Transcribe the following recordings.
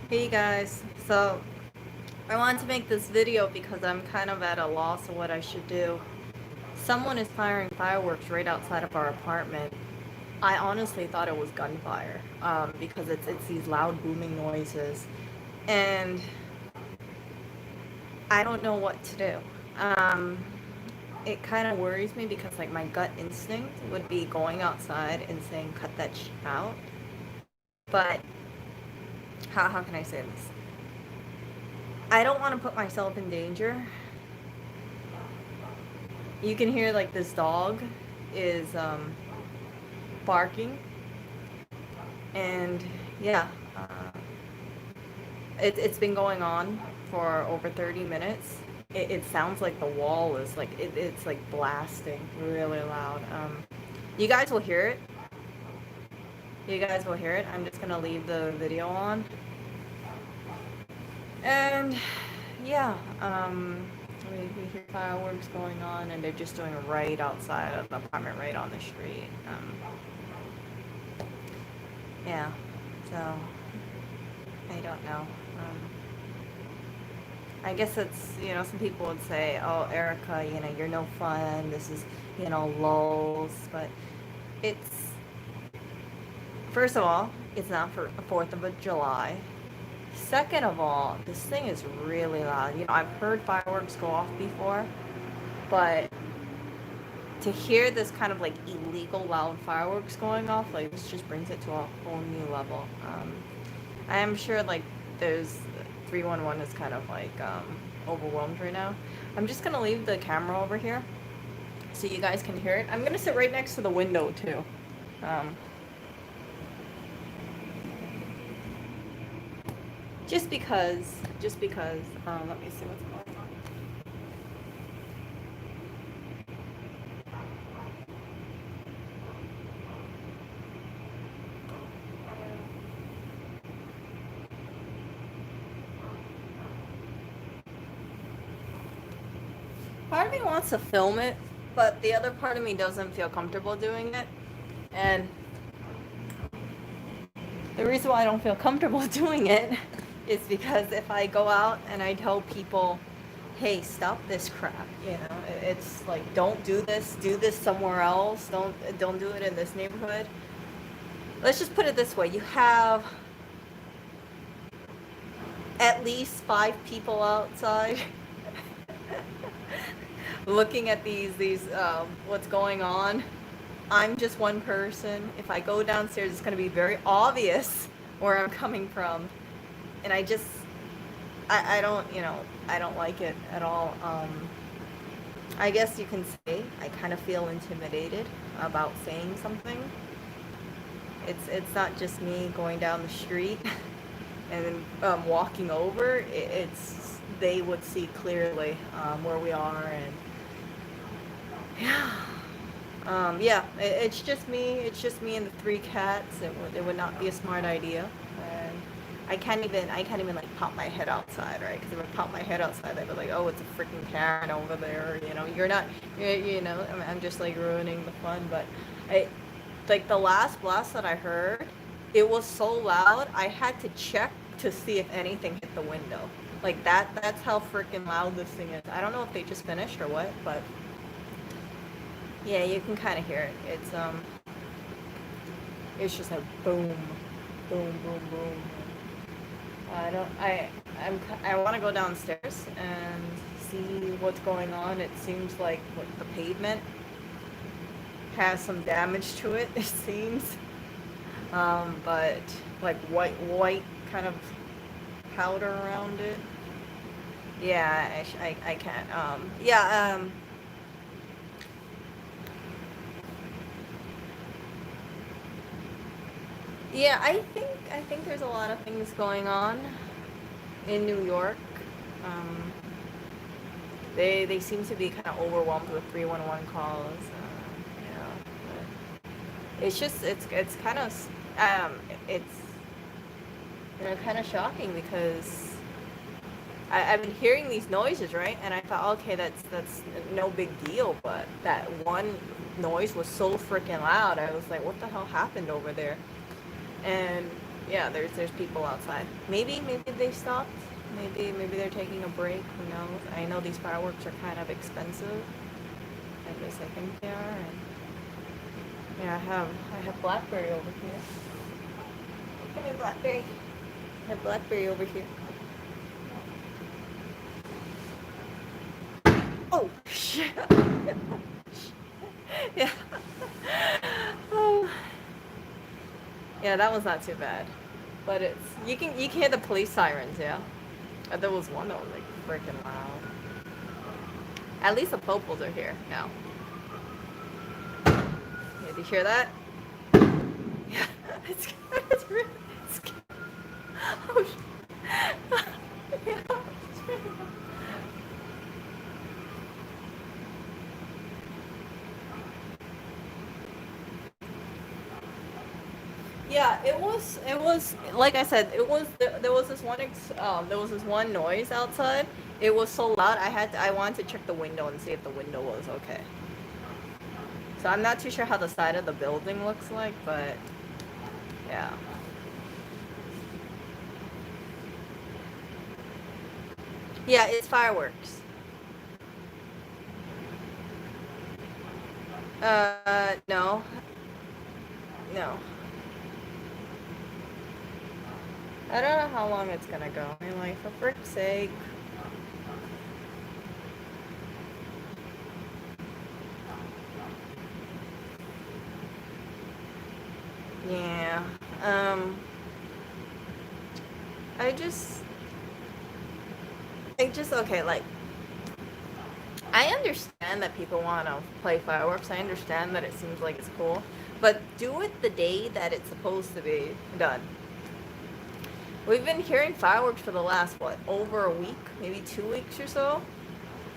Hey guys, so I wanted to make this video because I'm kind of at a loss of what I should do. Someone is firing fireworks right outside of our apartment. I honestly thought it was gunfire, because it's these loud booming noises, and I don't know what to do. It kind of worries me because like my gut instinct would be going outside and saying cut that shit out, but how can I say this? I don't want to put myself in danger. You can hear like this dog is barking, and yeah, it's been going on for over 30 minutes. It sounds like the wall is like it's like blasting really loud. You guys will hear it. You guys will hear it. I'm just gonna leave the video on, and yeah, we hear fireworks going on, and they're just doing it right outside of the apartment, right on the street. Yeah, so I don't know. I guess it's, some people would say, oh, Erica, you're no fun. This is, lulls. But it's, first of all, it's not for 4th of July. Second of all, this thing is really loud. I've heard fireworks go off before, but to hear this kind of like illegal loud fireworks going off, like this just brings it to a whole new level. I am sure like there's 311 is kind of like overwhelmed right now. I'm just gonna leave the camera over here so you guys can hear it. I'm gonna sit right next to the window too. Um, just because, let me see what's going on. Part of me wants to film it, but the other part of me doesn't feel comfortable doing it. And the reason why I don't feel comfortable doing it is because if I go out and I tell people, hey, stop this crap, it's like, don't do this somewhere else, don't do it in this neighborhood. Let's just put it this way: you have at least 5 people outside looking at these what's going on. I'm just one person. If I go downstairs, it's going to be very obvious where I'm coming from, and I don't, I don't like it at all. I guess you can say I kind of feel intimidated about saying something. It's not just me going down the street and walking over. It's they would see clearly where we are, and yeah. Yeah, it's just me. It's just me and the 3 cats. It would not be a smart idea. And I can't even like pop my head outside, right? Because if I pop my head outside, they'd be like, oh, it's a freaking cat over there. You're not, I'm just like ruining the fun. But like the last blast that I heard, it was so loud, I had to check to see if anything hit the window. Like that's how freaking loud this thing is. I don't know if they just finished or what, but yeah, you can kind of hear it. It's just like boom, boom, boom, boom. I don't, I want to go downstairs and see what's going on. It seems like the pavement has some damage to it. It seems, but like white kind of powder around it. Yeah, I can't. Yeah. Yeah, I think there's a lot of things going on in New York. Um, they seem to be kind of overwhelmed with 311 calls. It's just it's kind of it's kind of shocking because I've been hearing these noises, right? And I thought, okay, that's no big deal, but that one noise was so freaking loud. I was like, what the hell happened over there? And yeah, there's people outside. Maybe they stopped. Maybe they're taking a break. Who knows? I know these fireworks are kind of expensive. At least I think they are. And yeah, I have blackberry over here. Give me blackberry. I have blackberry over here. Oh shit. Yeah. Oh. Yeah, that was not too bad. But it's you can hear the police sirens, yeah. There was one that was like freaking loud. At least the popos are here now. Yeah, did you hear that? Yeah, it's really scary. Oh, yeah, it's really loud. Yeah, it was like I said, there was this there was this one noise outside. It was so loud. I wanted to check the window and see if the window was okay. So I'm not too sure how the side of the building looks like, but yeah. Yeah, it's fireworks. No. No. I don't know how long it's gonna go. I mean, like, for frick's sake. Yeah. Um, I just, okay, like, I understand that people want to play fireworks. I understand that it seems like it's cool. But do it the day that it's supposed to be done. We've been hearing fireworks for the last, what, over a week? Maybe 2 weeks or so?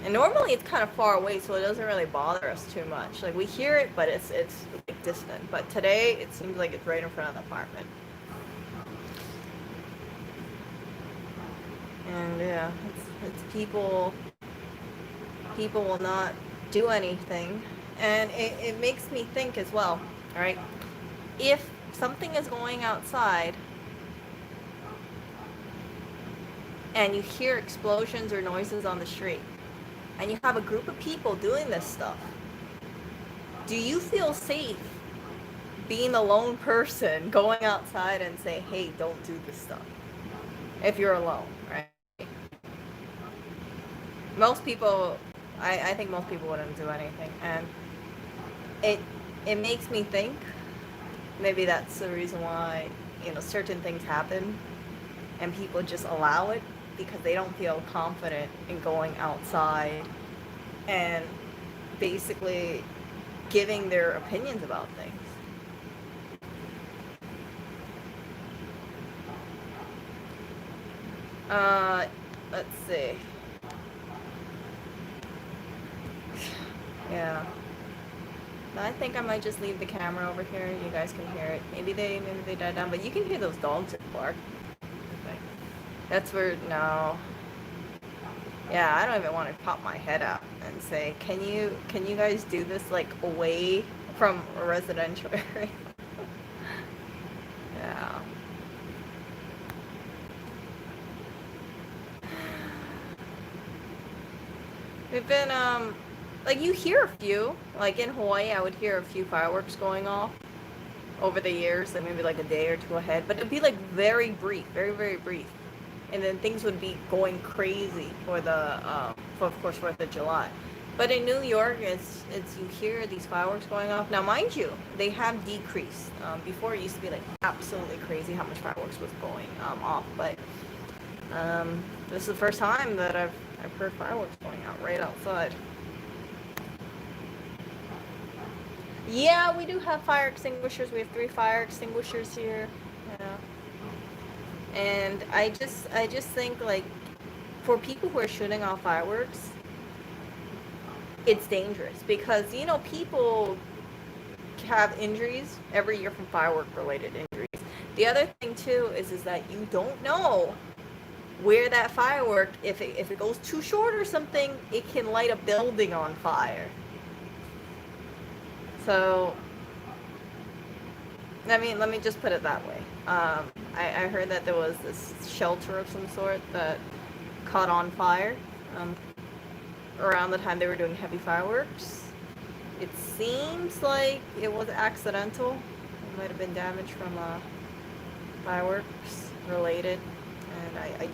And normally it's kind of far away, so it doesn't really bother us too much. Like, we hear it, but it's like distant. But today, it seems like it's right in front of the apartment. And yeah, it's people will not do anything. And it makes me think as well, all right? If something is going outside and you hear explosions or noises on the street, and you have a group of people doing this stuff, do you feel safe being a lone person going outside and say, hey, don't do this stuff? If you're alone, right? Most people, I think most people wouldn't do anything. And it it makes me think maybe that's the reason why, certain things happen and people just allow it because they don't feel confident in going outside and basically giving their opinions about things. Uh, let's see. Yeah. I think I might just leave the camera over here. You guys can hear it. Maybe they died down, but you can hear those dogs bark. Like, that's where no. Yeah, I don't even want to pop my head out and say, can you guys do this like away from a residential area? Yeah. We've been like you hear a few. Like in Hawaii, I would hear a few fireworks going off over the years, like maybe like a day or two ahead, but it'd be like very brief, very very brief, and then things would be going crazy for for of course 4th of July. But in New York, it's you hear these fireworks going off. Now, mind you, they have decreased. Before it used to be like absolutely crazy how much fireworks was going off, but this is the first time that I've heard fireworks going out right outside. Yeah, we do have fire extinguishers. We have 3 fire extinguishers here. Yeah. And I just think like for people who are shooting off fireworks, it's dangerous because people have injuries every year from firework related injuries. The other thing too is that you don't know where that firework, if it goes too short or something, it can light a building on fire. So, I mean, let me just put it that way. I heard that there was this shelter of some sort that caught on fire um, around the time they were doing heavy fireworks. It seems like it was accidental. It might have been damage from fireworks related. And I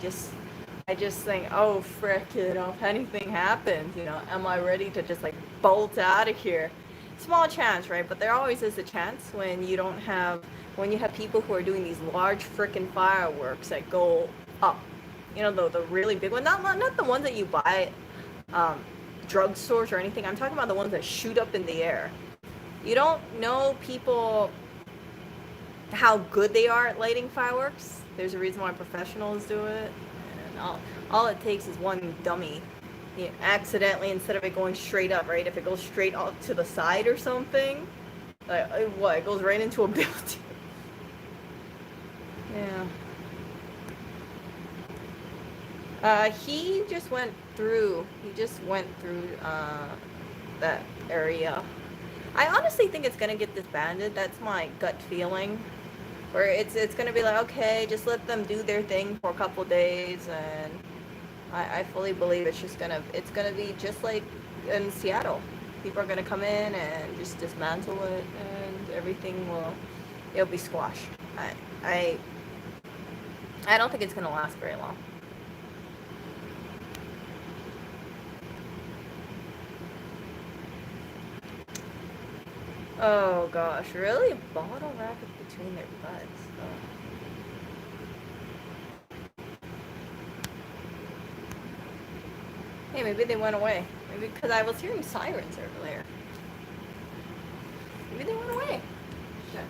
just think, oh frick, if anything happens, am I ready to just like bolt out of here? Small chance, right? But there always is a chance when when you have people who are doing these large frickin' fireworks that go up. The really big one, not the ones that you buy at drugstores or anything. I'm talking about the ones that shoot up in the air. You don't know people how good they are at lighting fireworks. There's a reason why professionals do it. And all it takes is one dummy, accidentally, instead of it going straight up, right? If it goes straight up to the side or something, like what? It goes right into a building. Yeah. He just went through. That area. I honestly think it's gonna get disbanded. That's my gut feeling. Where it's gonna be like, okay, just let them do their thing for a couple days, and I fully believe it's gonna be just like in Seattle. People are gonna come in and just dismantle it, and it'll be squashed. I don't think it's gonna last very long. Oh gosh, really? Bottle rocket between their butts. Oh. Hey, maybe they went away. Maybe because I was hearing sirens earlier. Maybe they went away. Shit.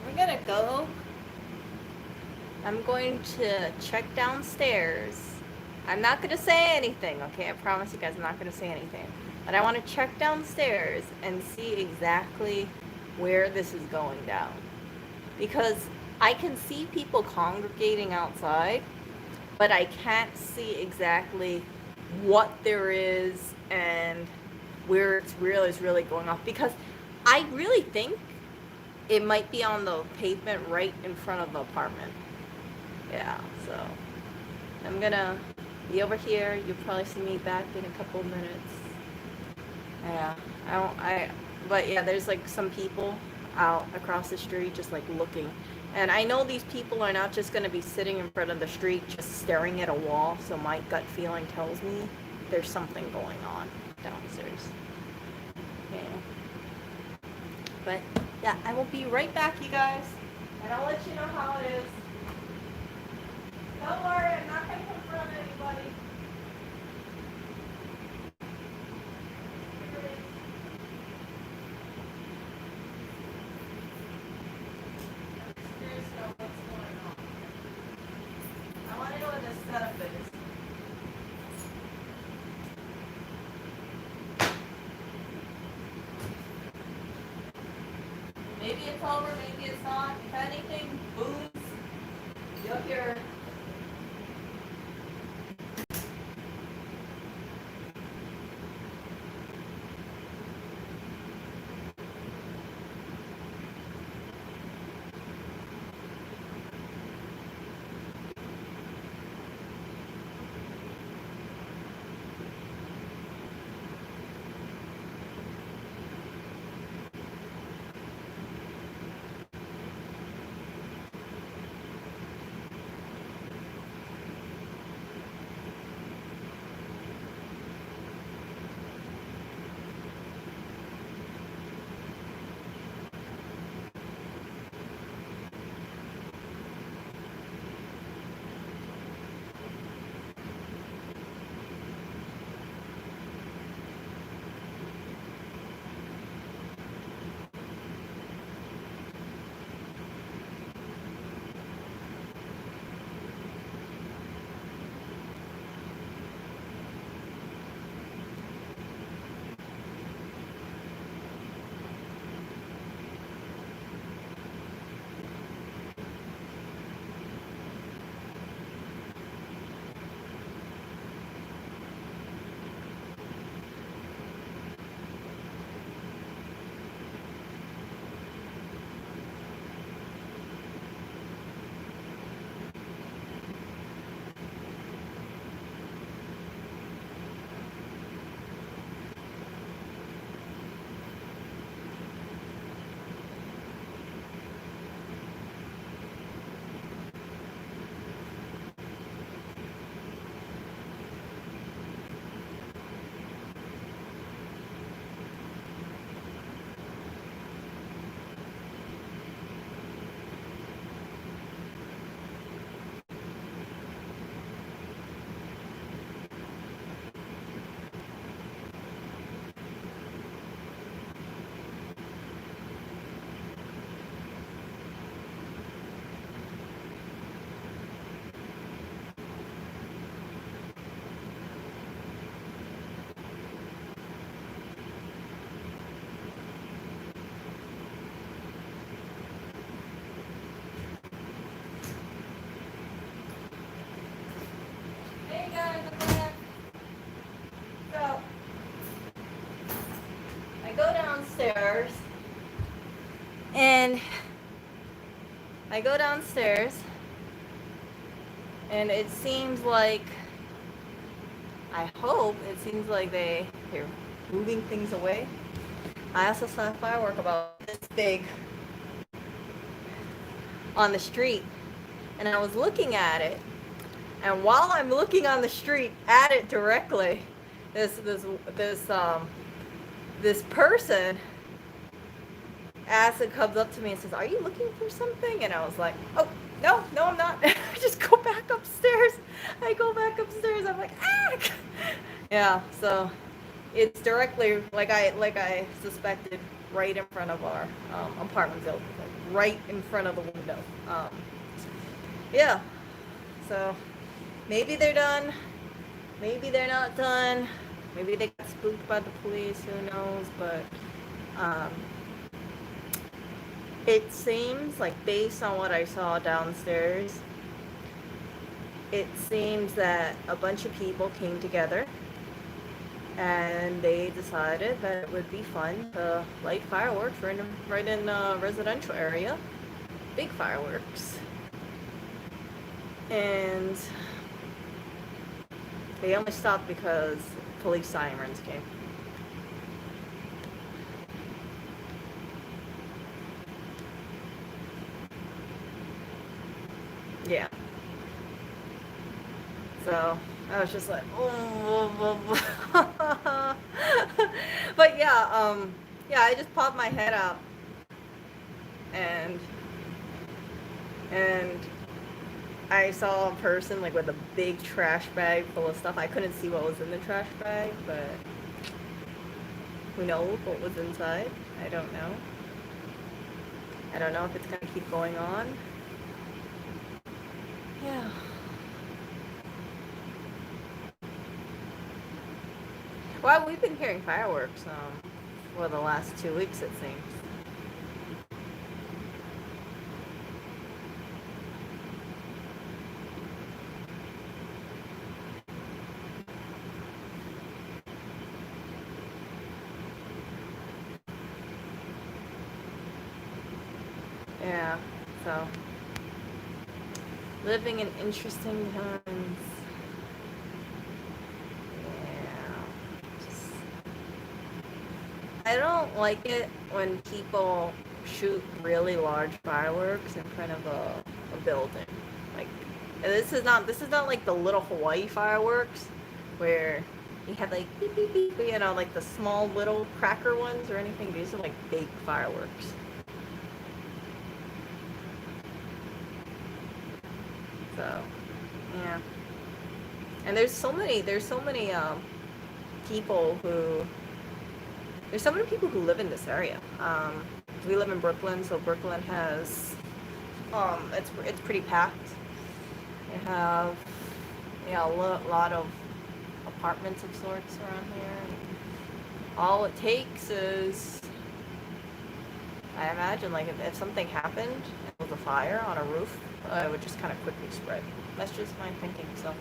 We're gonna go. I'm going to check downstairs. I'm not going to say anything, okay? I promise you guys I'm not going to say anything. But I want to check downstairs and see exactly where this is going down. Because I can see people congregating outside, but I can't see exactly what there is and where it's really going off. Because I really think it might be on the pavement right in front of the apartment. Yeah, so I'm gonna be over here. You'll probably see me back in a couple of minutes. Yeah, but yeah, there's like some people out across the street just like looking. And I know these people are not just gonna be sitting in front of the street just staring at a wall, so my gut feeling tells me there's something going on downstairs. Yeah. But yeah, I will be right back, you guys. And I'll let you know how it is. Don't worry, I'm not going to confront anybody. I'm curious about what's going on. I want to know what this setup is. Maybe it's over, maybe it's not. If anything, booze, you'll hear. I go downstairs, and it seems like, I hope, it seems like they're moving things away. I also saw a firework about this big on the street, and I was looking at it, and while I'm looking on the street at it directly, this person comes up to me and says, "Are you looking for something?" And I was like, "Oh, no, I'm not." I just go back upstairs. I go back upstairs. I'm like, ah! Yeah, so it's directly, like I suspected, right in front of our apartment building, like right in front of the window. Yeah, so maybe they're done. Maybe they're not done. Maybe they got spooked by the police. Who knows? But it seems like, based on what I saw downstairs, it seems that a bunch of people came together and they decided that it would be fun to light fireworks right in a residential area. Big fireworks. And they only stopped because police sirens came. Yeah. So I was just like, oh. But yeah, I just popped my head out, and I saw a person like with a big trash bag full of stuff. I couldn't see what was in the trash bag, but who knows what was inside? I don't know. I don't know if it's gonna keep going on. Yeah. Well, we've been hearing fireworks for the last 2 weeks, it seems. Yeah, so living in interesting times. I don't like it when people shoot really large fireworks in front of a building. Like, this is not like the little Hawaii fireworks where you have like beep beep beep, like the small little cracker ones or anything. These are like big fireworks. So, yeah. And there's so many people who There's so many people who live in this area. We live in Brooklyn, so Brooklyn has, it's pretty packed. They have, a lot of apartments of sorts around here. All it takes is, I imagine, like if something happened, with a fire on a roof, it would just kind of quickly spread. That's just my thinking. So,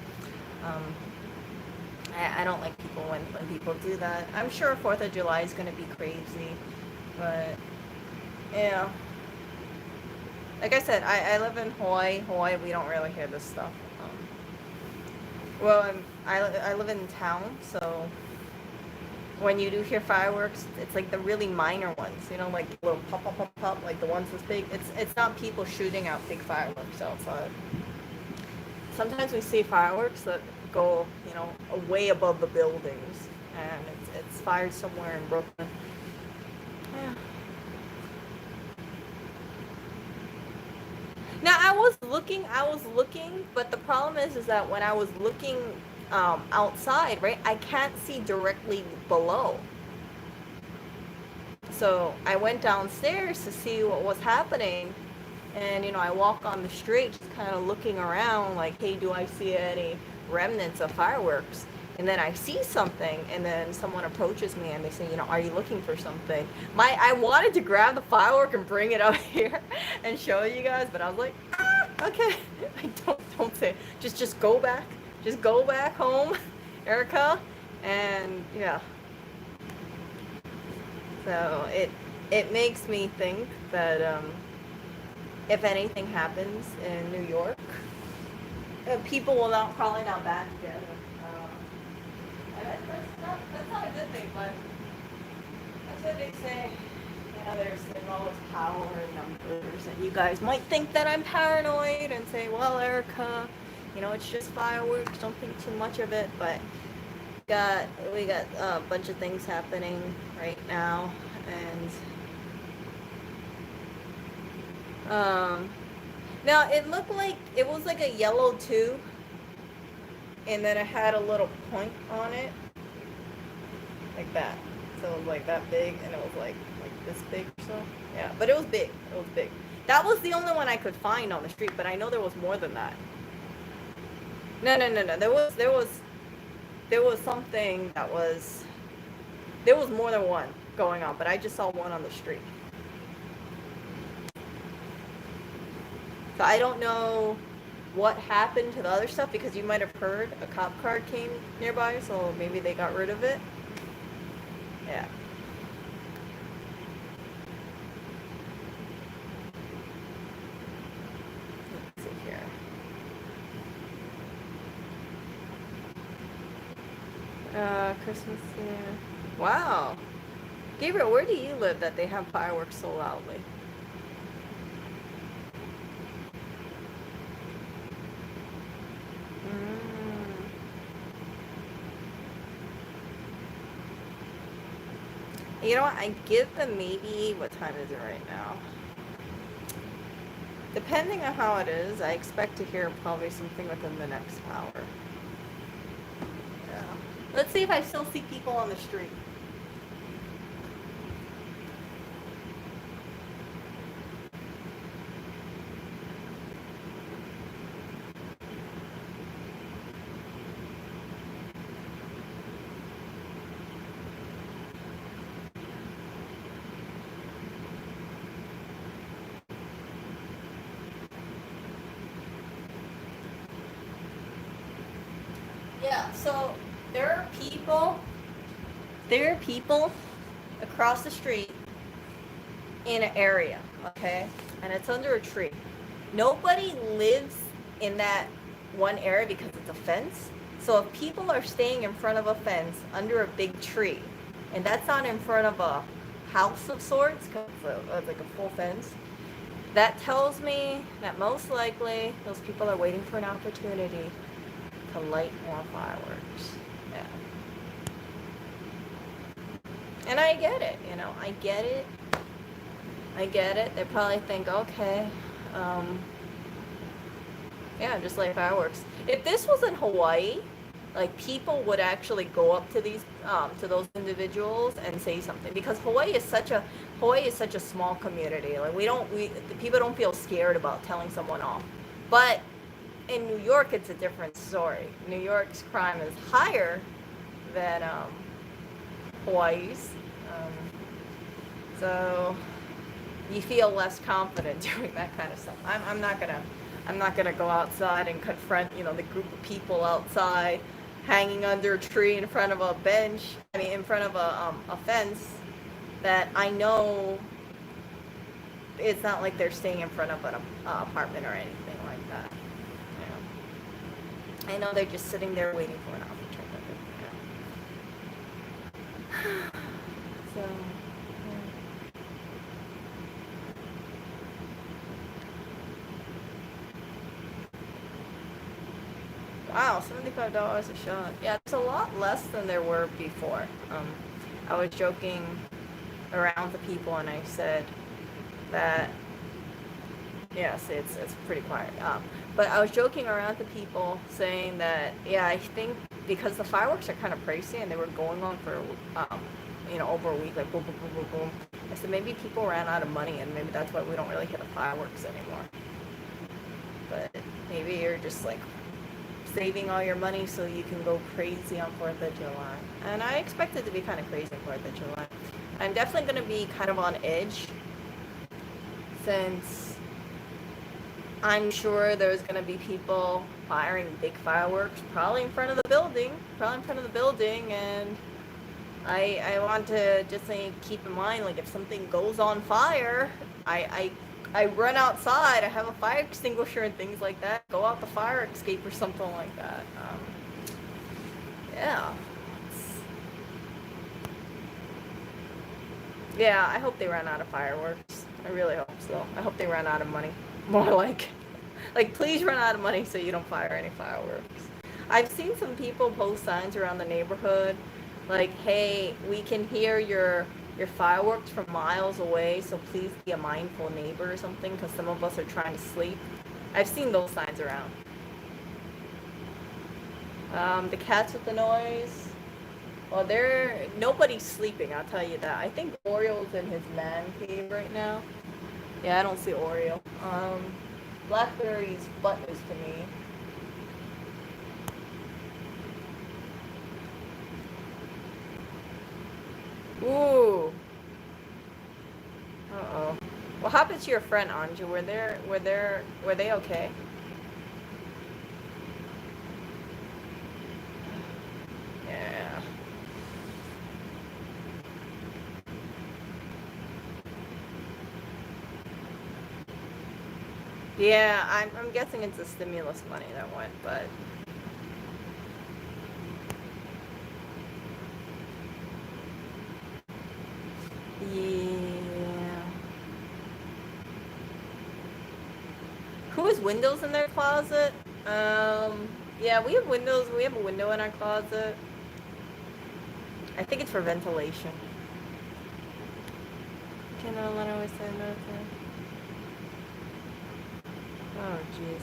I don't like people when people do that. I'm sure 4th of July is going to be crazy, but yeah. Like I said, I live in Hawaii. Hawaii, we don't really hear this stuff. I live in town, so when you do hear fireworks, it's like the really minor ones, like little pop, pop, pop, pop, like the ones this big. It's not people shooting out big fireworks outside. Sometimes we see fireworks that go, way above the buildings, and it's fired somewhere in Brooklyn. Yeah. Now I was looking, but the problem is that when I was looking outside, right, I can't see directly below. So I went downstairs to see what was happening, and I walk on the street just kind of looking around like, hey, do I see any remnants of fireworks? And then I see something, and then someone approaches me and they say, are you looking for something? I wanted to grab the firework and bring it up here and show you guys, but I was like, okay. Like, don't say it. Just go back. Just go back home, Erica. And yeah. So it makes me think that if anything happens in New York, people will probably not band together. And that's not a good thing, but that's what they say. There's all this power in numbers, and you guys might think that I'm paranoid and say, well, Erica, it's just fireworks, don't think too much of it, but we got a bunch of things happening right now, and now it looked like it was like a yellow tube, and then it had a little point on it, like that. So it was like that big, and it was like this big or so. Yeah, but it was big. It was big. That was the only one I could find on the street, but I know there was more than that. No. There was something that was. There was more than one going on, but I just saw one on the street. So I don't know what happened to the other stuff, because you might have heard a cop car came nearby, so maybe they got rid of it. Yeah. Let's see here. Christmas, yeah. Wow. Gabriel, where do you live that they have fireworks so loudly? You know what? I give them maybe, what time is it right now? Depending on how it is, I expect to hear probably something within the next hour. Yeah. Let's see if I still see people on the street. Yeah, so there are people across the street in an area, okay? And it's under a tree. Nobody lives in that one area because it's a fence. So if people are staying in front of a fence under a big tree, and that's not in front of a house of sorts, because it's like a full fence, that tells me that most likely those people are waiting for an opportunity to light more fireworks. Yeah. And I get it, I get it. They probably think, okay, yeah, just light fireworks. If this was in Hawaii, like, people would actually go up to those individuals and say something, because Hawaii is such a small community. Like, the people don't feel scared about telling someone off. But in New York, it's a different story. New York's crime is higher than Hawaii's, so you feel less confident doing that kind of stuff. I'm not gonna go outside and confront the group of people outside hanging under a tree in front of a bench. In front of a fence that I know it's not like they're staying in front of an apartment or anything like that. I know they're just sitting there waiting for an opportunity. So, wow, $75 a shot. Yeah, it's a lot less than there were before. I was joking around to people, and I said that, yes, it's pretty quiet. But I was joking around to people saying that, yeah, I think because the fireworks are kind of pricey and they were going on for, over a week, like boom, boom, boom, boom, boom. I said maybe people ran out of money, and maybe that's why we don't really hit the fireworks anymore. But maybe you're just like saving all your money so you can go crazy on 4th of July. And I expect it to be kind of crazy on 4th of July. I'm definitely going to be kind of on edge, since I'm sure there's going to be people firing big fireworks, probably in front of the building, and I want to just keep in mind, like, if something goes on fire, I I run outside, I have a fire extinguisher and things like that. Go out the fire escape or something like that. Yeah. Yeah, I hope they run out of fireworks. I really hope so. I hope they run out of money. More like please run out of money so you don't fire any fireworks. I've seen some people post signs around the neighborhood like, hey, we can hear your fireworks from miles away, so please be a mindful neighbor or something, because some of us are trying to sleep. I've seen those signs around. The cats with the noise. Well, nobody's sleeping, I'll tell you that. I think Oriole's in his man cave right now. Yeah, I don't see Oreo. Blackberry's butt news to me. Ooh. Uh-oh. What happened to your friend, Anju? Were they okay? Yeah. Yeah, I'm guessing it's the stimulus money that went, but yeah. Who has windows in their closet? Yeah, we have windows. We have a window in our closet. I think it's for ventilation. Can I let her say nothing? Oh, jeez.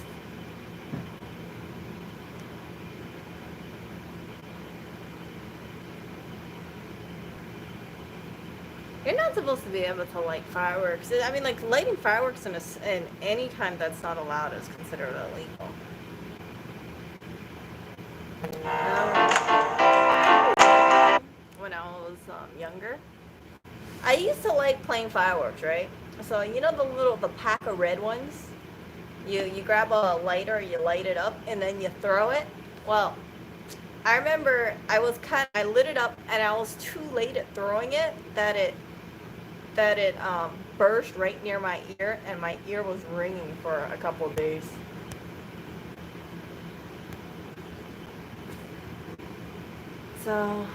You're not supposed to be able to light fireworks. I mean, like, lighting fireworks in any time that's not allowed is considered illegal. When I was younger, I used to like playing fireworks, right? So you know the pack of red ones. You grab a lighter, you light it up, and then you throw it. Well, I remember I lit it up, and I was too late at throwing it that it burst right near my ear, and my ear was ringing for a couple of days. So,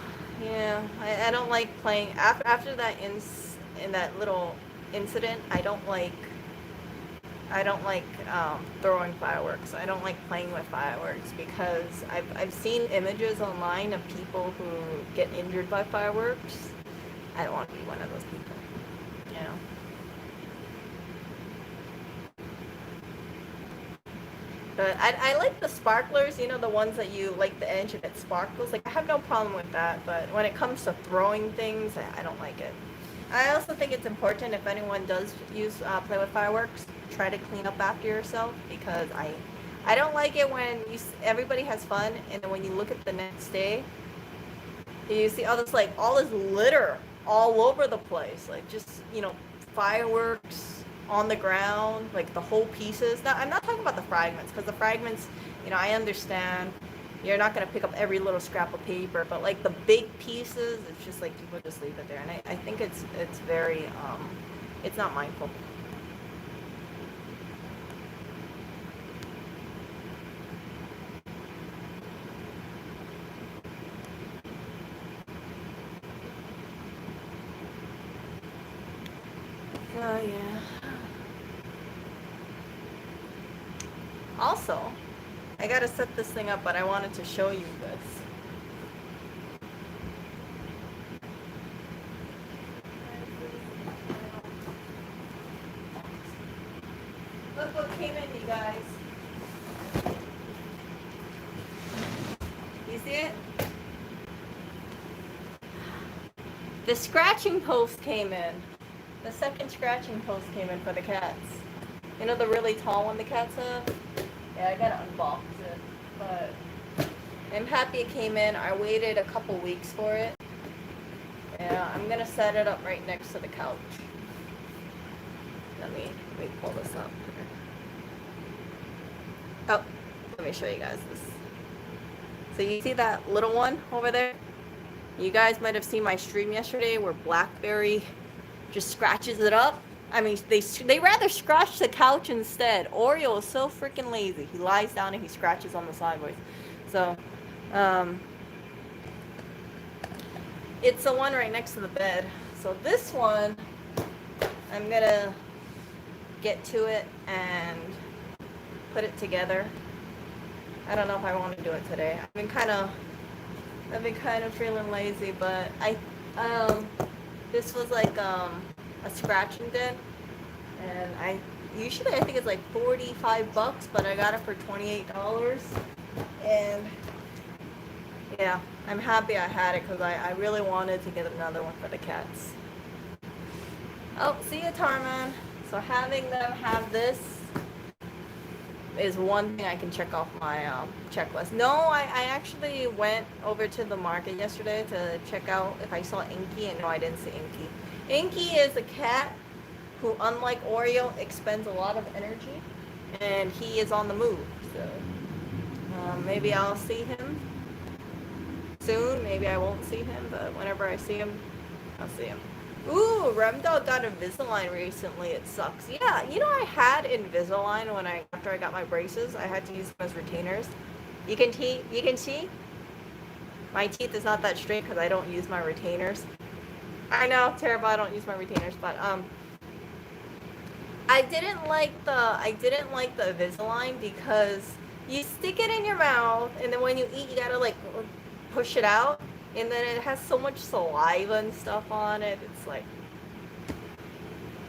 yeah, I don't like playing after that in that little incident. I don't like throwing fireworks. I don't like playing with fireworks because I've seen images online of people who get injured by fireworks. I don't want to be one of those people. You know. But I like the sparklers, you know, the ones that you like the edge and it sparkles. Like, I have no problem with that, but when it comes to throwing things, I don't like it. I also think it's important, if anyone does play with fireworks, try to clean up after yourself, because I don't like it when everybody has fun, and then when you look at the next day, you see all this litter all over the place, like, just, you know, fireworks on the ground, like the whole pieces. Now, I'm not talking about the fragments, because the fragments, you know, I understand you're not going to pick up every little scrap of paper, but like the big pieces, it's just like people just leave it there, and I think it's very it's not mindful. Oh yeah. Also, I gotta set this thing up, but I wanted to show you this. Look what came in, you guys. You see it? The scratching post came in. The second scratching post came in for the cats. You know the really tall one the cats have? Yeah, I gotta unbox it. But I'm happy it came in. I waited a couple weeks for it. Yeah, I'm gonna set it up right next to the couch. Let me pull this up. Oh, let me show you guys this. So you see that little one over there? You guys might have seen my stream yesterday where Blackberry just scratches it up. I mean, they rather scratch the couch instead. Oreo is so freaking lazy. He lies down and he scratches on the sideways. So, um, it's the one right next to the bed. So this one, I'm gonna get to it and put it together. I don't know if I want to do it today. I've been kind of feeling lazy, but this was like a scratching dent, and usually I think it's like $45, but I got it for $28, and yeah, I'm happy I had it because I really wanted to get another one for the cats. Oh, see you, Tarman. So having them have this is one thing I can check off my checklist. No, I actually went over to the market yesterday to check out if I saw Inky, and no, I didn't see Inky. Inky is a cat who, unlike Oreo, expends a lot of energy, and he is on the move. So maybe I'll see him soon. Maybe I won't see him, but whenever I see him, I'll see him. Ooh, Remdog got Invisalign recently. It sucks. Yeah, you know I had Invisalign after I got my braces. I had to use them as retainers. You can see my teeth is not that straight because I don't use my retainers. I know, terrible. I don't use my retainers, but I didn't like the Invisalign because you stick it in your mouth, and then when you eat, you gotta like push it out. And then it has so much saliva and stuff on it. It's like,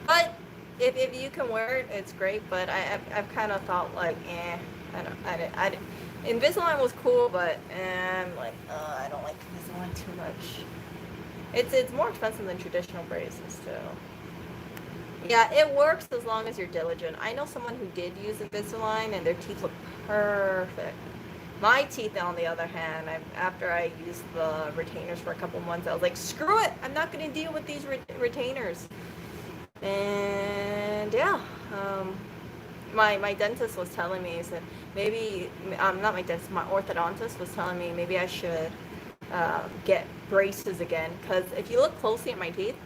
but if you can wear it, it's great. But I've kind of thought like, I didn't. Invisalign was cool, but like, I don't like Invisalign too much. It's more expensive than traditional braces too. Yeah, it works as long as you're diligent. I know someone who did use Invisalign and their teeth look perfect. My teeth, on the other hand, after I used the retainers for a couple months, I was like, screw it! I'm not going to deal with these retainers. And yeah, my dentist was telling me, he said, maybe, not my dentist, my orthodontist was telling me maybe I should get braces again. Because if you look closely at my teeth,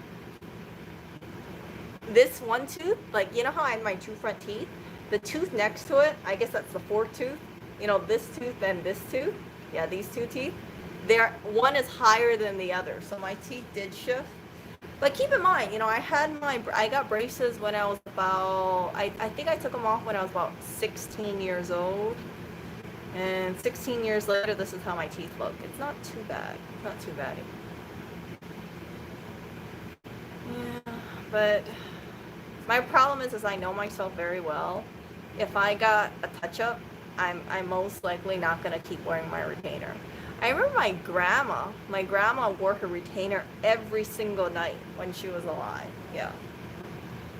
this one tooth, like, you know how I had my two front teeth? The tooth next to it, I guess that's the fourth tooth. You know, this tooth and this tooth, yeah, these two teeth, one is higher than the other, so my teeth did shift. But keep in mind, you know, I got braces when I was about, I think I took them off when I was about 16 years old, and 16 years later, this is how my teeth look. It's not too bad, not too bad. Yeah, but my problem is I know myself very well. If I got a touch-up, I'm most likely not going to keep wearing my retainer. I remember my grandma wore her retainer every single night when she was alive. Yeah.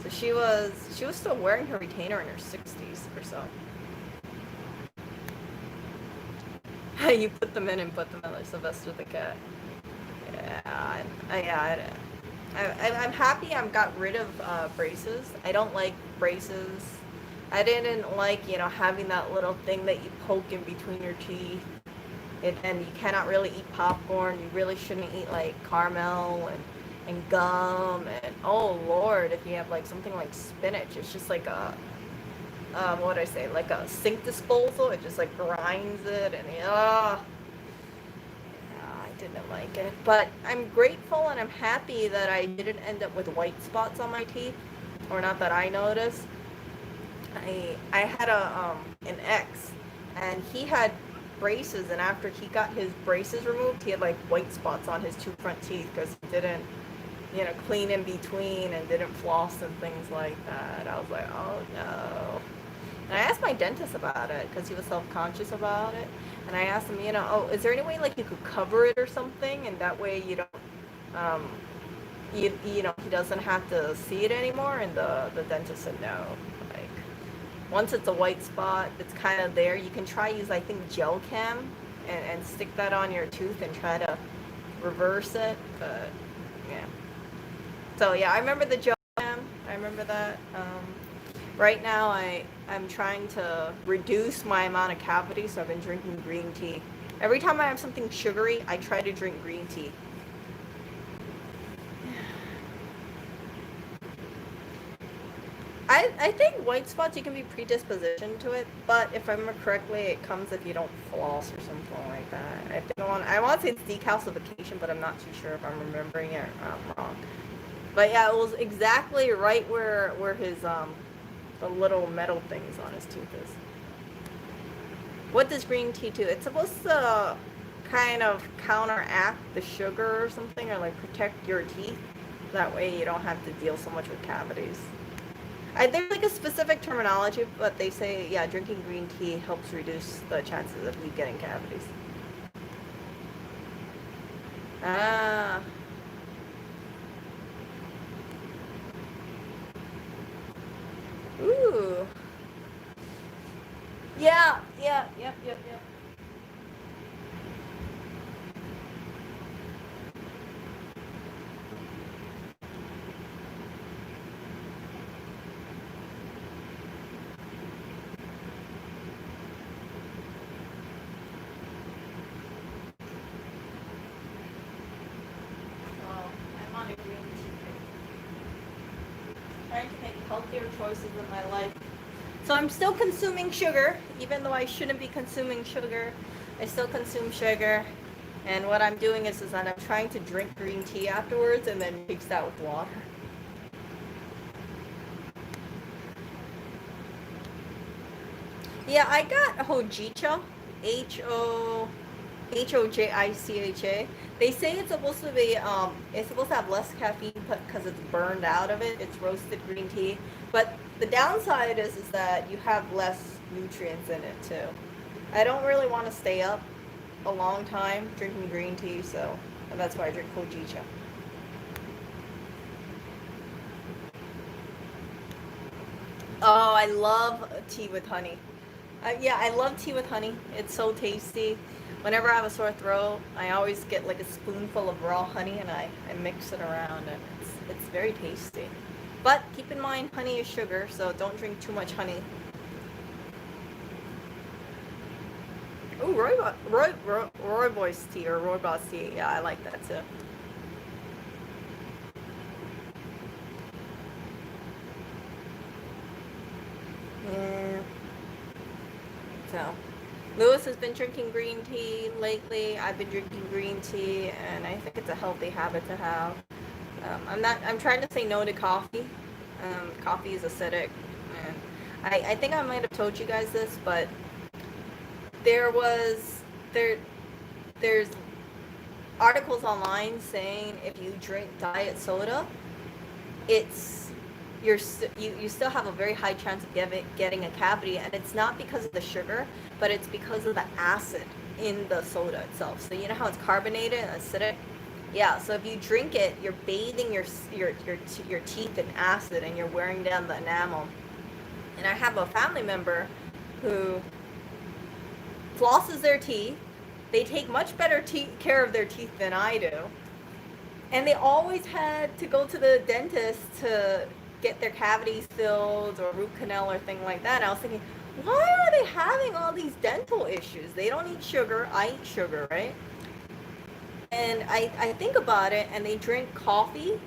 So she was still wearing her retainer in her 60s or so. You put them in and put them in like Sylvester the cat. Yeah, I'm happy I got rid of braces. I don't like braces. I didn't like, you know, having that little thing that you poke in between your teeth. And you cannot really eat popcorn. You really shouldn't eat like caramel and gum. And oh Lord, if you have like something like spinach, it's just like a, what do I say, like a sink disposal. It just like grinds it, and I didn't like it. But I'm grateful and I'm happy that I didn't end up with white spots on my teeth, or not that I noticed. I had an ex, and he had braces, and after he got his braces removed, he had like white spots on his two front teeth because he didn't, you know, clean in between and didn't floss and things like that. I was like, oh no. And I asked my dentist about it because he was self-conscious about it, and I asked him, you know, oh, is there any way like you could cover it or something, and that way you don't, you know, he doesn't have to see it anymore? And the dentist said no. Once it's a white spot, it's kind of there. You can try use, I think, gel cam and stick that on your tooth and try to reverse it. But yeah. So yeah, I remember the gel cam. I remember that. Right now, I'm trying to reduce my amount of cavities, so I've been drinking green tea. Every time I have something sugary, I try to drink green tea. I think white spots you can be predispositioned to it, but if I remember correctly, it comes if you don't floss or something like that. I want to say it's decalcification, but I'm not too sure if I'm remembering it wrong. But yeah, it was exactly right where his the little metal things on his tooth is. What does green tea do? It's supposed to kind of counteract the sugar or something, or like protect your teeth. That way you don't have to deal so much with cavities. There's like a specific terminology, but they say, yeah, drinking green tea helps reduce the chances of you getting cavities. Ah. Ooh. Yeah, yep. Oh, I'm on a green tea kick. Trying to make healthier choices in my life. So I'm still consuming sugar, even though I shouldn't be consuming sugar. I still consume sugar. And what I'm doing is that I'm trying to drink green tea afterwards and then mix that with water. Yeah, I got hojicha, Hojicha. They say it's supposed to be it's supposed to have less caffeine because it's burned out of it. It's roasted green tea, but the downside is that you have less nutrients in it too. I don't really want to stay up a long time drinking green tea, so that's why I drink hojicha. Oh, I love tea with honey. Yeah, I love tea with honey. It's so tasty. Whenever I have a sore throat, I always get like a spoonful of raw honey and I mix it around and it's very tasty. But keep in mind, honey is sugar, so don't drink too much honey. Ooh, Roy Boy's tea or Roy tea. Yeah, I like that too. Yeah. So, Lewis has been drinking green tea lately. I've been drinking green tea, and I think it's a healthy habit to have. I'm trying to say no to coffee. Coffee is acidic, and I think I might have told you guys this, but there was there there's articles online saying if you drink diet soda, it's you still have a very high chance of getting a cavity, and it's not because of the sugar, but it's because of the acid in the soda itself. So you know how it's carbonated and acidic? Yeah, so if you drink it, you're bathing your teeth in acid and you're wearing down the enamel. And I have a family member who flosses their teeth. They take much better care of their teeth than I do. And they always had to go to the dentist to get their cavities filled or root canal or thing like that. And I was thinking, why are they having all these dental issues? They don't eat sugar. I eat sugar, right? And I think about it, and they drink coffee,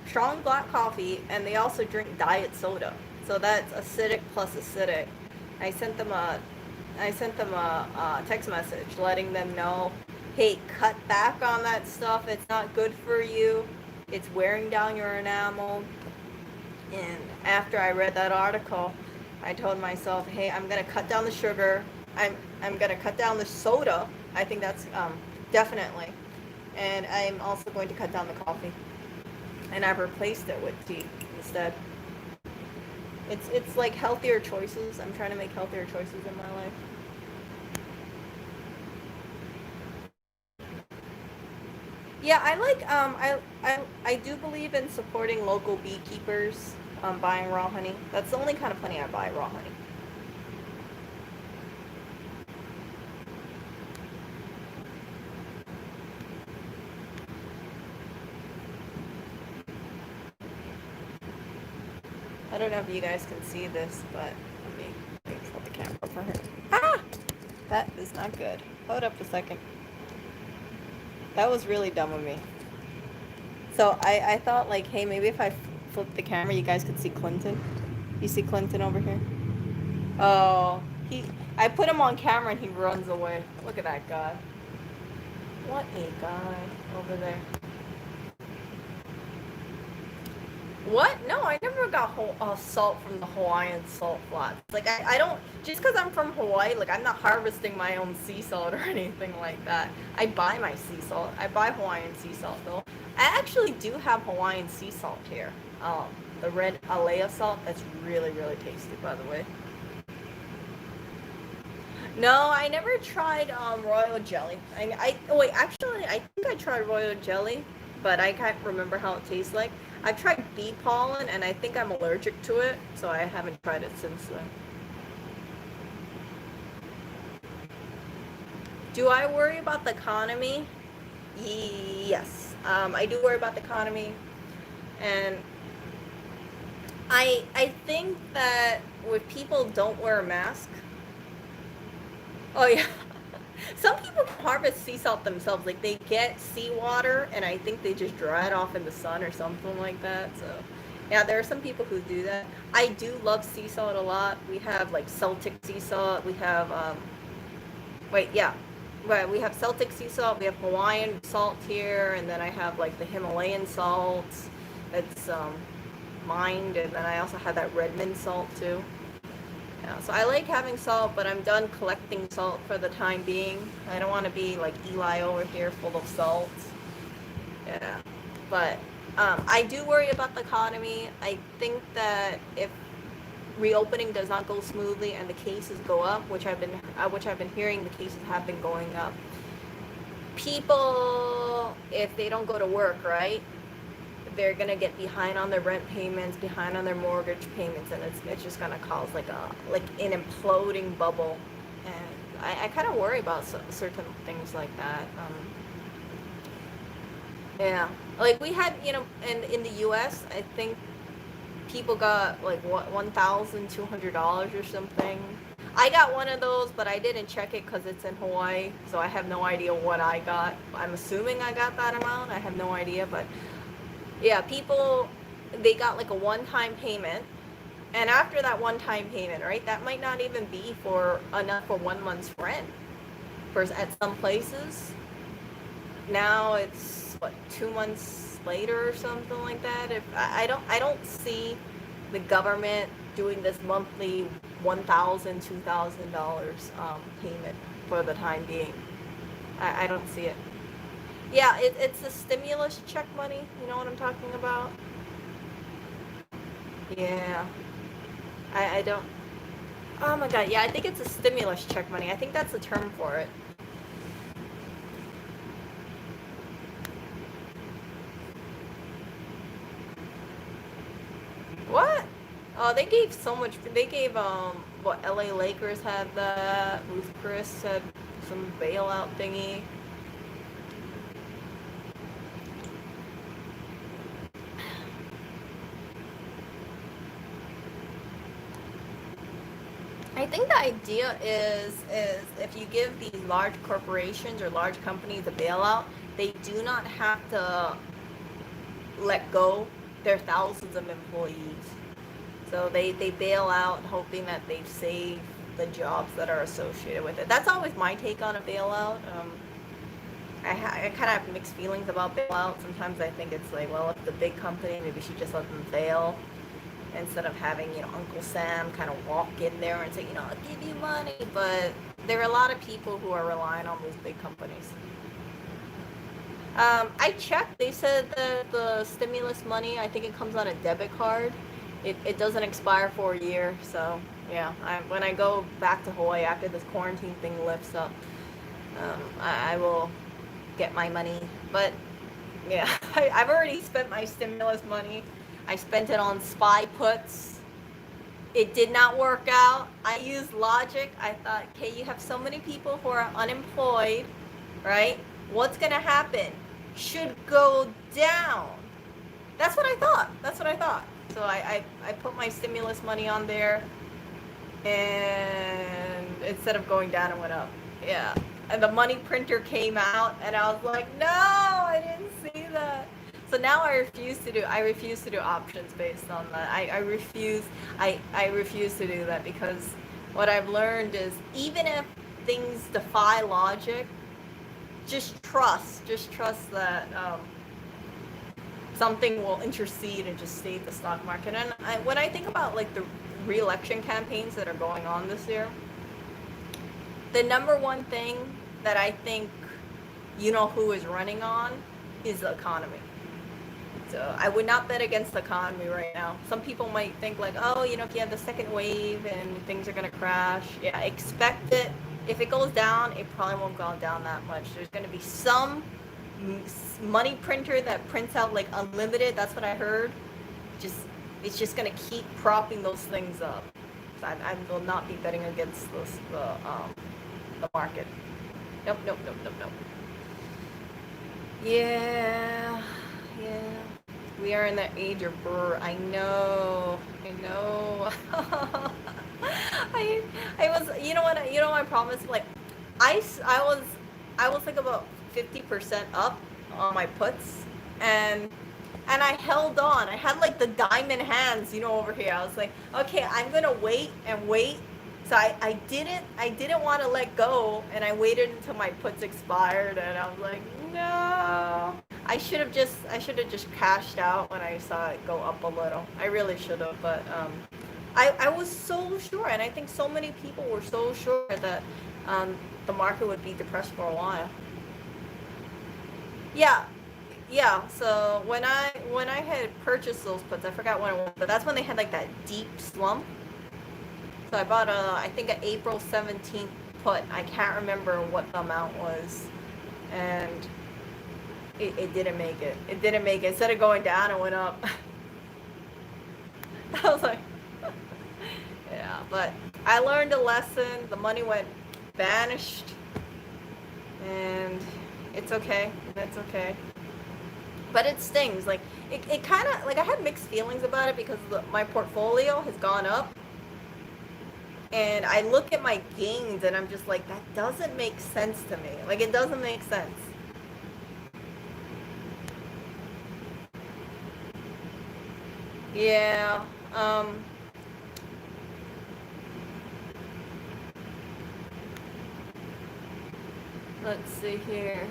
strong black coffee, and they also drink diet soda. So that's acidic plus acidic. I sent them a text message letting them know, hey, cut back on that stuff. It's not good for you. It's wearing down your enamel. And after I read that article, I told myself, hey, I'm gonna cut down the sugar. I'm gonna cut down the soda. I think that's definitely. And I'm also going to cut down the coffee. And I've replaced it with tea instead. It's like healthier choices. I'm trying to make healthier choices in my life. Yeah, I like I do believe in supporting local beekeepers, buying raw honey. That's the only kind of honey I buy, raw honey. I don't know if you guys can see this, but let me hold the camera for her. Ah! That is not good. Hold up a second. That was really dumb of me. So I thought like, hey, maybe if I flip the camera, you guys could see Clinton. You see Clinton over here? Oh, I put him on camera and he runs away. Look at that guy. What a guy over there. What? No, I never got salt from the Hawaiian salt flats. Like, I don't, just because I'm from Hawaii, like, I'm not harvesting my own sea salt or anything like that. I buy my sea salt. I buy Hawaiian sea salt, though. I actually do have Hawaiian sea salt here. The red Alea salt, that's really, really tasty, by the way. No, I never tried royal jelly. Wait, actually, I think I tried royal jelly, but I can't remember how it tastes like. I've tried bee pollen, and I think I'm allergic to it, so I haven't tried it since then. Do I worry about the economy? Yes, I do worry about the economy, and I think that if people don't wear a mask, oh yeah. Some people harvest sea salt themselves. Like they get seawater and I think they just dry it off in the sun or something like that. So yeah, there are some people who do that. I do love sea salt a lot. We have like Celtic sea salt. We have wait, yeah. Right, we have Celtic sea salt, we have Hawaiian salt here, and then I have like the Himalayan salt that's mined, and then I also have that Redmond salt too. Yeah, so I like having salt, but I'm done collecting salt for the time being. I don't want to be like Eli over here full of salt. Yeah, but I do worry about the economy. I think that if reopening does not go smoothly and the cases go up, which I've been hearing the cases have been going up, people, if they don't go to work, right, they're gonna get behind on their rent payments, behind on their mortgage payments, and it's just gonna cause like an imploding bubble. And I kind of worry about certain things like that. Yeah, like we had, in the U.S., I think people got like what $1,200 or something. I got one of those, but I didn't check it because it's in Hawaii, so I have no idea what I got. I'm assuming I got that amount. I have no idea, but yeah, people, they got like a one-time payment, and after that one-time payment, right, that might not even be for enough for 1 month's rent. At some places, now it's what 2 months later or something like that. If I don't see the government doing this monthly $1,000, $2,000 payment for the time being. I don't see it. Yeah, it's the stimulus check money. You know what I'm talking about? Yeah. I don't. Oh my god. Yeah, I think it's a stimulus check money. I think that's the term for it. What? Oh, they gave so much. They gave what LA Lakers had that. Ruth Chris had some bailout thingy. I think the idea is if you give these large corporations or large companies a bailout, they do not have to let go their thousands of employees. So they bail out hoping that they save the jobs that are associated with it. That's always my take on a bailout. I kind of have mixed feelings about bailout. Sometimes I think it's like, well, if the big company, maybe she just let them fail instead of having, Uncle Sam kind of walk in there and say, I'll give you money. But there are a lot of people who are relying on those big companies. I checked. They said that the stimulus money, I think it comes on a debit card. It doesn't expire for a year. So, yeah, when I go back to Hawaii after this quarantine thing lifts up, I will get my money. But, yeah, I've already spent my stimulus money. I spent it on spy puts. It did not work out. I used logic. I thought, okay, you have so many people who are unemployed, right? What's going to happen? Should go down. That's what I thought. So I put my stimulus money on there, and instead of going down, it went up. Yeah. And the money printer came out, and I was like, no, I didn't see that. So now I refuse to do options based on that. I refuse to do that because what I've learned is even if things defy logic, just trust that something will intercede and just save the stock market. And when I think about like the re-election campaigns that are going on this year, the number one thing that I think you know who is running on is the economy. So I would not bet against the economy right now. Some people might think like, oh, you know, if you have the second wave and things are gonna crash, yeah, expect it. If it goes down, it probably won't go down that much. There's gonna be some money printer that prints out like unlimited. That's what I heard. Just it's just gonna keep propping those things up. So I will not be betting against the market. Nope, nope, nope, nope, nope. Yeah, yeah. We are in the age of brr. I know. I was. You know what? You know my problem is like, I was like about 50% up on my puts, and I held on. I had like the diamond hands, you know, over here. I was like, okay, I'm gonna wait and wait. So I didn't want to let go, and I waited until my puts expired, and I was like, no. I should have just cashed out when I saw it go up a little. I really should have, but I was so sure, and I think so many people were so sure that the market would be depressed for a while. Yeah, yeah. So when I had purchased those puts, I forgot when it was, but that's when they had like that deep slump. So I bought I think an April 17th put. I can't remember what the amount was, and it didn't make it. It didn't make it. Instead of going down, it went up. I was like, yeah. But I learned a lesson. The money went vanished, and it's okay. That's okay. But it stings. Like it kind of like I had mixed feelings about it because my portfolio has gone up. And I look at my gains and I'm just like, that doesn't make sense to me. Like, it doesn't make sense. Yeah. Let's see here.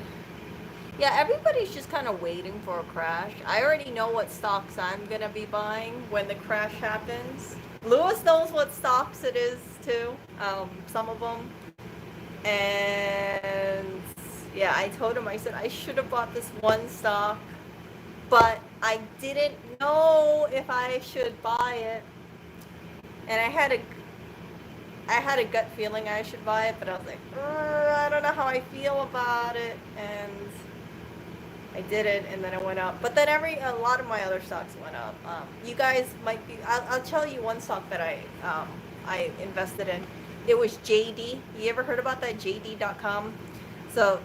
Yeah, everybody's just kind of waiting for a crash. I already know what stocks I'm going to be buying when the crash happens. Lewis knows what stocks it is too, some of them. And yeah, I told him, I said, I should have bought this one stock, but I didn't know if I should buy it. And I had a gut feeling I should buy it, but I was like, I don't know how I feel about it. And I did it, and then it went up. But then a lot of my other stocks went up. You guys might be. I'll tell you one stock that I invested in. It was JD. You ever heard about that? JD.com. So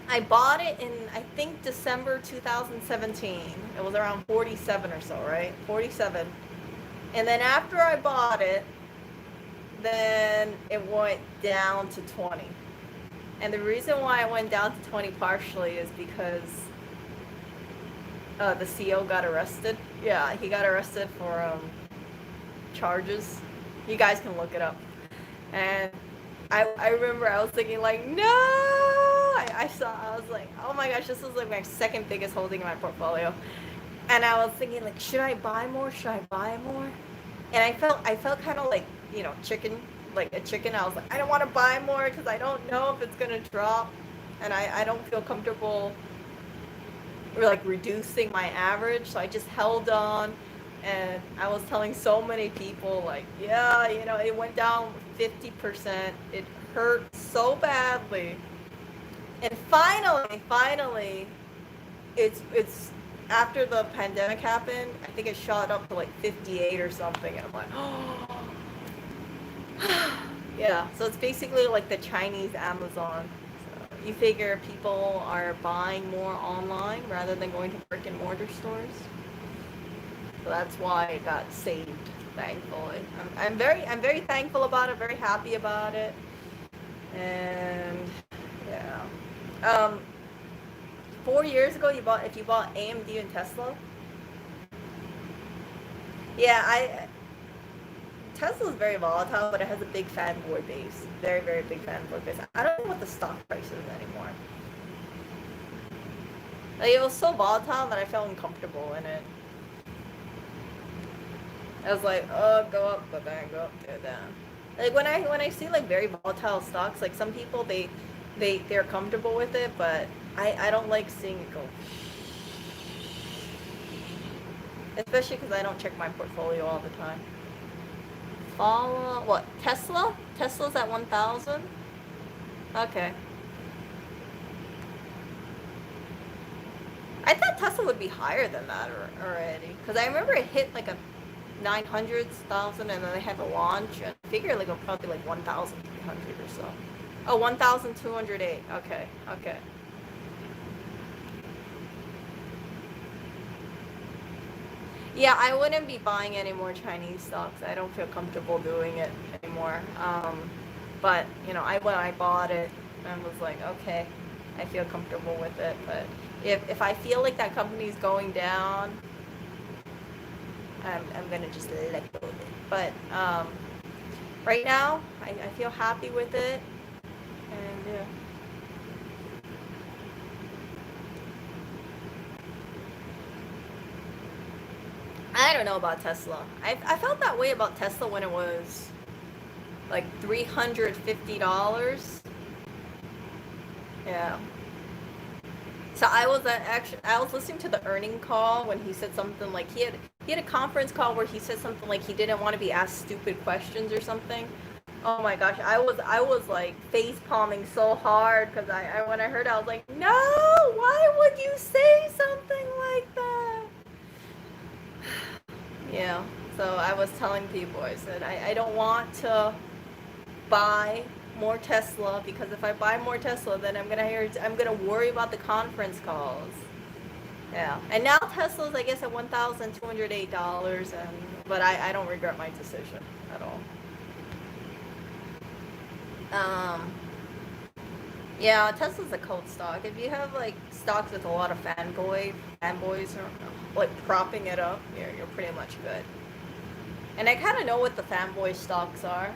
I bought it in I think December 2017. It was around 47 or so, right? 47. And then after I bought it, then it went down to 20. And the reason why I went down to 20 partially is because the CEO got arrested. Yeah, he got arrested for charges. You guys can look it up. And I remember I was thinking like, no! I was like, oh my gosh, this was like my second biggest holding in my portfolio. And I was thinking like, should I buy more? Should I buy more? And I felt kind of like, you know, like a chicken. I was like, I don't want to buy more because I don't know if it's going to drop. And I don't feel comfortable like reducing my average. So I just held on. And I was telling so many people like, yeah, you know, it went down 50%. It hurt so badly. And finally, it's after the pandemic happened, I think it shot up to like 58 or something. And I'm like, oh. Yeah, so it's basically like the Chinese Amazon. So you figure people are buying more online rather than going to brick and mortar stores. So that's why it got saved, thankfully. I'm very thankful about it, very happy about it. And yeah. 4 years ago, if you bought AMD and Tesla. Yeah, Tesla's very volatile, but it has a big fanboy base. Very, very big fanboy base. I don't know what the stock price is anymore. Like, it was so volatile that I felt uncomfortable in it. I was like, oh, go up, go down, go up, go down. Like when I see like very volatile stocks, like some people they're comfortable with it, but I don't like seeing it go. Especially because I don't check my portfolio all the time. Follow what? Tesla? Tesla's at 1,000. Okay. I thought Tesla would be higher than that already, because I remember it hit like a 900,000 and then they had the launch, and I figured like it'll probably be like 1,300 or so. Oh, 1,208. Okay, okay. Yeah, I wouldn't be buying any more Chinese stocks. I don't feel comfortable doing it anymore. But you know, when I bought it, I was like, okay, I feel comfortable with it. But if I feel like that company's going down, I'm gonna just let go of it. But right now, I feel happy with it, and yeah. I don't know about Tesla. I felt that way about Tesla when it was like $350. Yeah. So I was listening to the earning call when he said something like he had a conference call where he said something like he didn't want to be asked stupid questions or something. Oh my gosh, I was like face palming so hard because I when I heard it, I was like, no, why would you say something like that? Yeah. So I was telling people, I said I don't want to buy more Tesla, because if I buy more Tesla, then I'm gonna worry about the conference calls. Yeah, and now Tesla's I guess at $1,208, but I don't regret my decision at all. Yeah, Tesla's a cult stock. If you have like stocks with a lot of fanboys or like propping it up, you're pretty much good. And I kind of know what the fanboy stocks are,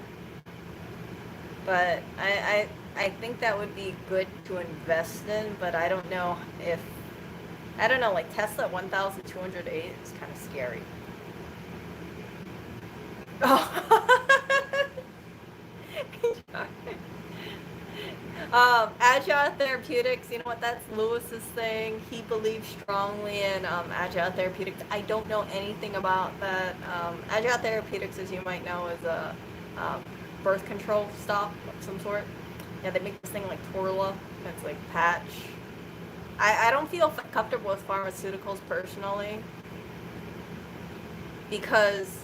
but I think that would be good to invest in, but I don't know like Tesla at 1,208 is kind of scary. Oh. Agile Therapeutics, you know what, that's Lewis's thing. He believes strongly in Agile Therapeutics. I don't know anything about that. Agile Therapeutics, as you might know, is a birth control stock of some sort. Yeah, they make this thing like Torla. It's like patch. I don't feel comfortable with pharmaceuticals personally, because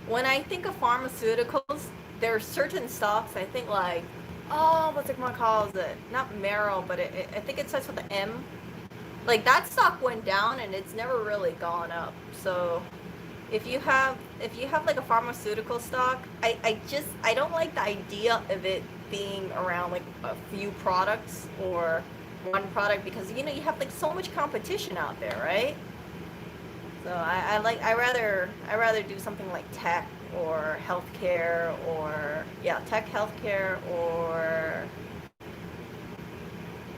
when I think of pharmaceuticals, there are certain stocks I think like, oh, what's it calls it? Not Merrill, but I think it starts with the M. Like that stock went down and it's never really gone up. So if you have like a pharmaceutical stock, I don't like the idea of it being around like a few products or one product, because you know you have like so much competition out there, right? So I rather do something like tech or healthcare, or tech, healthcare, or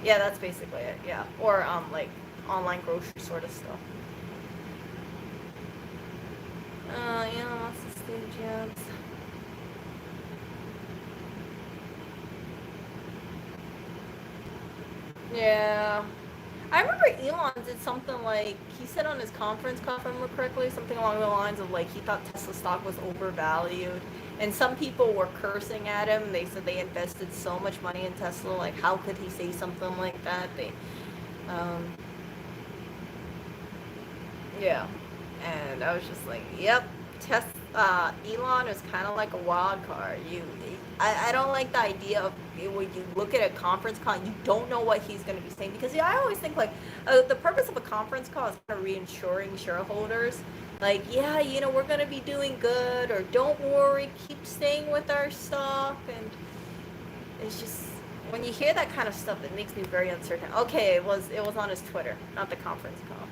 that's basically it. Yeah, or like online grocery sort of stuff. Lots of Steve Jobs. Yeah. I remember Elon did something like, he said on his conference call, if I remember correctly, something along the lines of like he thought Tesla stock was overvalued. And some people were cursing at him. They said they invested so much money in Tesla. Like, how could he say something like that? Yeah. And I was just like, yep, Elon is kind of like a wild card. I don't like the idea of when you look at a conference call, you don't know what he's going to be saying, because I always think like the purpose of a conference call is kind of reassuring shareholders, like, yeah, we're going to be doing good, or don't worry, keep staying with our stock, and it's just, when you hear that kind of stuff, it makes me very uncertain. Okay, it was on his Twitter, not the conference call.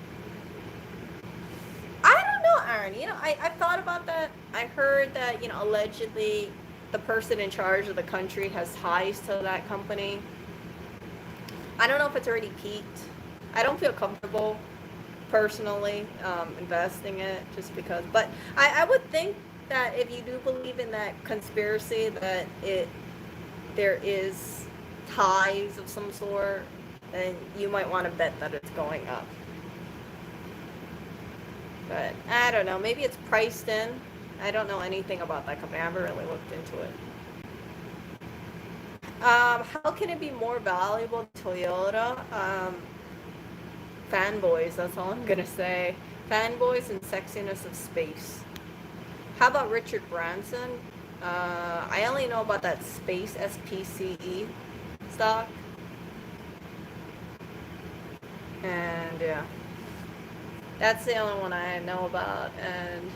I don't know, Aaron. I've thought about that. I heard that, allegedly the person in charge of the country has ties to that company. I don't know if it's already peaked. I don't feel comfortable personally investing it just because. But I would think that if you do believe in that conspiracy, that there is ties of some sort, then you might want to bet that it's going up. But I don't know. Maybe it's priced in. I don't know anything about that company. I haven't really looked into it. How can it be more valuable to Toyota? Fanboys, that's all I'm gonna say. Fanboys and sexiness of space. How about Richard Branson? I only know about that space SPCE stock. And yeah. That's the only one I know about. And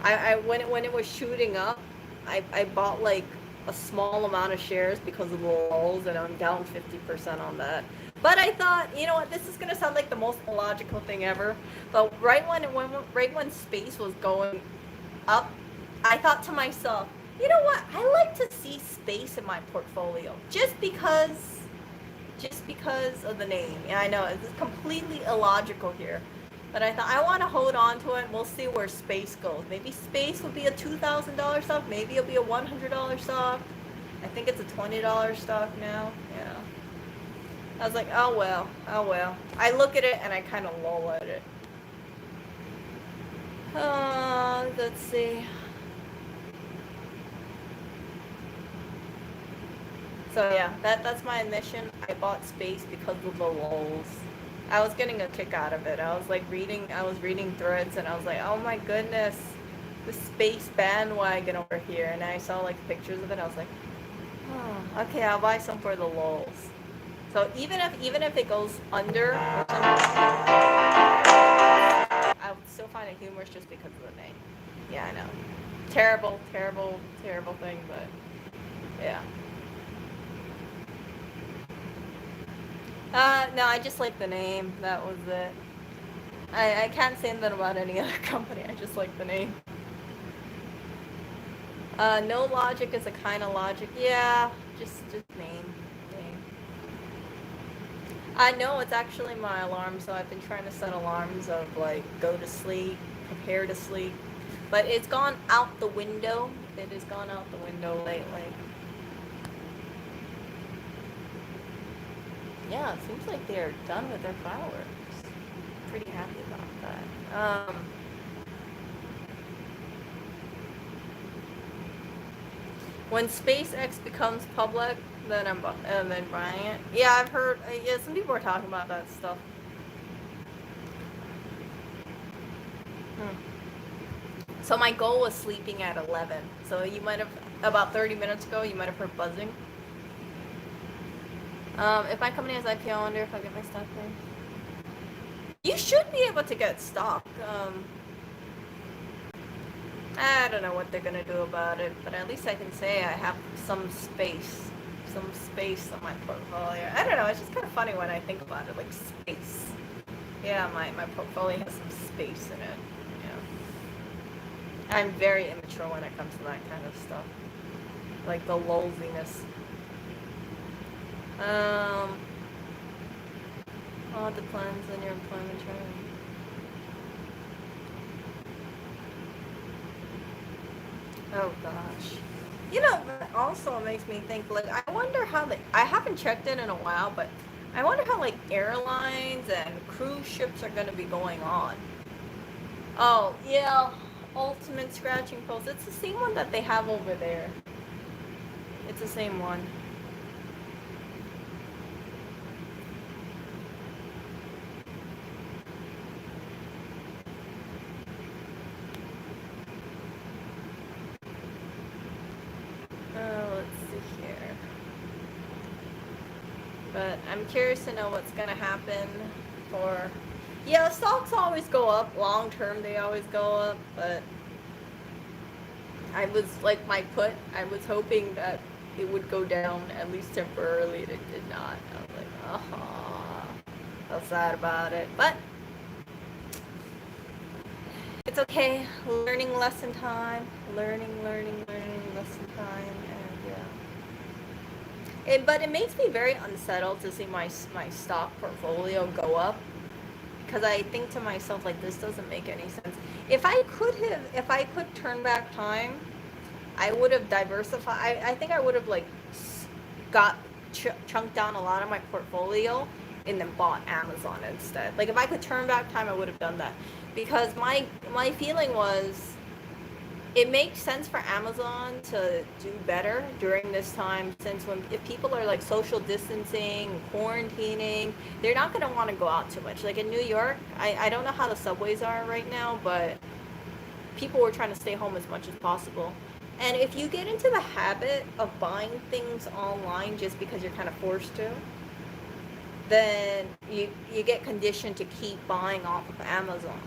I when it was shooting up, I bought like a small amount of shares because of the lulls, and I'm down 50% on that. But I thought, you know what, this is gonna sound like the most illogical thing ever. But right when space was going up, I thought to myself, you know what, I like to see space in my portfolio just because of the name. Yeah, I know it's completely illogical here. But I thought I want to hold on to it. We'll see where space goes. Maybe space will be a $2,000 stock. Maybe it'll be a $100 stock. I think it's a $20 stock now. Yeah. I was like, oh well. I look at it and I kind of lull at it. Let's see. So yeah, that's my admission. I bought space because of the lulls. I was getting a kick out of it. I was reading threads and I was like, oh my goodness, the space bandwagon over here. And I saw like pictures of it. I was like, oh, okay, I'll buy some for the lulls. So even if it goes under or something, I would still find it humorous just because of the name. Yeah, I know. Terrible thing, but yeah. No, I just like the name. That was it. I can't say that about any other company. I just like the name. No logic is a kind of logic. Yeah, just name. No, it's actually my alarm. So I've been trying to set alarms of like go to sleep, prepare to sleep, but it's gone out the window. It has gone out the window lately. Yeah, it seems like they're done with their fireworks. Pretty happy about that. When SpaceX becomes public, then I'm buying it. Yeah, I've heard. Yeah, some people are talking about that stuff. So my goal was sleeping at 11. So you might have about 30 minutes ago. You might have heard buzzing. If my company has IPO, I wonder if I'll get my stock there. You should be able to get stock. I don't know what they're gonna do about it, but at least I can say I have some space on my portfolio. I don't know, it's just kind of funny when I think about it, like space. Yeah, my portfolio has some space in it. Yeah. I'm very immature when it comes to that kind of stuff. Like the lulziness. All depends on your employment term. Oh gosh. That also makes me think, like, I wonder how I haven't checked in a while, but I wonder how, like, airlines and cruise ships are going to be going on. Oh, yeah, Ultimate Scratching Post. It's the same one that they have over there. It's the same one. But I'm curious to know what's going to happen for... Yeah, stocks always go up. Long term, they always go up. But I was, like my put, I was hoping that it would go down at least temporarily, and it did not. I was like, oh, I was sad about it, but it's okay. Learning lesson time. Learning lesson time, and yeah. But it makes me very unsettled to see my stock portfolio go up, because I think to myself, like, this doesn't make any sense. If I could turn back time, I would have diversified. I think I would have like got chunked down a lot of my portfolio and then bought Amazon instead. Like, if I could turn back time, I would have done that, because my feeling was it makes sense for Amazon to do better during this time, since if people are like social distancing, quarantining, they're not going to want to go out too much. Like in New York, I don't know how the subways are right now, but people were trying to stay home as much as possible. And if you get into the habit of buying things online just because you're kind of forced to, then you get conditioned to keep buying off of Amazon.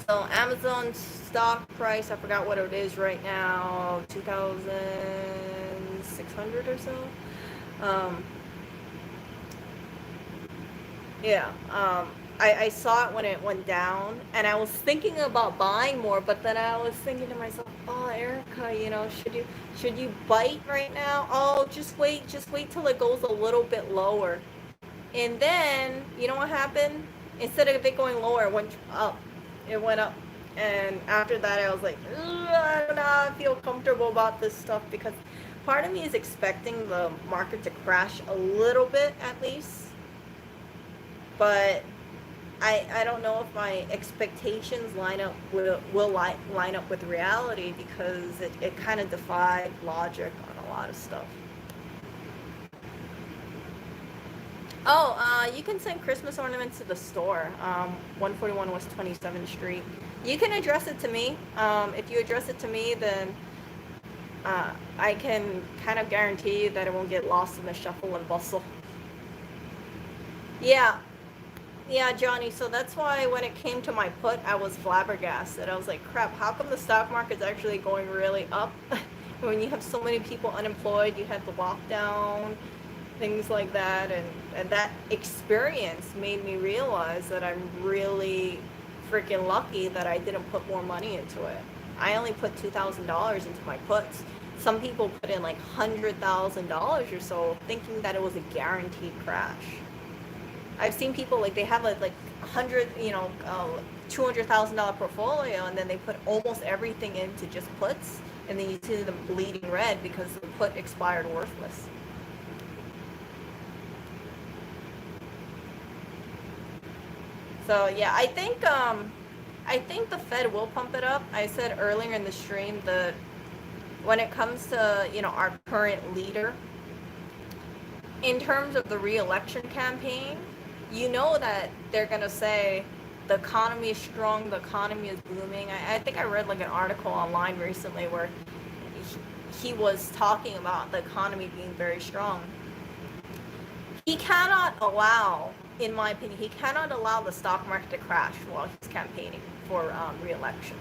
So Amazon's stock price, I forgot what it is right now, 2,600 or so. Um, yeah, I saw it when it went down, and I was thinking about buying more, but then I was thinking to myself, oh, Erica, should you bite right now? Oh, just wait till it goes a little bit lower. And then, you know what happened? Instead of it going lower, it went up. It went up. And after that, I was like, I don't know, I feel comfortable about this stuff, because part of me is expecting the market to crash a little bit at least. But I don't know if my expectations will line up with reality, because it kind of defied logic on a lot of stuff. Oh, you can send Christmas ornaments to the store, 141 West 27th Street. You can address it to me. If you address it to me, then I can kind of guarantee you that it won't get lost in the shuffle and bustle. Yeah, yeah, Johnny. So that's why when it came to my put, I was flabbergasted. I was like, crap, how come the stock market's actually going really up? When you have so many people unemployed, you had the lockdown, things like that, and that experience made me realize that I'm really freaking lucky that I didn't put more money into it. I only put $2,000 into my puts. Some people put in like $100,000 or so, thinking that it was a guaranteed crash. I've seen people like they have like 100, $200,000 portfolio, and then they put almost everything into just puts, and then you see them bleeding red because the put expired worthless. So yeah, I think the Fed will pump it up. I said earlier in the stream that when it comes to, our current leader, in terms of the re-election campaign, you know that they're gonna say the economy is strong, the economy is booming. I think I read like an article online recently where he was talking about the economy being very strong. He cannot allow, in my opinion, he cannot allow the stock market to crash while he's campaigning for re-election.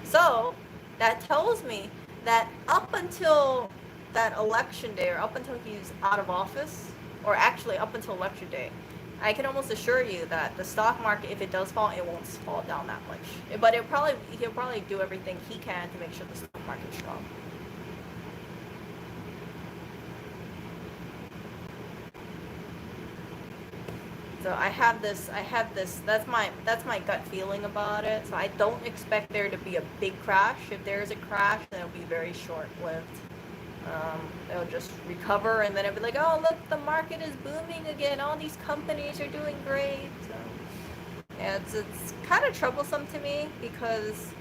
So that tells me that up until that election day, or up until he's out of office, or actually up until election day, I can almost assure you that the stock market, if it does fall, it won't fall down that much. But he'll probably do everything he can to make sure the stock market's strong. So I have this, that's my gut feeling about it. So I don't expect there to be a big crash. If there's a crash, then it'll be very short-lived. It'll just recover, and then it'll be like, oh, look, the market is booming again. All these companies are doing great. So yeah, it's kind of troublesome to me, because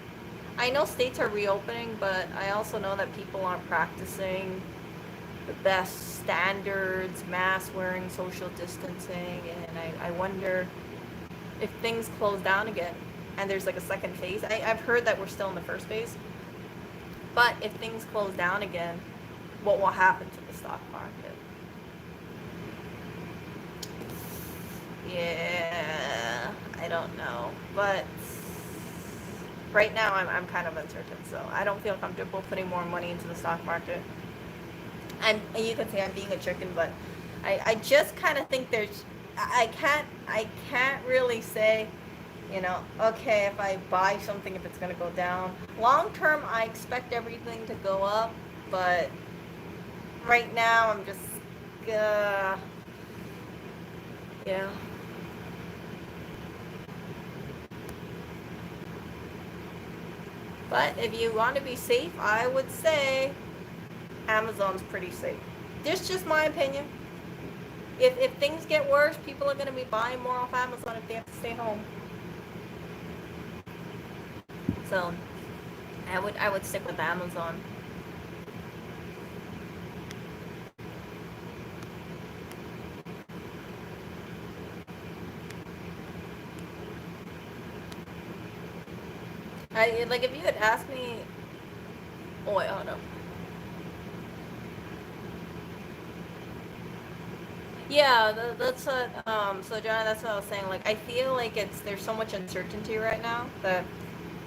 I know states are reopening, but I also know that people aren't practicing the best standards, mask wearing, social distancing, and I wonder if things close down again and there's like a second phase. I've heard that we're still in the first phase, but if things close down again, what will happen to the stock market? Yeah, I don't know, but right now I'm kind of uncertain, so I don't feel comfortable putting more money into the stock market. And you can say I'm being a chicken, but I just kind of think there's, I can't really say, okay, if I buy something, if it's gonna go down. Long term, I expect everything to go up, but right now I'm just, uh, yeah. But if you want to be safe, I would say Amazon's pretty safe. This is just my opinion. If things get worse, people are going to be buying more off Amazon if they have to stay home. So I would stick with Amazon. Like if you had asked me, oh wait, hold up. Yeah, that's what. So John, that's what I was saying. Like I feel like there's so much uncertainty right now that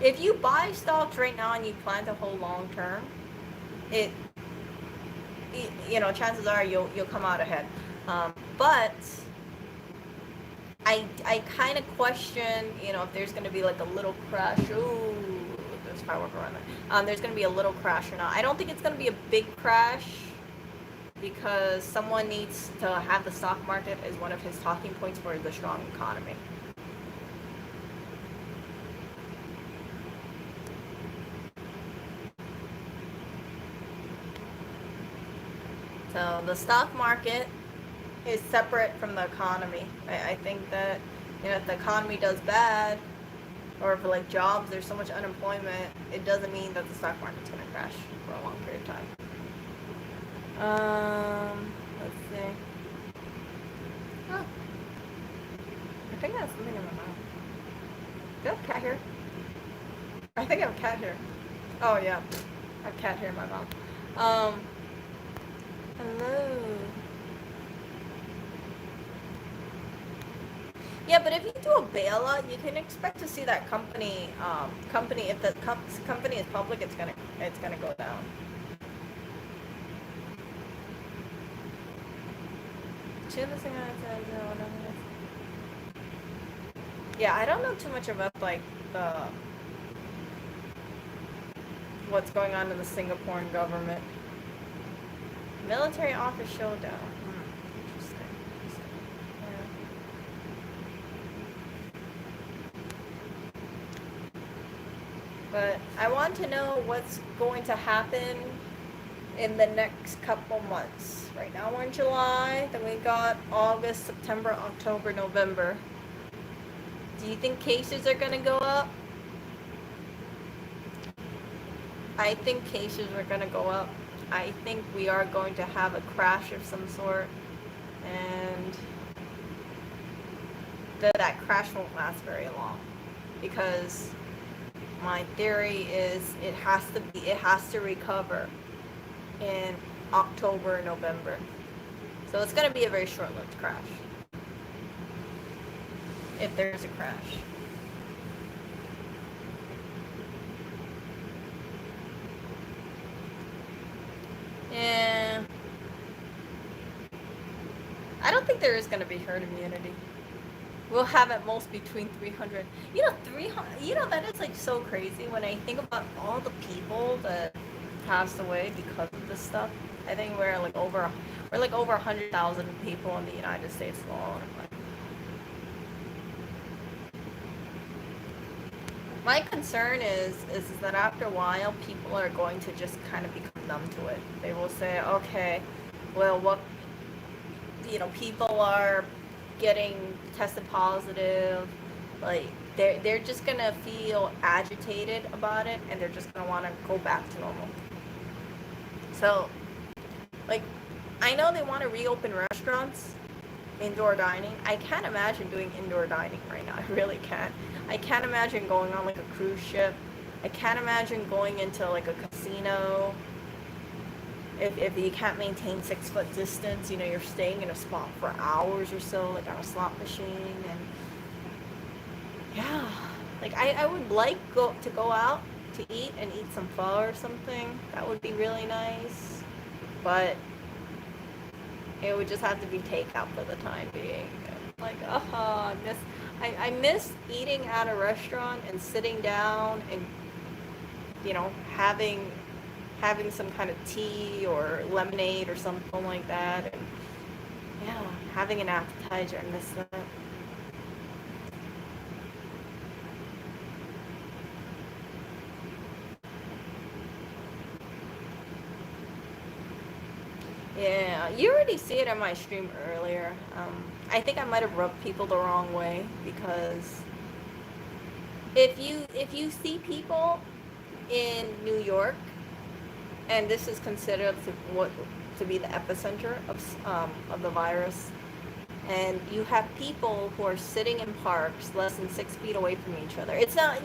if you buy stocks right now and you plan to hold long term, it, chances are you'll come out ahead. But I kind of question, if there's going to be like a little crash. Ooh, there's firework around there. There's going to be a little crash or not. I don't think it's going to be a big crash because someone needs to have the stock market as one of his talking points for the strong economy. So the stock market is separate from the economy. I think that, if the economy does bad, or for like jobs, there's so much unemployment, it doesn't mean that the stock market's going to crash for a long period of time. Let's see. Oh, I think I have something in my mouth. Do I have a cat here? I think I have a cat here. Oh yeah, I have a cat here in my mouth. Hello. Yeah, but if you do a bailout, you can expect to see that company. If the company is public, it's gonna go down. Yeah, I don't know too much about like the what's going on in the Singaporean government. Military office showdown. Interesting. But I want to know what's going to happen in the next couple months. Right now we're in July, then we got August, September, October, November. Do you think cases are going to go up? I think cases are going to go up. I think we are going to have a crash of some sort, and that crash won't last very long, because my theory is it has to recover in October, November. So it's going to be a very short-lived crash, if there's a crash. Yeah. I don't think there is going to be herd immunity. We'll have at most between 300. 300. That is like so crazy when I think about all the people that passed away because of this stuff. I think we're like over 100,000 people in the United States alone. My concern is that after a while, people are going to just kind of become numb to it. They will say, okay, well, people are getting tested positive, like they're just gonna feel agitated about it, and they're just gonna want to go back to normal. So, like, I know they want to reopen restaurants, indoor dining. I can't imagine doing indoor dining right now. I really can't. I can't imagine going on like a cruise ship. I can't imagine going into like a casino. If you can't maintain 6 foot distance, you're staying in a spot for hours or so, like on a slot machine, and yeah, like I would like to go out to eat and eat some pho or something. That would be really nice, but It would just have to be takeout for the time being. Like, I miss eating at a restaurant and sitting down and, having some kind of tea or lemonade or something like that, and yeah, having an appetizer. I miss that. Yeah, you already see it on my stream earlier. I think I might have rubbed people the wrong way because if you see people in New York, and this is considered to be the epicenter of the virus, and you have people who are sitting in parks less than 6 feet away from each other. It's not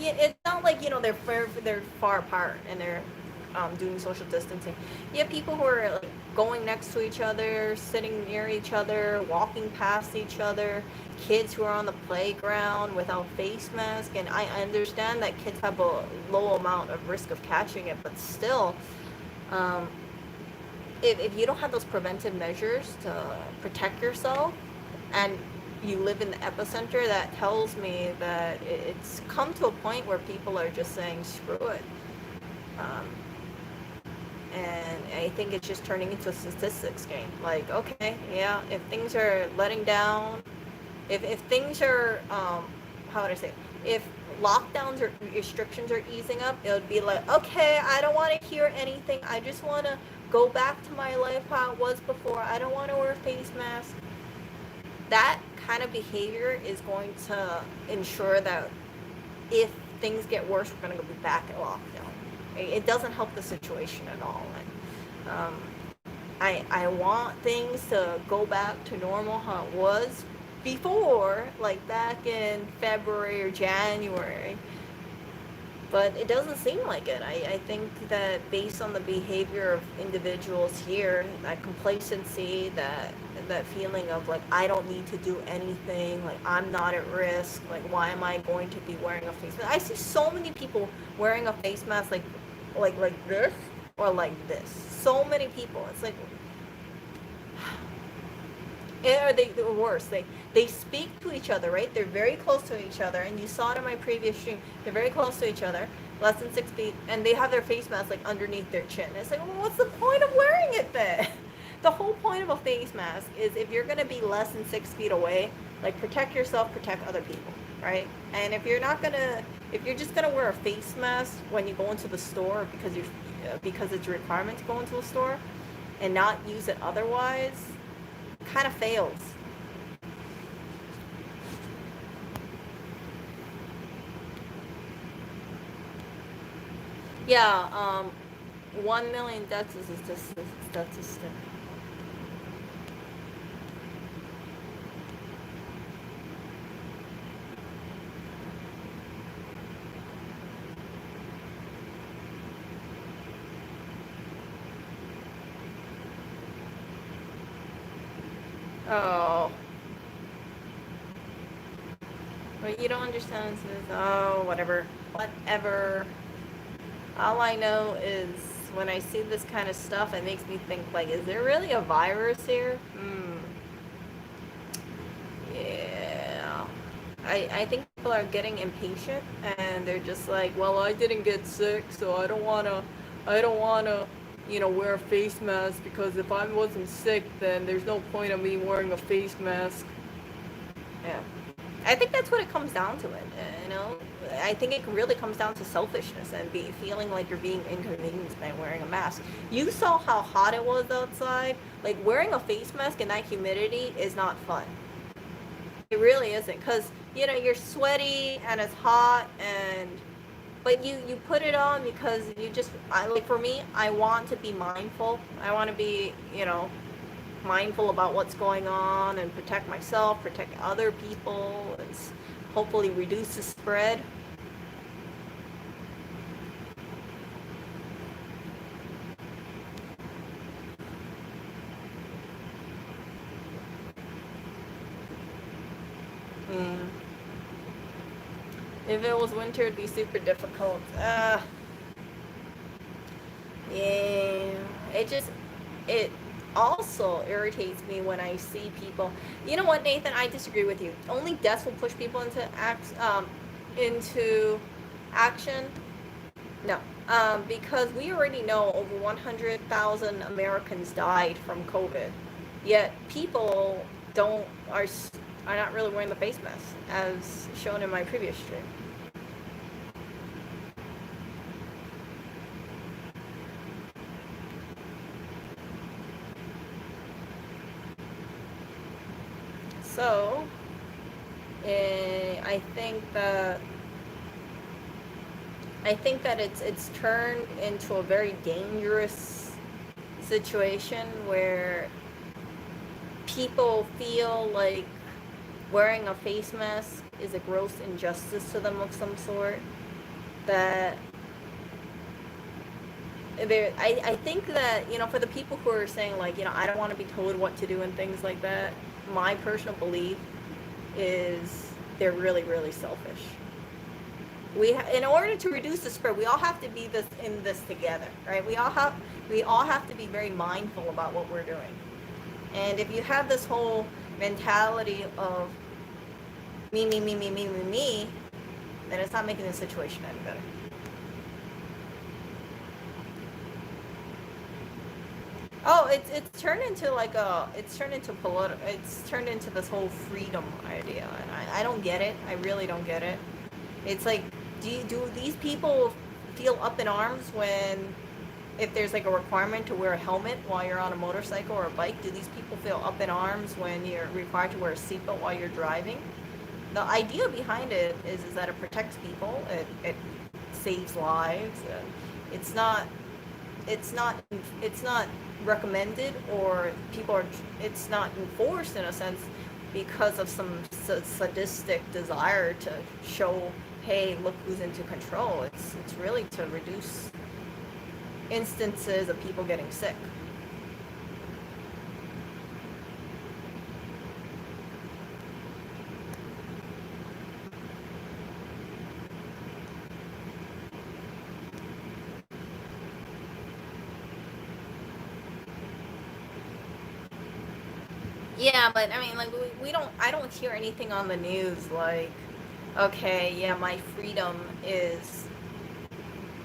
like they're far apart and they're doing social distancing. You have people who are like going next to each other, sitting near each other, walking past each other. Kids who are on the playground without face masks, and I understand that kids have a low amount of risk of catching it, but still, um, if you don't have those preventive measures to protect yourself, and you live in the epicenter, that tells me that it's come to a point where people are just saying screw it. Um, and I think it's just turning into a statistics game. Like, okay, yeah, if things are letting down, if things are, how would I say, if lockdowns or restrictions are easing up, it would be like, okay, I don't want to hear anything. I just want to go back to my life how it was before. I don't want to wear a face mask. That kind of behavior is going to ensure that if things get worse, we're going to go back at lockdown. It doesn't help the situation at all. And, I want things to go back to normal how it was before, like back in February or January. But it doesn't seem like it. I think that based on the behavior of individuals here, that complacency, that feeling of like, I don't need to do anything, like I'm not at risk, like why am I going to be wearing a face mask? I see so many people wearing a face mask like this or like this. So many people. It's like, or the worst, they speak to each other, right? They're very close to each other, and you saw it in my previous stream. They're very close to each other, less than 6 feet, and they have their face mask like underneath their chin. It's like, well, what's the point of wearing it then? The whole point of a face mask is if you're gonna be less than 6 feet away, like protect yourself, protect other people, right? And if you're just gonna wear a face mask when you go into the store because it's a requirement to go into a store, and not use it otherwise, kind of fails. Yeah, 1 million deaths is a statistic. Oh, but you don't understand. Oh, whatever. Whatever. All I know is when I see this kind of stuff, it makes me think, like, is there really a virus here? Yeah. I think people are getting impatient and they're just like, well, I didn't get sick, so I don't wanna, wear a face mask because if I wasn't sick, then there's no point of me wearing a face mask. Yeah. I think that's what it comes down to it. I think it really comes down to selfishness and feeling like you're being inconvenienced by wearing a mask. You saw how hot it was outside. Like, wearing a face mask in that humidity is not fun. It really isn't, because, you're sweaty and it's hot, but you put it on because for me, I want to be mindful. I want to be, mindful about what's going on and protect myself, protect other people, and hopefully reduce the spread. Mm. If it was winter, it'd be super difficult. Yeah, it also irritates me when I see people. You know what, Nathan? I disagree with you. Only deaths will push people into action. No, because we already know over 100,000 Americans died from COVID, yet people don't are not really wearing the face mask, as shown in my previous stream. So, I think that it's turned into a very dangerous situation where people feel like wearing a face mask is a gross injustice to them of some sort. That I think that, for the people who are saying, like, I don't want to be told what to do and things like that, my personal belief is they're really, really selfish. In order to reduce the spread, we all have to be in this together, right? We all have to be very mindful about what we're doing. And if you have this whole mentality of me, me, me, me, me, me, me, then it's not making the situation any better. Oh, it's turned into it's turned into this whole freedom idea, and I don't get it. I really don't get it. It's like, do these people feel up in arms if there's like a requirement to wear a helmet while you're on a motorcycle or a bike? Do these people feel up in arms when you're required to wear a seatbelt while you're driving? The idea behind it is that it protects people, it saves lives. It's not recommended, or it's not enforced in a sense because of some sadistic desire to show, hey, look who's into control. It's really to reduce instances of people getting sick. Yeah, but I mean, like, I don't hear anything on the news like, okay, yeah, my freedom is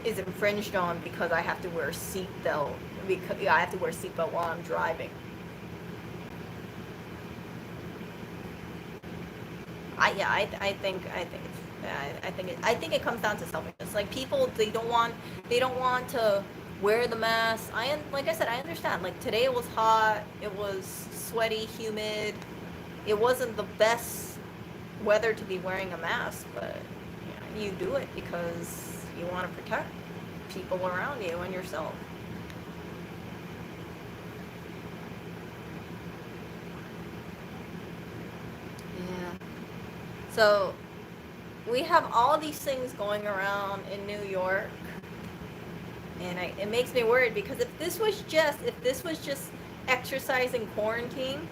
infringed on because I have to wear a seatbelt, because I have to wear a seatbelt while I'm driving. I think it comes down to selfishness. Like, people, they don't want to wear the mask. Like I said, I understand. Like, today it was hot, it was sweaty, humid. It wasn't the best weather to be wearing a mask, but you do it because you want to protect people around you and yourself. Yeah. So we have all these things going around in New York, and it makes me worried, because if this was just exercise in quarantine,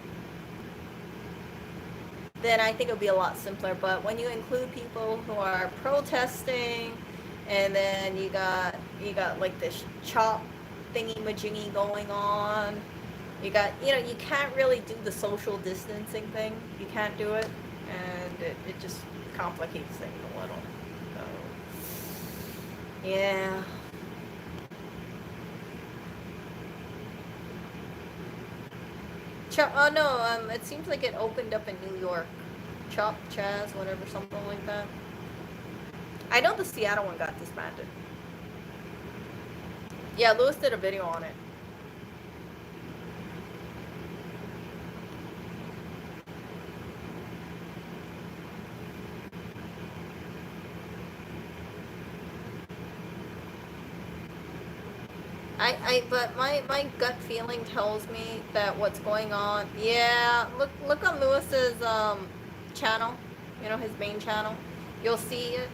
then I think it would be a lot simpler. But when you include people who are protesting, and then you got like this chop thingy majingy going on, you can't really do the social distancing thing. You can't do it, and it just complicates things a little. So, yeah. Oh no, it seems like it opened up in New York. Chop, Chaz, whatever, something like that. I know the Seattle one got disbanded. Yeah, Lewis did a video on it. But my gut feeling tells me that what's going on. Yeah, look on Lewis's channel, his main channel. You'll see it.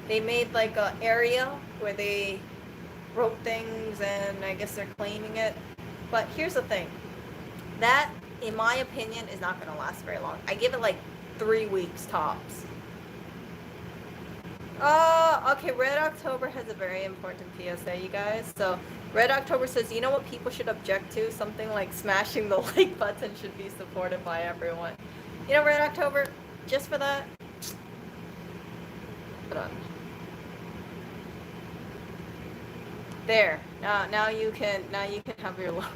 They made like a area where they wrote things, and I guess they're claiming it. But here's the thing. That, in my opinion, is not going to last very long. I give it like 3 weeks tops. Okay, Red October has a very important PSA, you guys. So, Red October says, you know what people should object to? Something like smashing the like button should be supported by everyone. You know, Red October, just for that, hold on. There. Now you can have your leverage.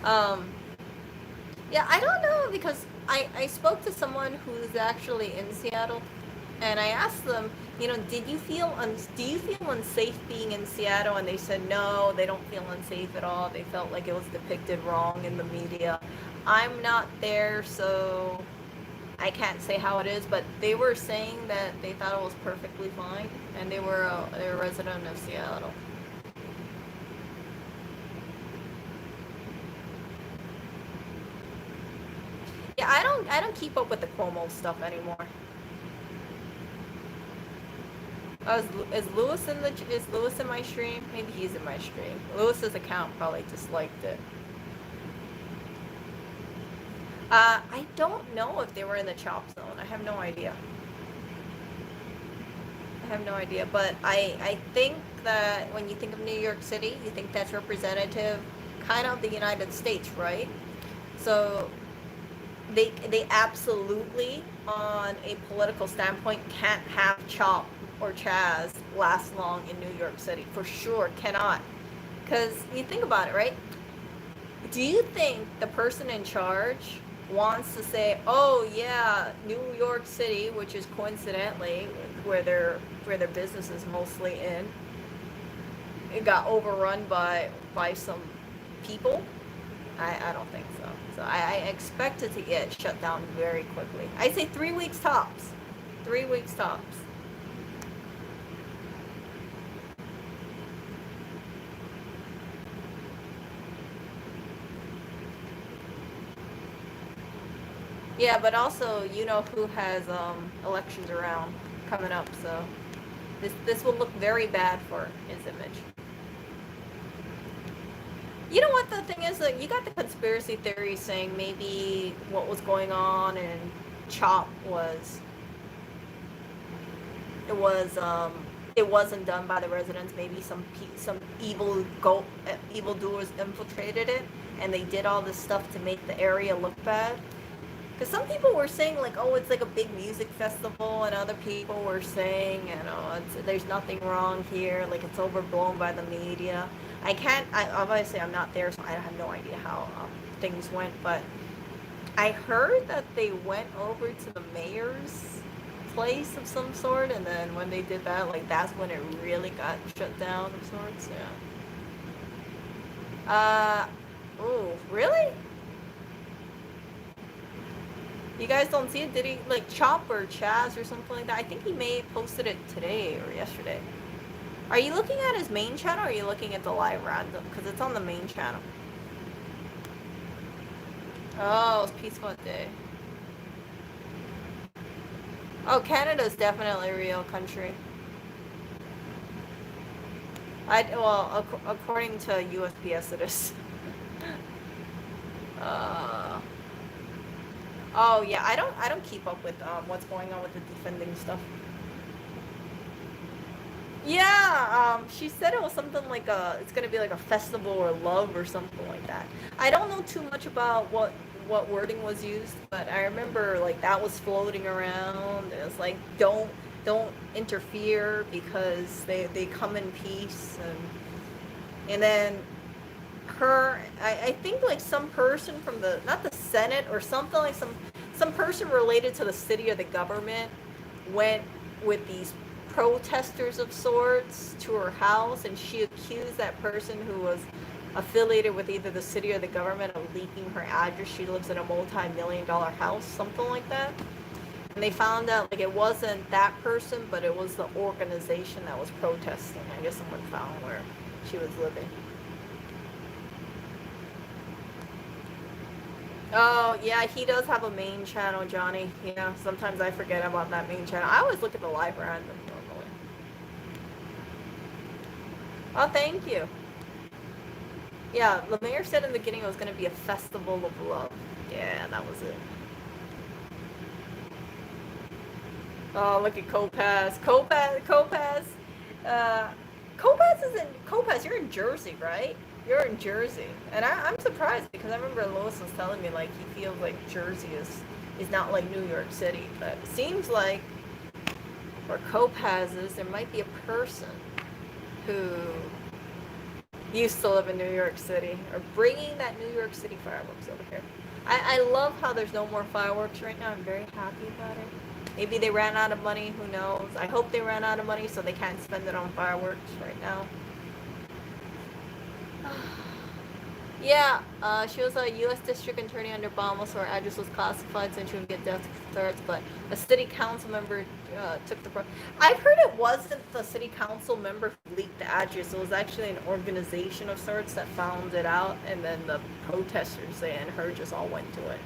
Um, yeah, I don't know because I spoke to someone who's actually in Seattle, and I asked them, you know, do you feel unsafe being in Seattle? And they said no, they don't feel unsafe at all. They felt like it was depicted wrong in the media. I'm not there, so I can't say how it is, but they were saying that they thought it was perfectly fine, and they're a resident of Seattle. Yeah, I don't keep up with the Cuomo stuff anymore. Is Lewis in my stream? Maybe he's in my stream. Lewis's account probably disliked it. I don't know if they were in the chop zone. I have no idea. But I think that when you think of New York City, you think that's representative kind of the United States, right? So they absolutely, on a political standpoint, can't have Chop or Chaz last long in New York City. For sure, cannot. Because you think about it, right? Do you think the person in charge wants to say, oh yeah, New York City, which is coincidentally where their business is mostly in, it got overrun by some people? I don't think so. So I expect it to get shut down very quickly. I'd say 3 weeks tops. 3 weeks tops. Yeah, but also you know who has elections around coming up, so this will look very bad for his image. You know what the thing is? Like, you got the conspiracy theory saying maybe what was going on in Chop was it wasn't done by the residents. Maybe some evildoers infiltrated it, and they did all this stuff to make the area look bad. Because some people were saying like, oh, it's like a big music festival, and other people were saying, you know, there's nothing wrong here, like it's overblown by the media. Obviously I'm not there, so I have no idea how things went, but I heard that they went over to the mayor's place of some sort, and then when they did that, like that's when it really got shut down of sorts. Yeah. Oh, really? You guys don't see it? Did he like Chop or Chaz or something like that? I think he may have posted it today or yesterday. Are you looking at his main channel, or are you looking at the live random? Because it's on the main channel. Oh, it's Peaceful Day. Oh, Canada's definitely a real country. According to USPS, it is. Oh yeah, I don't keep up with what's going on with the defending stuff. Yeah, she said it was something like it's gonna be like a festival or love or something like that. I don't know too much about what wording was used, but I remember like that was floating around. It was like don't interfere because they come in peace, and then I think like some person from the, not the Senate or something, like some person related to the city or the government went with these protesters of sorts to her house, and she accused that person who was affiliated with either the city or the government of leaking her address. She lives in a multi-million-dollar house, something like that. And they found out like it wasn't that person, but it was the organization that was protesting. I guess someone found where she was living. Oh, yeah, he does have a main channel, Johnny. Yeah, sometimes I forget about that main channel. I always look at the live random normally. Oh, thank you. Yeah, the mayor said in the beginning it was going to be a festival of love. Yeah, that was it. Oh, look at Kopaz. Kopaz. Uh, Kopaz. You're in Jersey, right? You're in Jersey, and I'm surprised because I remember Lois was telling me like he feels like Jersey is not like New York City, but it seems like for Kopaz's there might be a person who used to live in New York City or bringing that New York City fireworks over here. I love how there's no more fireworks right now. I'm very happy about it. Maybe they ran out of money. Who knows? I hope they ran out of money so they can't spend it on fireworks right now. Yeah, she was a U.S. District Attorney under Obama, so her address was classified since she would get death threats. But a city council member took the. I've heard it wasn't the city council member who leaked the address. It was actually an organization of sorts that found it out, and then the protesters and her just all went to it.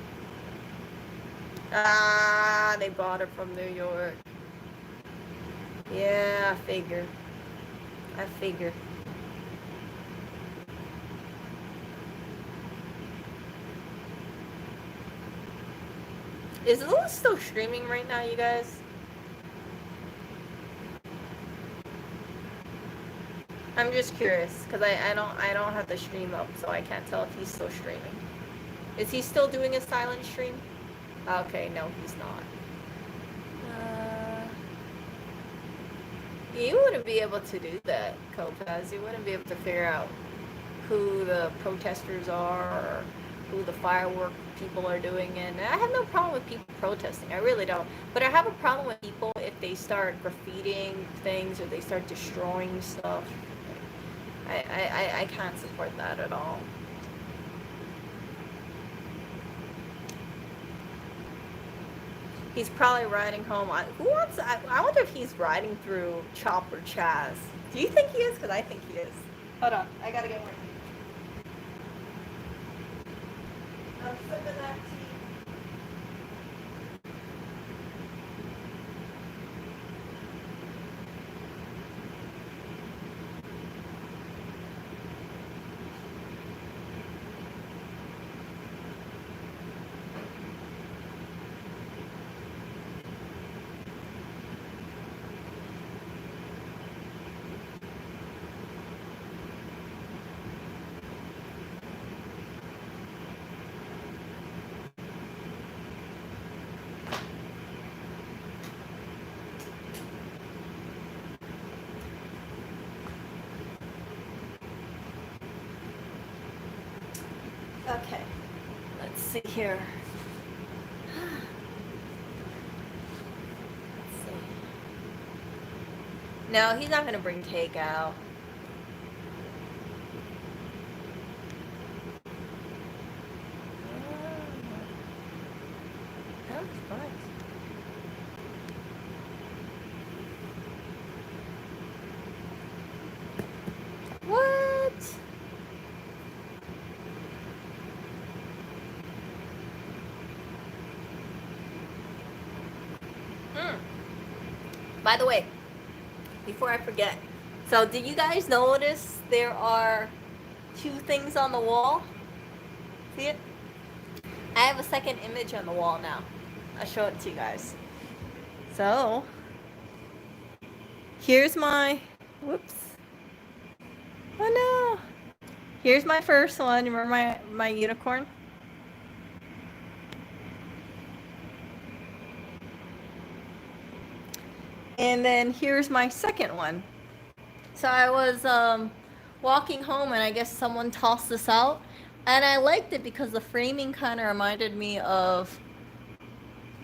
Ah, they bought it from New York. Yeah, I figure. I figure. Is Lewis still streaming right now, you guys? I'm just curious because I don't have the stream up, so I can't tell if he's still streaming. Is he still doing a silent stream? Okay, no, he's not. You wouldn't be able to do that, Kopaz. You wouldn't be able to figure out who the protesters are or who the firework people are doing. And I have no problem with people protesting. I really don't. But I have a problem with people if they start graffitiing things or they start destroying stuff. I can't support that at all. He's probably riding home. I wonder if he's riding through Chop or Chaz. Do you think he is? Because I think he is. Hold on. I gotta get more. I'm sipping that tea. Okay. Let's see here. Let's see. No, he's not gonna bring takeout. That's nice. What? By the way, before I forget, so did you guys notice there are two things on the wall? See it? I have a second image on the wall now. I'll show it to you guys. So, here's my, whoops. Oh no. Here's my first one. Remember my unicorn? And then here's my second one. So I was walking home and I guess someone tossed this out. And I liked it because the framing kind of reminded me of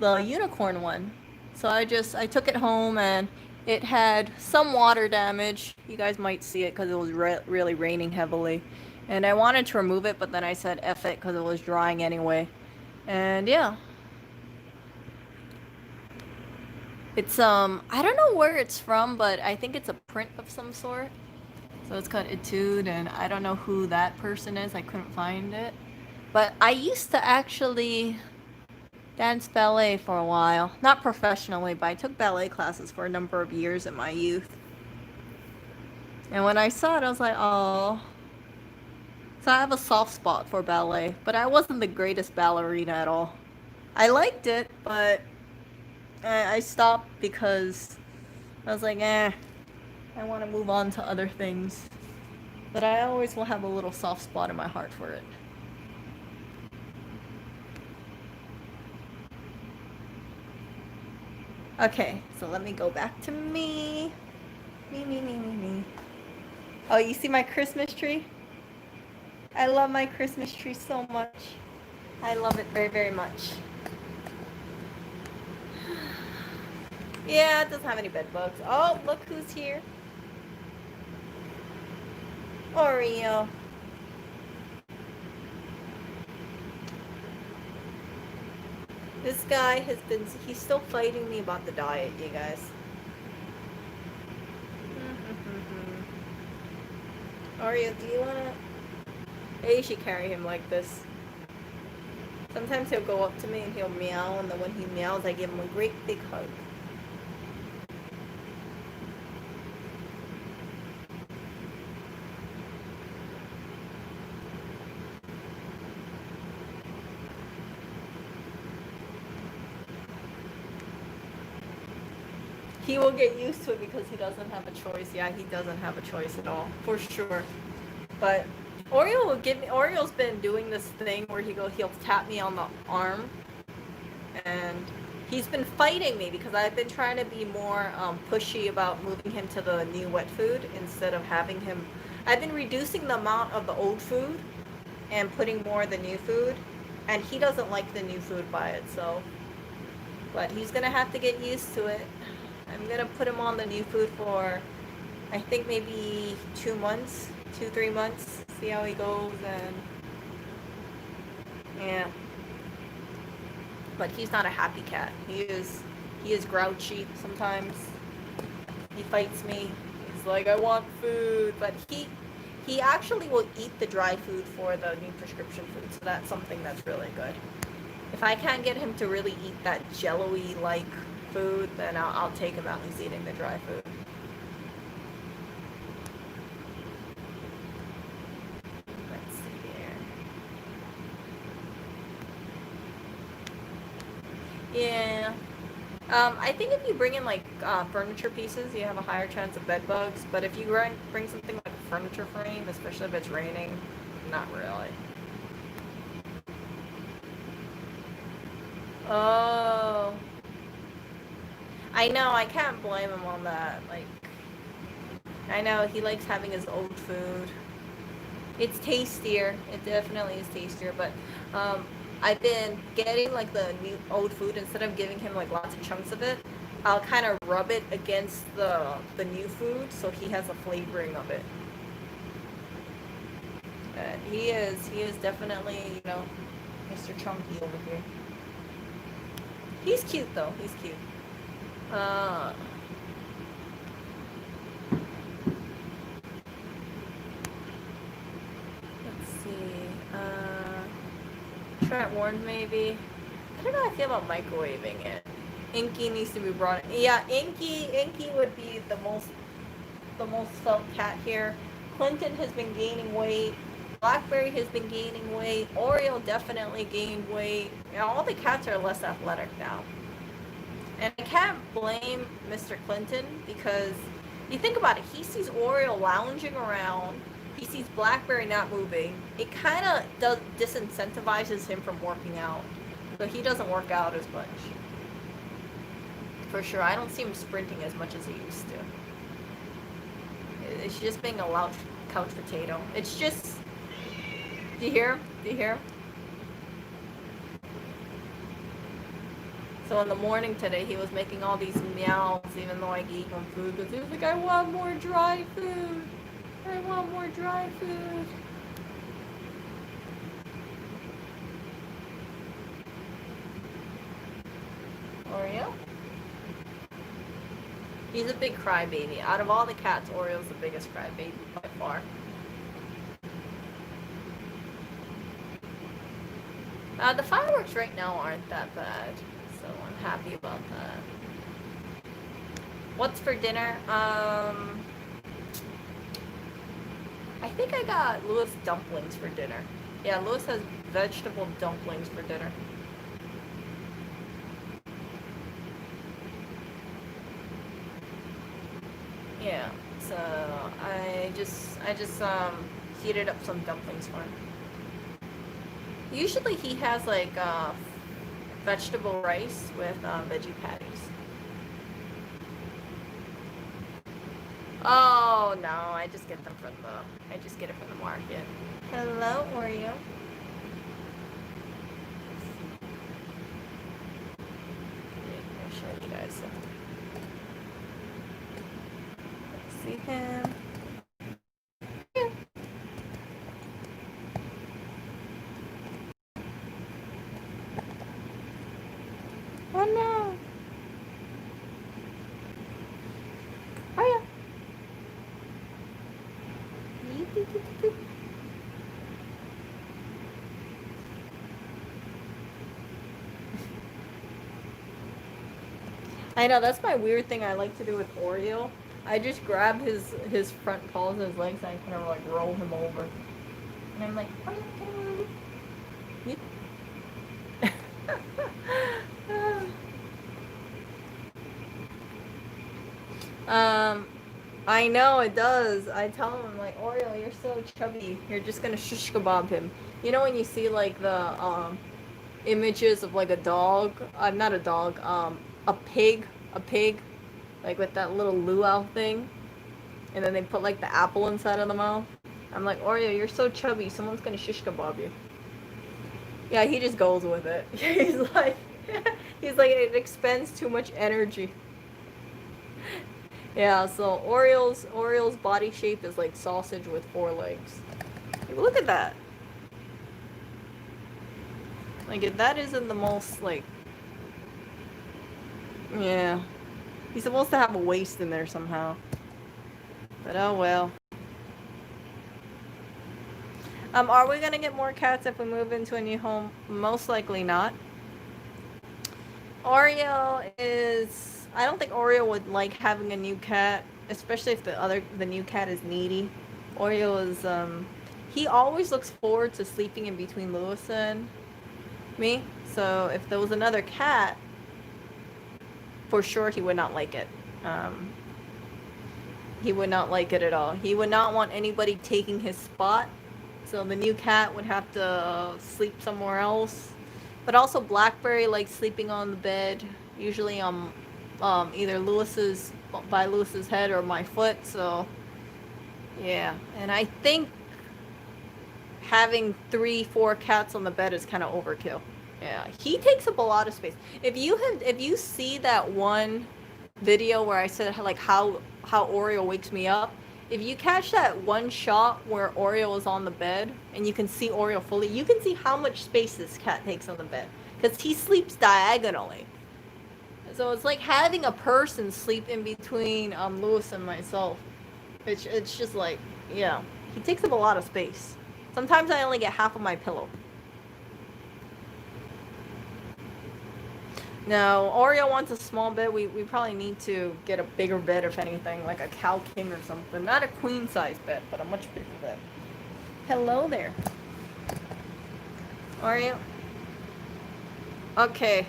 the unicorn one. So I took it home and it had some water damage. You guys might see it because it was really raining heavily. And I wanted to remove it, but then I said F it because it was drying anyway. And yeah. It's, I don't know where it's from, but I think it's a print of some sort. So it's called Etude, and I don't know who that person is. I couldn't find it. But I used to actually dance ballet for a while. Not professionally, but I took ballet classes for a number of years in my youth. And when I saw it, I was like, oh. So I have a soft spot for ballet, but I wasn't the greatest ballerina at all. I liked it, but I stopped because I was like, I want to move on to other things. But I always will have a little soft spot in my heart for it. Okay, so let me go back to me. Me. Oh, you see my Christmas tree? I love my Christmas tree so much. I love it very, very much. Yeah, it doesn't have any bed bugs. Oh, look who's here. Oreo. This guy has been, he's still fighting me about the diet, you guys. Oreo, do you wanna? I should carry him like this. Sometimes he'll go up to me and he'll meow, and then when he meows, I give him a great big hug. He will get used to it because he doesn't have a choice. Yeah, he doesn't have a choice at all, for sure. But Oreo will give me. Oreo's been doing this thing where he'll tap me on the arm, and he's been fighting me because I've been trying to be more pushy about moving him to the new wet food instead of having him. I've been reducing the amount of the old food and putting more of the new food, and he doesn't like the new food by itself. But he's gonna have to get used to it. I'm gonna put him on the new food for, I think maybe 2 months, 3 months. See how he goes, and yeah. But he's not a happy cat. He is grouchy sometimes. He fights me. He's like, I want food, but he actually will eat the dry food for the new prescription food. So that's something that's really good. If I can't get him to really eat that jello-y like food, then I'll take him out. He's eating the dry food. Let's see here. Yeah. I think if you bring in like furniture pieces, you have a higher chance of bed bugs. But if you bring something like a furniture frame, especially if it's raining, not really. Oh. I know, I can't blame him on that. Like, I know, he likes having his old food. It's tastier. It definitely is tastier, but I've been getting like the new old food instead of giving him like lots of chunks of it. I'll kind of rub it against the new food so he has a flavoring of it. He is definitely, you know, Mr. Chunky over here. He's cute though. He's cute. Let's see. Trent warned maybe. I don't know how I feel about microwaving it. Inky needs to be brought in. Yeah, Inky would be the most felt cat here. Clinton has been gaining weight. Blackberry has been gaining weight. Oreo definitely gained weight. You know, all the cats are less athletic now. And I can't blame Mr. Clinton because you think about it, he sees Oreo lounging around, he sees Blackberry not moving. It kind of disincentivizes him from working out. So he doesn't work out as much. For sure, I don't see him sprinting as much as he used to. It's just being a loud couch potato. It's just... Do you hear him? Do you hear him? So in the morning today, he was making all these meows, even though I gave him food, because he was like, I want more dry food. I want more dry food. Oreo? He's a big crybaby. Out of all the cats, Oreo's the biggest crybaby by far. The fireworks right now aren't that bad. So I'm happy about that. What's for dinner? I think I got Lewis dumplings for dinner. Yeah, Lewis has vegetable dumplings for dinner. Yeah. So I just heated up some dumplings for him. Usually he has like vegetable rice with veggie patties. Oh no, I just get it from the market. Hello, Oreo. I'll show you guys. See him. Yeah. Oh no. Oh yeah. I know, that's my weird thing I like to do with Oreo. I just grab his front paws and his legs and I kind of like roll him over. And I'm like, Oreo, get him. I know it does. I tell him, I'm like, Oreo, you're so chubby. You're just gonna shish kebab him. You know when you see like the images of like a dog? Not a dog. A pig, like with that little luau thing, and then they put like the apple inside of the mouth. I'm like, Oreo, you're so chubby. Someone's gonna shish kebab you. Yeah, he just goes with it. He's like, he's like, it expends too much energy. Yeah, so Oriole's body shape is like sausage with four legs. Like, look at that. Like if that isn't the most like, yeah, he's supposed to have a waist in there somehow. But oh well. Are we gonna get more cats if we move into a new home? Most likely not. Oreo is. I don't think Oreo would like having a new cat, especially if the new cat is needy. Oreo is he always looks forward to sleeping in between Lewis and me. So if there was another cat, for sure he would not like it. Um, he would not like it at all. He would not want anybody taking his spot. So the new cat would have to sleep somewhere else. But also Blackberry likes sleeping on the bed, usually on either Lewis's head or my foot. So yeah, and I think having 3, 4 cats on the bed is kind of overkill. Yeah, he takes up a lot of space. If you see that one video where I said like how Oreo wakes me up, if you catch that one shot where Oreo is on the bed and you can see Oreo fully, you can see how much space this cat takes on the bed because he sleeps diagonally. So it's like having a person sleep in between Lewis and myself. It's just like, yeah, he takes up a lot of space. Sometimes I only get half of my pillow. No, Oreo wants a small bed. We probably need to get a bigger bed, if anything, like a cow king or something. Not a queen size bed, but a much bigger bed. Hello there. Oreo? Okay.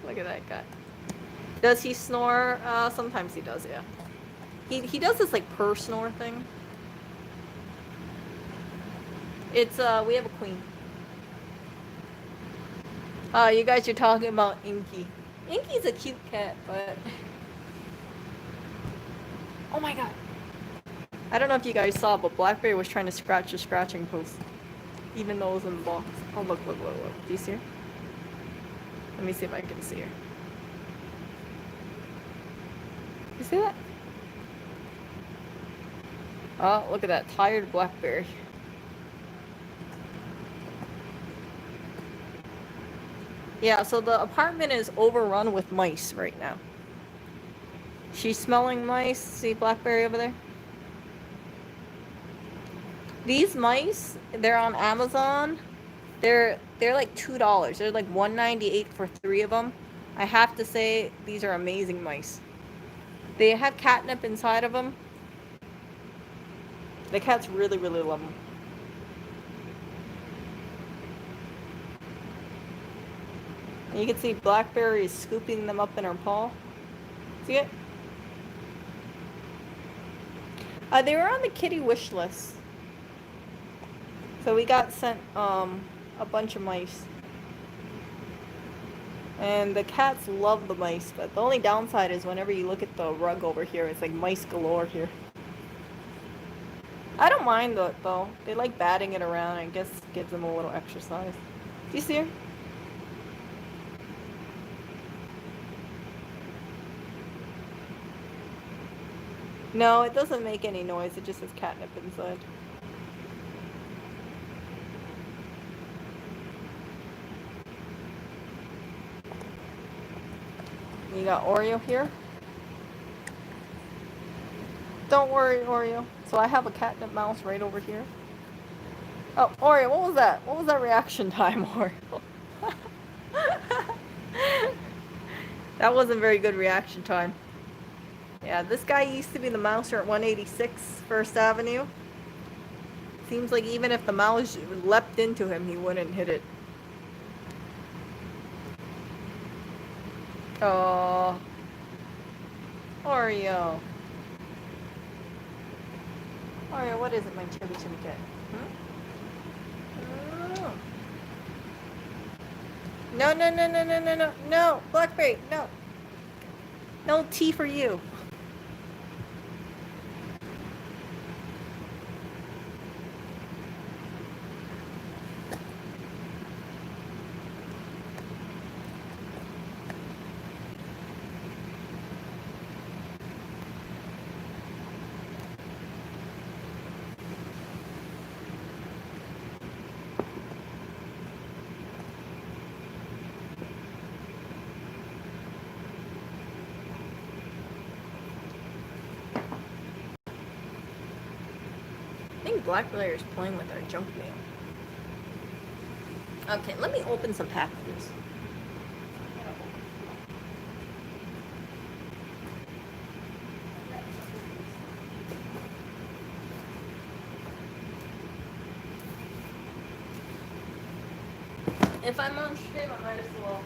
Look at that guy. Does he snore? Sometimes he does, yeah. He does this like purr snore thing. It's we have a queen. You guys are talking about Inky. Inky's a cute cat, but oh my god. I don't know if you guys saw, but Blackberry was trying to scratch the scratching post, even though it was in the box. Oh look. Do you see her? Let me see if I can see her. You see that? Oh, look at that tired Blackberry. Yeah, so the apartment is overrun with mice right now. She's smelling mice. See Blackberry over there? These mice, they're on Amazon. They're like $2. They're like $1.98 for 3 of them. I have to say, these are amazing mice. They have catnip inside of them. The cats really, really love them. And you can see Blackberry is scooping them up in her paw. See it? They were on the kitty wish list. So we got sent a bunch of mice. And the cats love the mice, but the only downside is whenever you look at the rug over here, it's like mice galore here. I don't mind that though. They like batting it around. I guess gives them a little exercise. Do you see her? No, it doesn't make any noise. It just has catnip inside. You got Oreo here. Don't worry, Oreo. So I have a catnip mouse right over here. Oh, Oreo, what was that? What was that reaction time, Oreo? That wasn't very good reaction time. Yeah, this guy used to be the mouser at 186 First Avenue. Seems like even if the mouse leapt into him, he wouldn't hit it. Oh, Oreo. Oreo, what is it, my chubby cat? Oh. No, no, no, no, no, no, no, no, Blackberry, no. No tea for you. I think Blackberry is playing with our junk mail. Okay, let me open some packages. If I'm on stream, I might as well.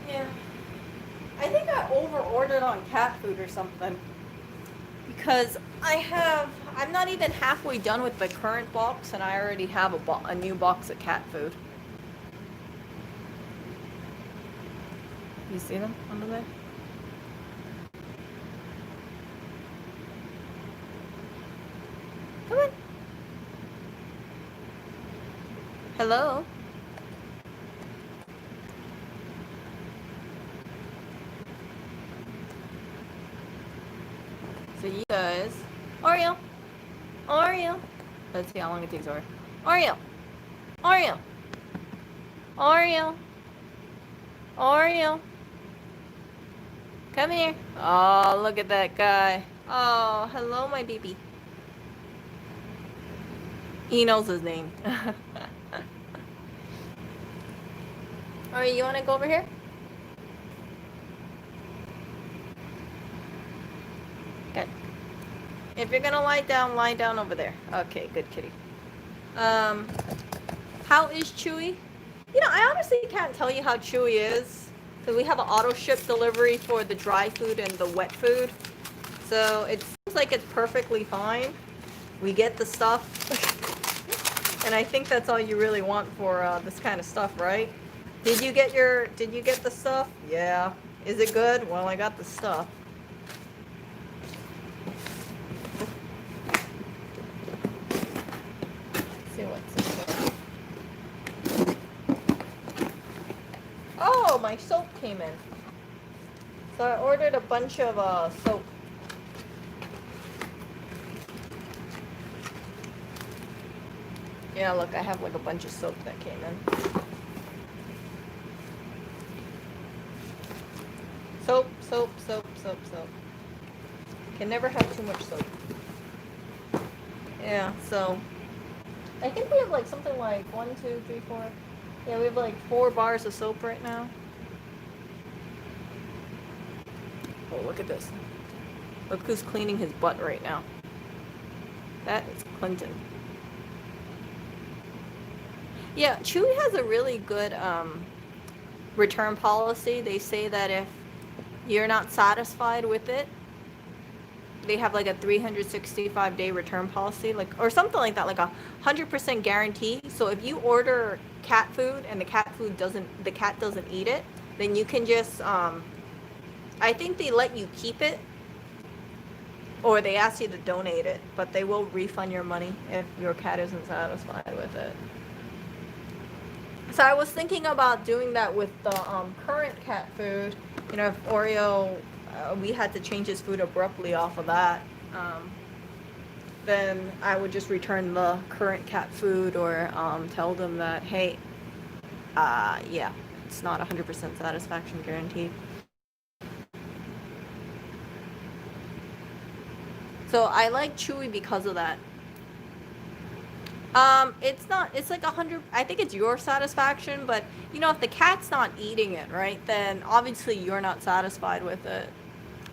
Yeah. I think I over-ordered on cat food or something. Because I'm not even halfway done with the current box and I already have a new box of cat food. You see them under there? Come on. Hello? So you guys... Oreo! Oreo! Let's see how long it takes Oreo. Oreo! Oreo! Oreo! Oreo! Come here. Oh, look at that guy. Oh, hello, my baby. He knows his name. Alright, you want to go over here? Good. If you're gonna lie down over there. Okay, good kitty. How is Chewy? You know, I honestly can't tell you how Chewy is. Because we have an auto ship delivery for the dry food and the wet food. So it seems like it's perfectly fine. We get the stuff. And I think that's all you really want for this kind of stuff, right? Did you get the stuff? Yeah. Is it good? Well, I got the stuff. Let's see what's in here. Oh, my soap came in. So I ordered a bunch of soap. Yeah, look, I have like a bunch of soap that came in. Soap, soap, soap, soap, soap. Can never have too much soap. Yeah, so I think we have like something like 1, 2, 3, 4. Yeah, we have like 4 bars of soap right now. Oh, look at this. Look who's cleaning his butt right now. That is Clinton. Yeah, Chewy has a really good return policy. They say that if you're not satisfied with it, they have like a 365-day return policy, like, or something like that, like a 100% guarantee. So if you order cat food and the cat doesn't eat it, then you can just I think they let you keep it, or they ask you to donate it, but they will refund your money if your cat isn't satisfied with it. So I was thinking about doing that with the current cat food. You know, if Oreo, we had to change his food abruptly off of that, then I would just return the current cat food, or tell them that, hey, yeah, it's not 100% satisfaction guaranteed. So I like Chewy because of that. It's not, it's like 100, I think it's your satisfaction, but you know, if the cat's not eating it, right, then obviously you're not satisfied with it.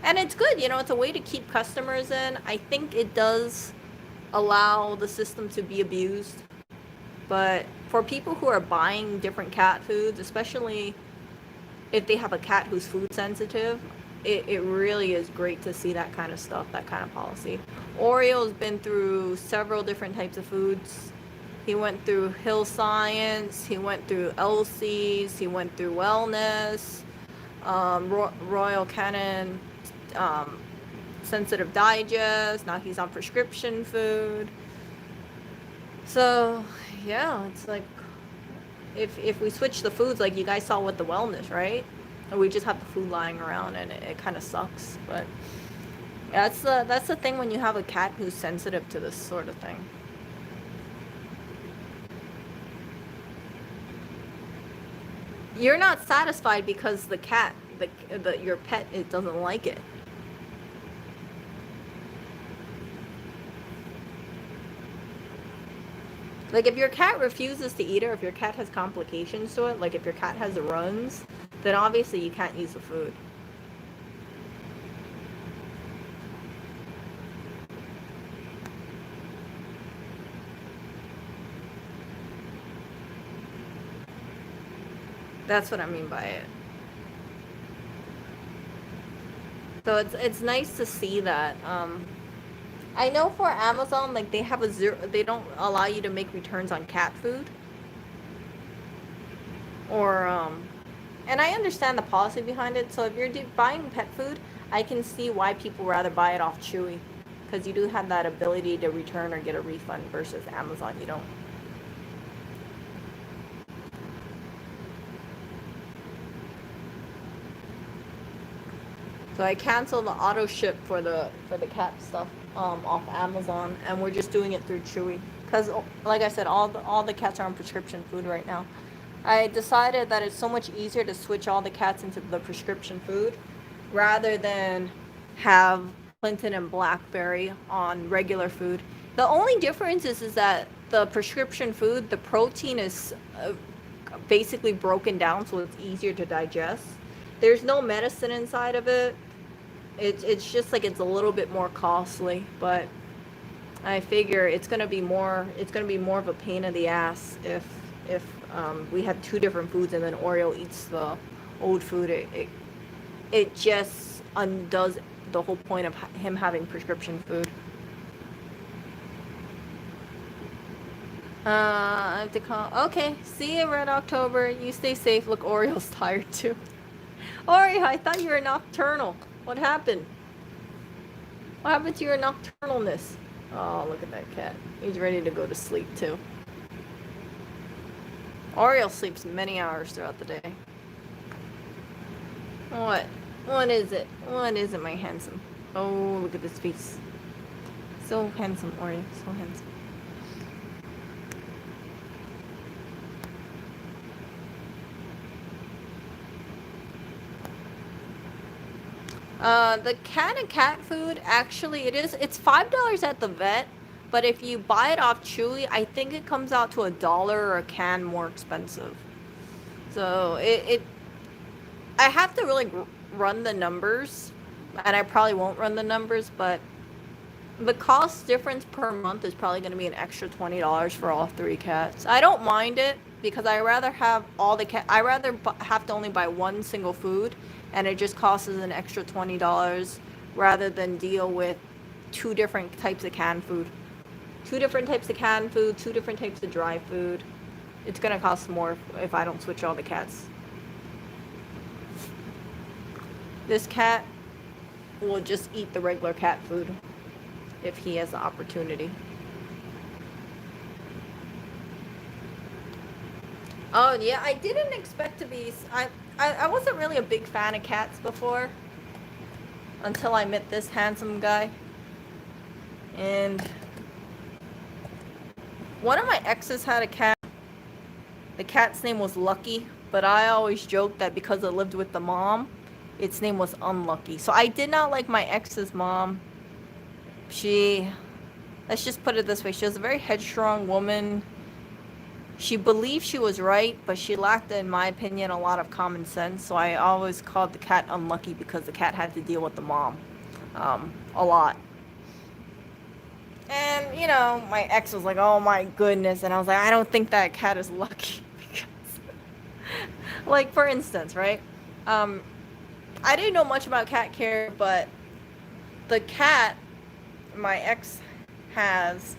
And it's good, you know, it's a way to keep customers in. I think it does allow the system to be abused. But for people who are buying different cat foods, especially if they have a cat who's food sensitive, it really is great to see that kind of stuff, that kind of policy. Oreo's been through several different types of foods. He went through Hill Science, he went through Elsie's, he went through Wellness, Royal Canin, Sensitive Digest. Now he's on prescription food. So yeah, it's like if we switch the foods, like you guys saw with the Wellness, right? And we just have the food lying around, and it kind of sucks. But that's the thing when you have a cat who's sensitive to this sort of thing. You're not satisfied because the cat, your pet, it doesn't like it. Like if your cat refuses to eat it, or if your cat has complications to it, like if your cat has runs, then obviously you can't use the food. That's what I mean by it. So it's nice to see that. I know for Amazon, like they have a zero, they don't allow you to make returns on cat food. Or and I understand the policy behind it. So if you're buying pet food, I can see why people rather buy it off Chewy, because you do have that ability to return or get a refund, versus Amazon you don't. So I canceled the auto ship for the cat stuff off Amazon, and we're just doing it through Chewy, because like I said, all the cats are on prescription food right now. I decided that it's so much easier to switch all the cats into the prescription food rather than have Clinton and Blackberry on regular food. The only difference is that the prescription food, the protein is basically broken down, so it's easier to digest. There's no medicine inside of it. It's just like it's a little bit more costly, but I figure it's gonna be more of a pain in the ass if we have 2 different foods and then Oreo eats the old food. It just undoes the whole point of him having prescription food. I have to call. Okay, see you, Red October. You stay safe. Look, Oreo's tired too. Oreo, I thought you were nocturnal. What happened? What happened to your nocturnalness? Oh, look at that cat. He's ready to go to sleep too. Oreo sleeps many hours throughout the day. What? What is it? What is it, my handsome? Oh, look at this face. So handsome, Oreo. So handsome. The cat food, actually, it's $5 at the vet, but if you buy it off Chewy, I think it comes out to $1 a can more expensive. So I have to really run the numbers, and I probably won't run the numbers, but the cost difference per month is probably going to be an extra $20 for all 3 cats. I don't mind it because I rather have all the cat. I rather have to only buy one single food, and it just costs us an extra $20 rather than deal with 2 different types of canned food. 2 different types of canned food, 2 different types of dry food. It's gonna cost more if I don't switch all the cats. This cat will just eat the regular cat food if he has the opportunity. Oh yeah, I didn't expect to be. I wasn't really a big fan of cats before until I met this handsome guy. And one of my exes had a cat. The cat's name was Lucky, but I always joked that because it lived with the mom, its name was Unlucky. So I did not like my ex's mom. Let's just put it this way, she was a very headstrong woman. She believed she was right, but she lacked, in my opinion, a lot of common sense. So I always called the cat Unlucky because the cat had to deal with the mom a lot. And, you know, my ex was like, oh my goodness. And I was like, I don't think that cat is lucky. Because, like, for instance, right? I didn't know much about cat care, but the cat my ex has,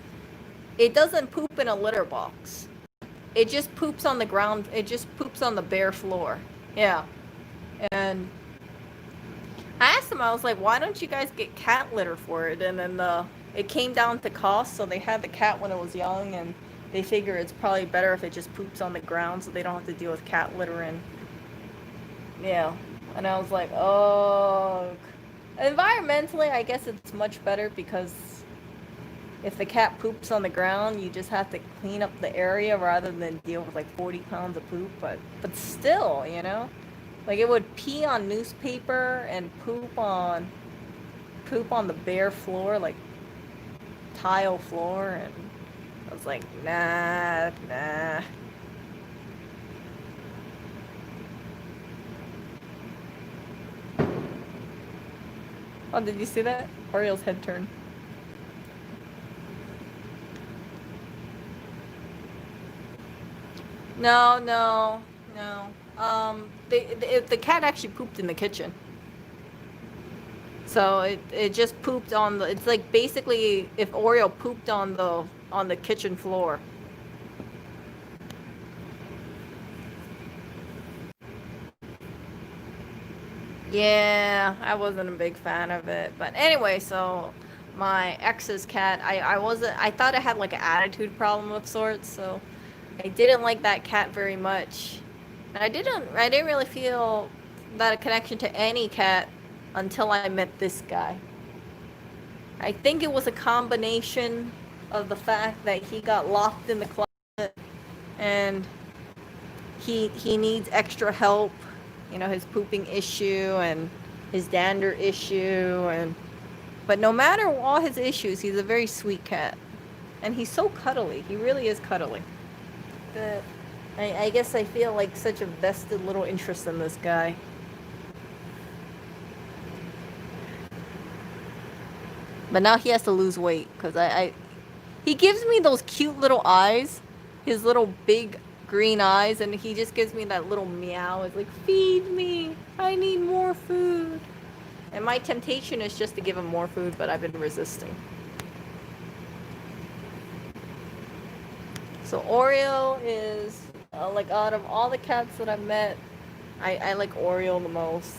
it doesn't poop in a litter box. It just poops on the ground. It just poops on the bare floor. Yeah. And I asked him, I was like, why don't you guys get cat litter for it? And then it came down to cost, so they had the cat when it was young, and they figure it's probably better if it just poops on the ground so they don't have to deal with cat littering. Yeah. And I was like, oh. Environmentally, I guess it's much better because if the cat poops on the ground, you just have to clean up the area rather than deal with like 40 pounds of poop. But still, you know, like it would pee on newspaper and poop on the bare floor, like tile floor, and I was like, nah. Oh, did you see that? Oriole's head turn. No. The cat actually pooped in the kitchen. So it just pooped on the. It's like basically if Oreo pooped on the kitchen floor. Yeah, I wasn't a big fan of it. But anyway, so my ex's cat, I thought it had like an attitude problem of sorts, so I didn't like that cat very much. And I didn't really feel that a connection to any cat until I met this guy. I think it was a combination of the fact that he got locked in the closet and he needs extra help, you know, his pooping issue and his dander issue, and but no matter all his issues, he's a very sweet cat. And he's so cuddly. He really is cuddly. But I guess I feel like such a vested little interest in this guy. But now he has to lose weight because he gives me those cute little eyes, his little big green eyes, and he just gives me that little meow. It's like, feed me, I need more food. And my temptation is just to give him more food, but I've been resisting. So Oreo is, like, out of all the cats that I've met, I like Oreo the most.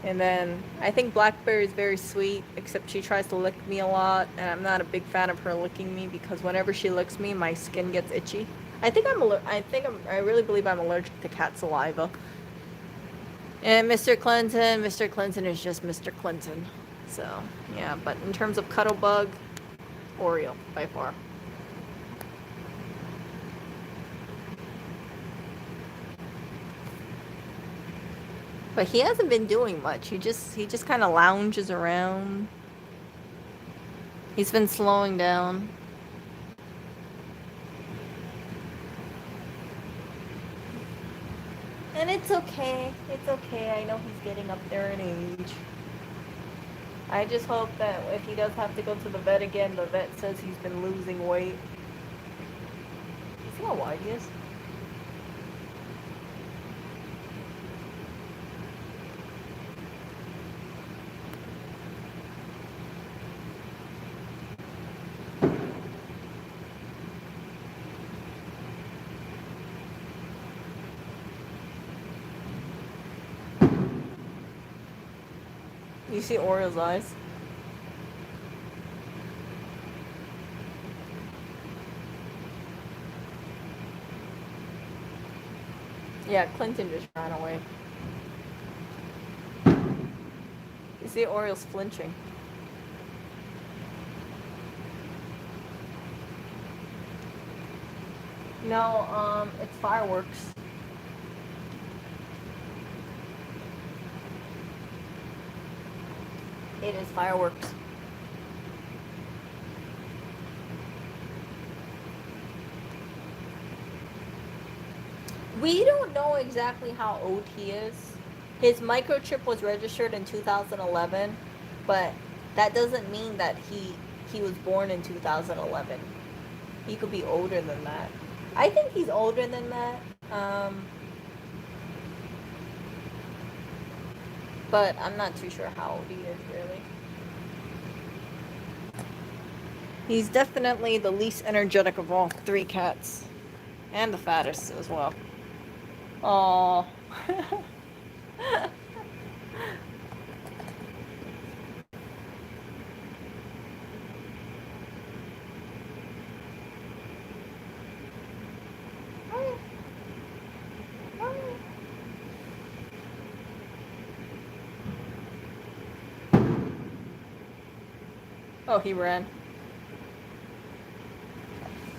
And then I think Blackberry is very sweet, except she tries to lick me a lot, and I'm not a big fan of her licking me because whenever she licks me, my skin gets itchy. I really believe I'm allergic to cat saliva. And Mr. Clinton is just Mr. Clinton. So, yeah, but in terms of Cuddlebug, Oreo by far. But he hasn't been doing much. He just kind of lounges around. He's been slowing down. And it's okay. It's okay. I know he's getting up there in age. I just hope that if he does have to go to the vet again, the vet says he's been losing weight. You see how wide he is? You see Oriole's eyes? Yeah, Clinton just ran away. You see Oriole's flinching. No, it's fireworks. It is fireworks. We don't know exactly how old he is. His microchip was registered in 2011, but that doesn't mean that he was born in 2011. He could be older than that. I think he's older than that. But I'm not too sure how old he is, really. He's definitely the least energetic of all three cats. And the fattest as well. Aww. Oh, he ran.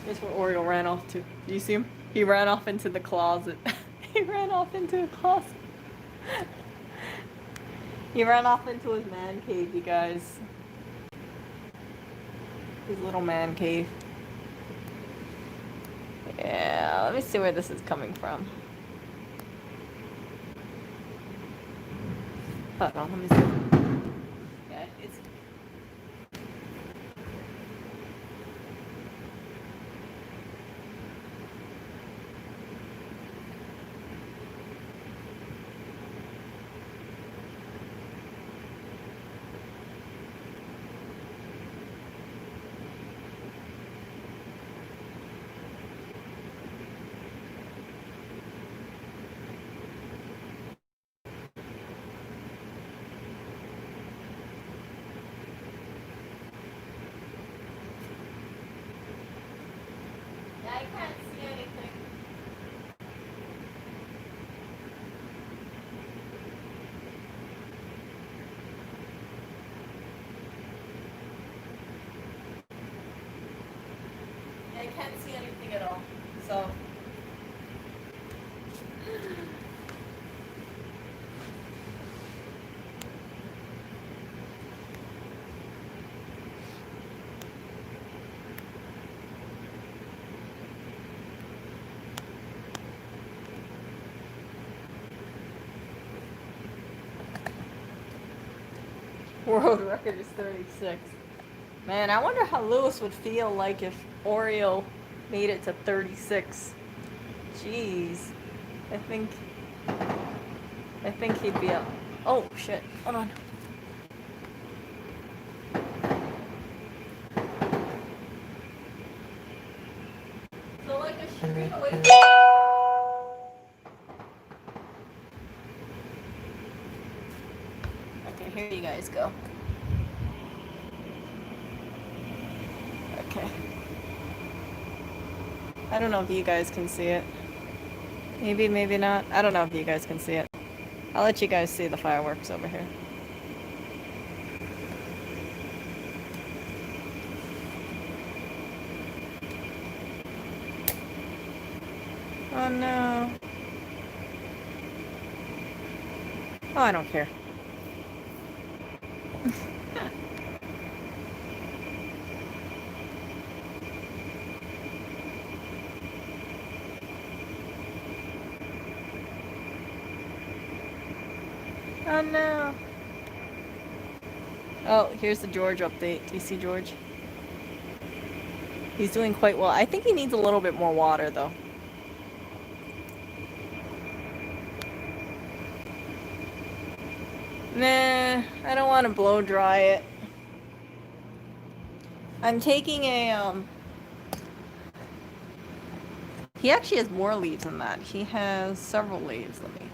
Here's where Oriole ran off to. Do you see him? He ran off into the closet. He ran off into the closet. He ran off into his man cave, you guys. His little man cave. Yeah, let me see where this is coming from. Hold on, let me see. Yeah, it's... I can't see anything. I can't see anything at all. So. World record is 36. Man, I wonder how Lewis would feel like if Oriole made it to 36. Jeez. I think he'd be up. Oh shit. Hold on. So like a street away from... Okay, here you guys go. Okay. I don't know if you guys can see it. Maybe, maybe not. I don't know if you guys can see it. I'll let you guys see the fireworks over here. Oh no. Oh, I don't care. Oh no. Oh, here's the George update. Do you see George? He's doing quite well. I think he needs a little bit more water though. Nah, I don't want to blow dry it. I'm taking a he actually has more leaves than that. He has several leaves. Let me.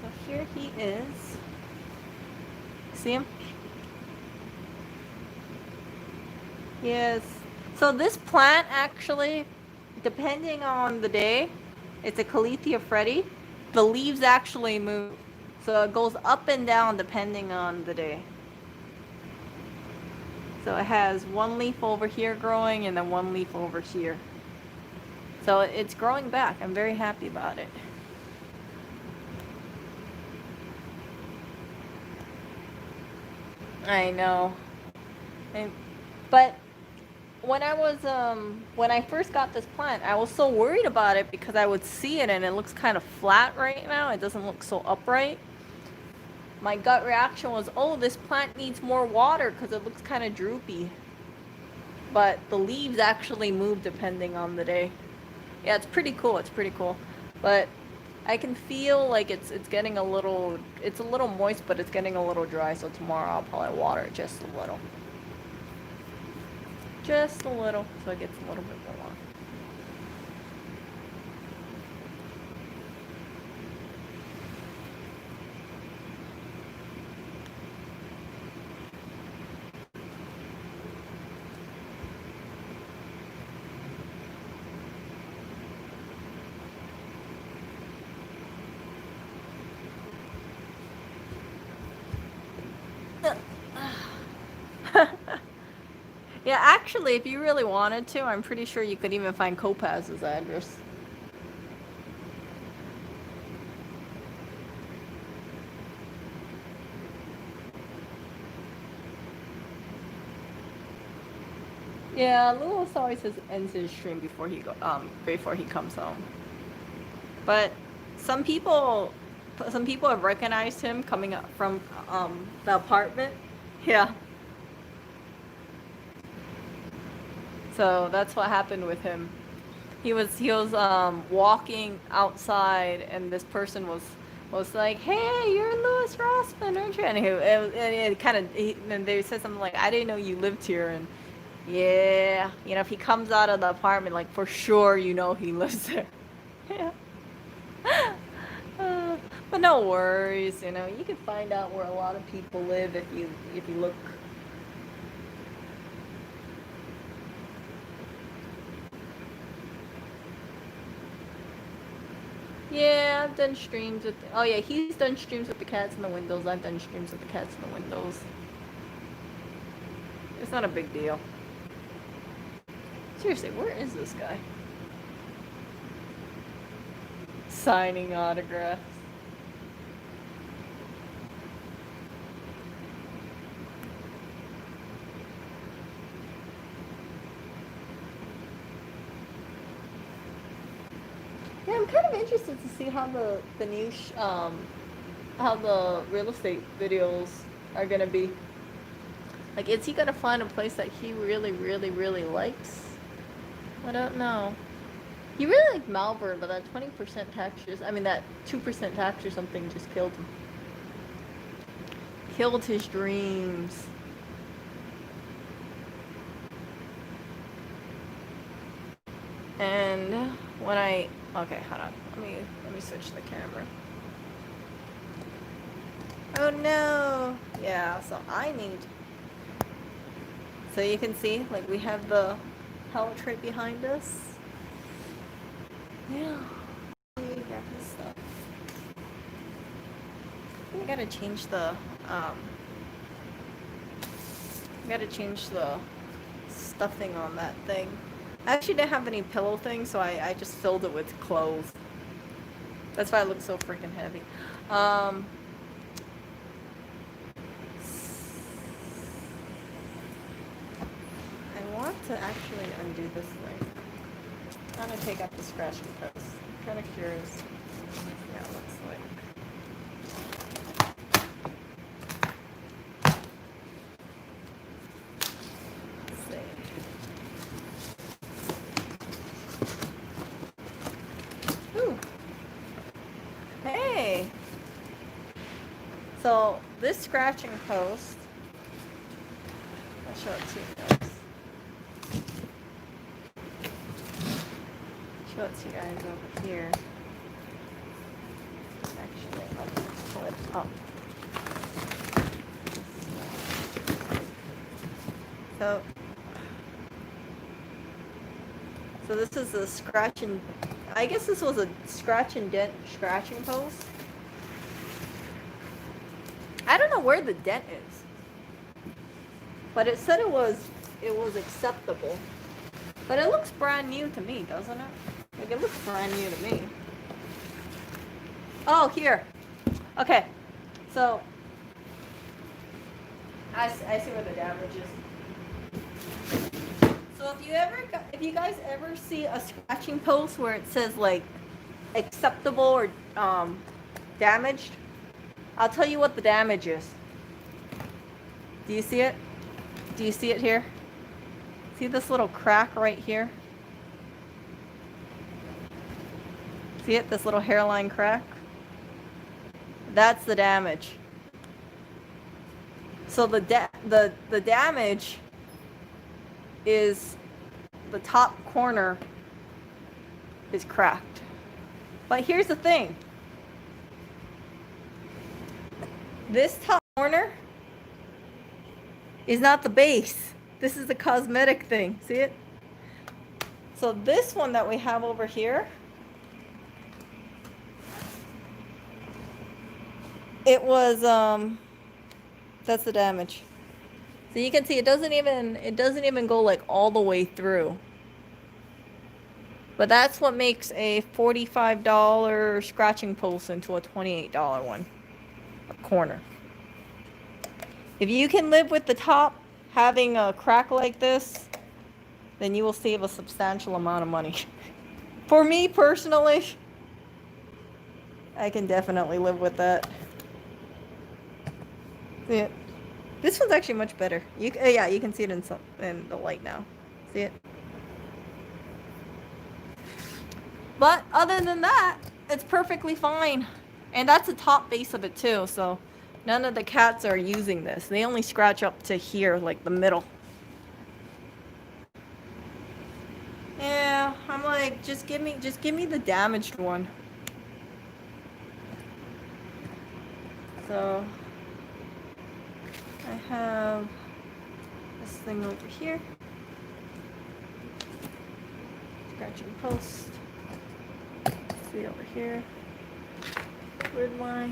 So here he is. See him? Yes. So this plant actually, depending on the day, it's a Caletheia Freddy. The leaves actually move. So it goes up and down depending on the day. So it has one leaf over here growing and then one leaf over here. So it's growing back. I'm very happy about it. I know. But when I first got this plant, I was so worried about it because I would see it and it looks kind of flat right now. It doesn't look so upright. My gut reaction was, oh, this plant needs more water because it looks kind of droopy. But the leaves actually move depending on the day. Yeah, it's pretty cool. It's pretty cool. But I can feel like it's getting a little moist, but it's getting a little dry. So tomorrow I'll probably water it just a little. Just a little, so it gets a little bit more water. Yeah, actually, if you really wanted to, I'm pretty sure you could even find Copaz's address. Yeah, Lewis always ends his stream before he comes home. But some people have recognized him coming up from the apartment. Yeah. So that's what happened with him. He was walking outside, and this person was like, "Hey, you're Louis Rossman, aren't you?" And and they said something like, "I didn't know you lived here." And yeah, if he comes out of the apartment, like for sure, he lives there. Yeah. But no worries, you can find out where a lot of people live if you look. Yeah, I've done streams with. Oh yeah, he's done streams with the cats in the windows. I've done streams with the cats in the windows. It's not a big deal. Seriously, where is this guy? Signing autographs. Yeah, I'm kind of interested to see how the new how the real estate videos are gonna be. Like, is he gonna find a place that he really, really, really likes? I don't know. He really liked Malvern, but that 20% tax that 2% tax or something just killed him. Killed his dreams. And when okay, hold on. Let me switch the camera. Oh no. Yeah, so so you can see, like, we have the pellet tray behind us. Yeah. Grab this stuff. I gotta change the I gotta change the stuffing on that thing. I actually didn't have any pillow things, so I just filled it with clothes. That's why it looks so freaking heavy. I want to actually undo this thing. I'm gonna take out the scratching post. I'm kind of curious what it looks like. Ooh. Hey! So, this scratching post, I'll show it to you guys. Show it to you guys over here. Actually, I'll just pull it up. So this is a scratch and, I guess this was a scratch and dent scratching post. I don't know where the dent is, but it said it was acceptable. But it looks brand new to me, doesn't it? Like, it looks brand new to me. Oh, here. Okay. So I see where the damage is. So if you guys ever see a scratching post where it says like acceptable or damaged, I'll tell you what the damage is. Do you see it? Do you see it here? See this little crack right here? See it? This little hairline crack? That's the damage. So the damage is the top corner is cracked. But here's the thing. This top corner is not the base. This is the cosmetic thing. See it? So this one that we have over here, it was that's the damage. So you can see it doesn't even go like all the way through. But that's what makes a $45 scratching post into a $28 one. A corner. If you can live with the top having a crack like this, then you will save a substantial amount of money. For me personally, I can definitely live with that. See it? This one's actually much better. Yeah, you can see it in the light now. See it? But other than that, it's perfectly fine. And that's the top base of it too, so none of the cats are using this. They only scratch up to here, like the middle. Yeah, I'm like, just give me the damaged one. So I have this thing over here. Scratching post. See over here. Where'd my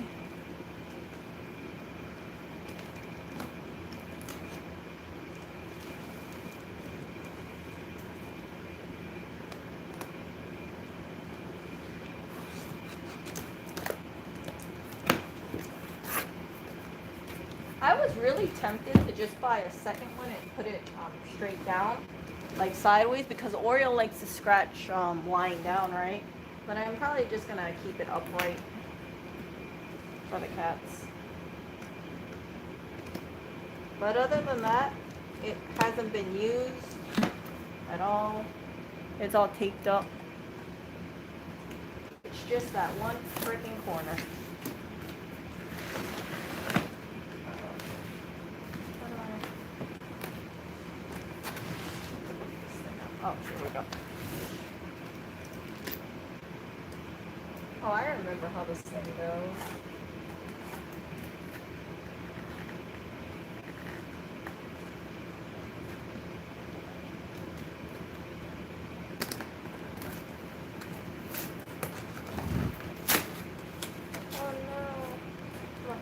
I was really tempted to just buy a second one and put it straight down, like sideways, because Oreo likes to scratch lying down, right? But I'm probably just gonna keep it upright for the cats. But other than that, it hasn't been used at all. It's all taped up. It's just that one freaking corner. Oh, here we go. Oh, I remember how this thing goes. Oh no.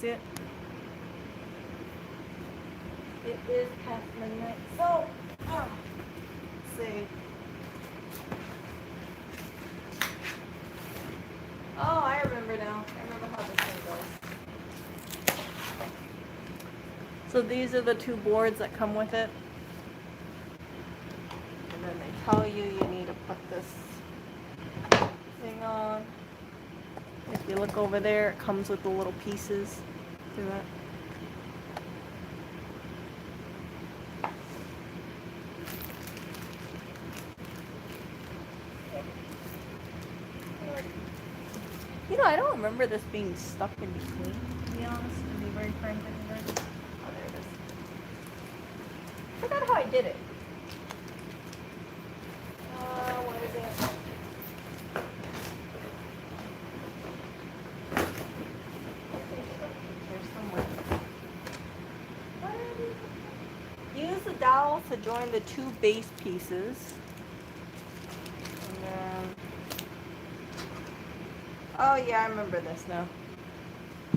see it? It is past midnight. So, let's see. Oh, I remember now. I remember how this thing goes. So these are the two boards that come with it. And then they tell you need to put this thing on. If you look over there, it comes with the little pieces. See that? You know, I don't remember this being stuck in between, to be honest, to be very frank with you guys. Oh, there it is. I forgot how I did it. What is it? There's somewhere. Use the dowel to join the two base pieces. And then... Oh yeah, I remember this now.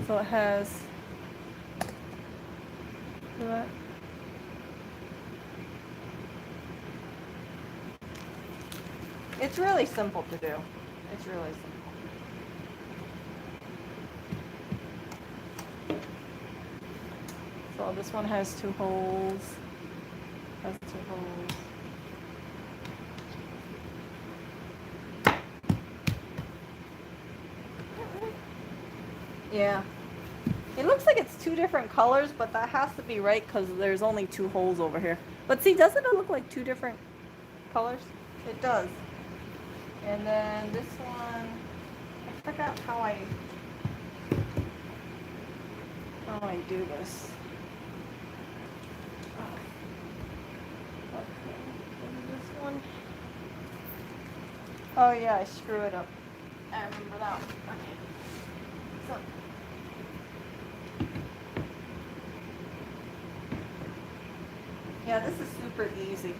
So it has... What? It's really simple to do. It's really simple. So this one has two holes. Has two holes. Yeah. It looks like it's two different colors, but that has to be right because there's only two holes over here. But see, doesn't it look like two different colors? It does. And then this one, I forgot how I do this. Okay, this one. Oh yeah, I screw it up. I remember that one. Okay. So. Yeah, this is super easy.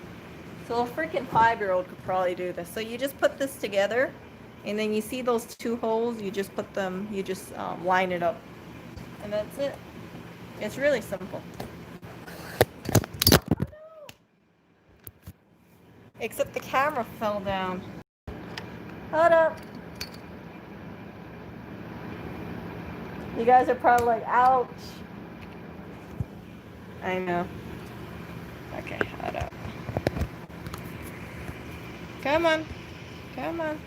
So a freaking 5-year-old could probably do this. So you just put this together, and then you see those two holes, you just put them, you just line it up. And that's it. It's really simple. Oh, no. Except the camera fell down. Hold up. You guys are probably like, ouch. I know. Okay, hold up. Come on. Come on.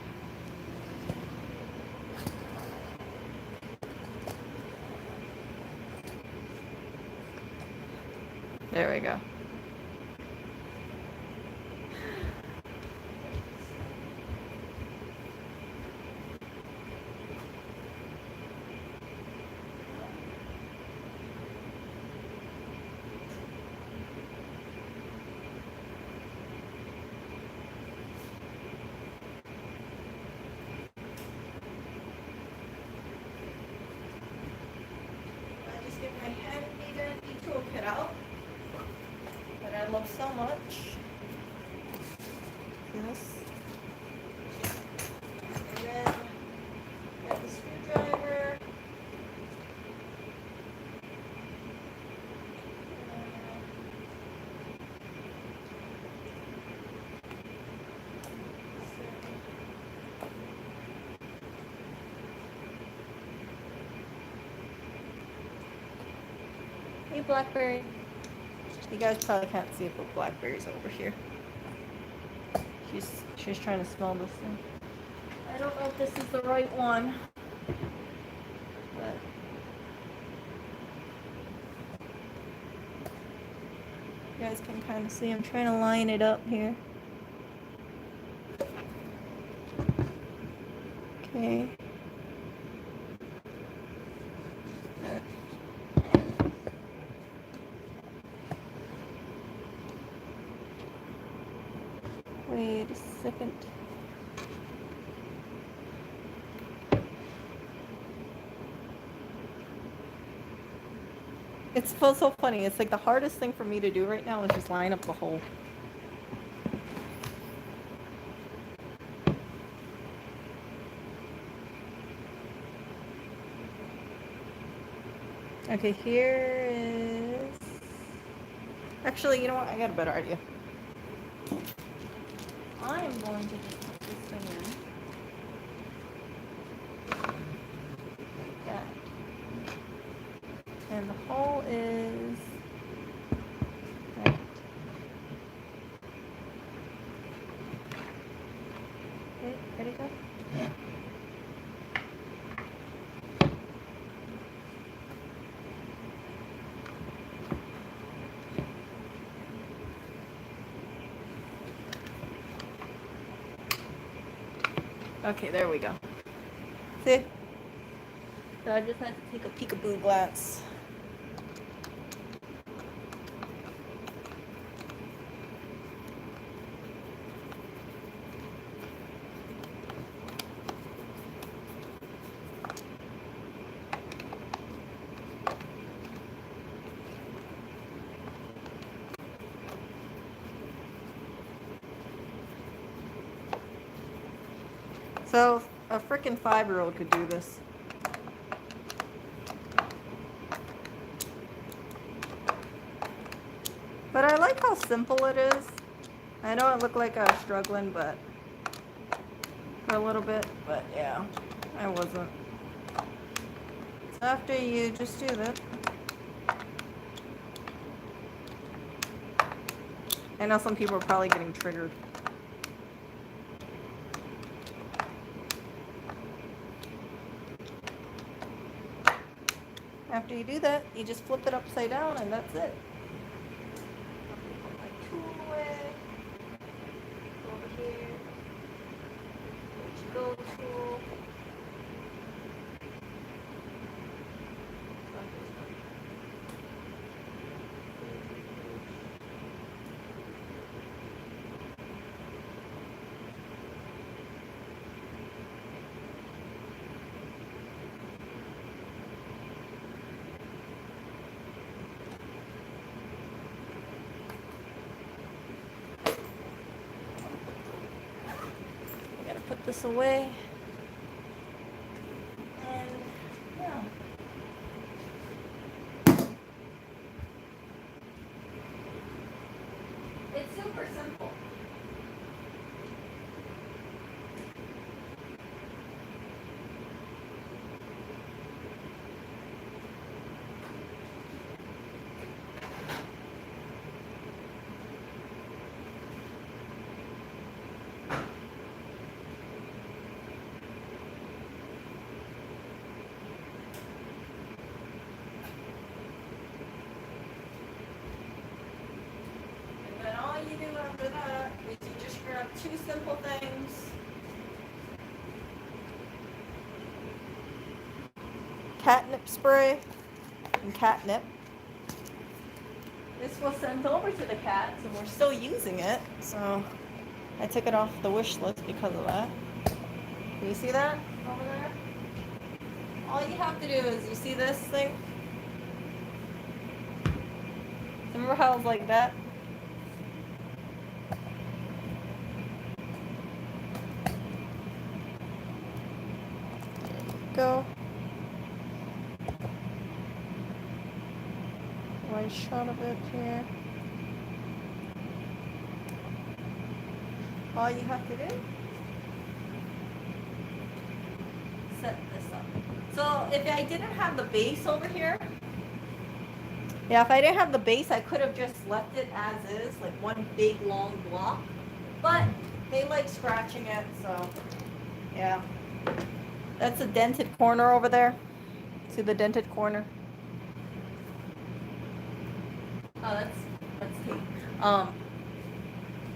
There we go. My handy dandy toolkit out that I love so much. This. And then got the screwdriver. Hey, Blackberry. You guys probably can't see it, but Blackberry's over here. She's trying to smell this thing. I don't know if this is the right one, but you guys can kind of see I'm trying to line it up here. Okay. Wait a second. It's so funny. It's like the hardest thing for me to do right now is just line up the hole. Okay, here is... Actually, you know what? I got a better idea. I am going to just put this thing in. Like that. And the hole is... Right. Okay, ready to go? Okay, there we go. See? So I just had to take a peekaboo glance. So a freaking 5-year-old could do this. But I like how simple it is. I know it looked like I was struggling, but for a little bit, but yeah, I wasn't. So after you just do that. I know some people are probably getting triggered. After you do that, you just flip it upside down and that's it. Put my tool away. Over here. Where'd you go, tool? I gotta put this away. And yeah. It's super simple. And then all you do after that is you just grab 2 simple things. Catnip spray and catnip. This was sent over to the cats and we're still using it, so I took it off the wish list because of that. Do you see that over there? All you have to do is, you see this thing? Remember how it was like that? Go. One shot of it here. All you have to do, set this up. So if I didn't have the base over here, yeah, if I didn't have the base, I could have just left it as is, like one big long block. But they like scratching it, so yeah. That's a dented corner over there. See the dented corner? Oh, that's tape.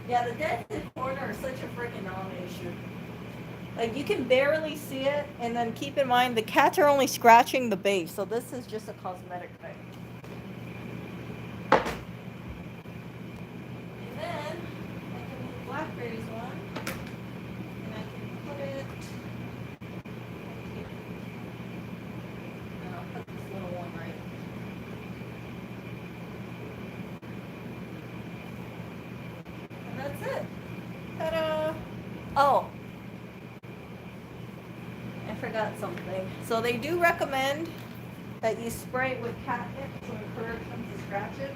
Yeah, the dented corner is such a freaking non-issue. Like, you can barely see it, and then keep in mind the cats are only scratching the base, so this is just a cosmetic thing. And then I can move Blackberry's one, and I can put it right here. And I'll put this little one right. And that's it. Ta-da! Oh, I forgot something. So they do recommend that you spray with catnip to encourage them to scratch it.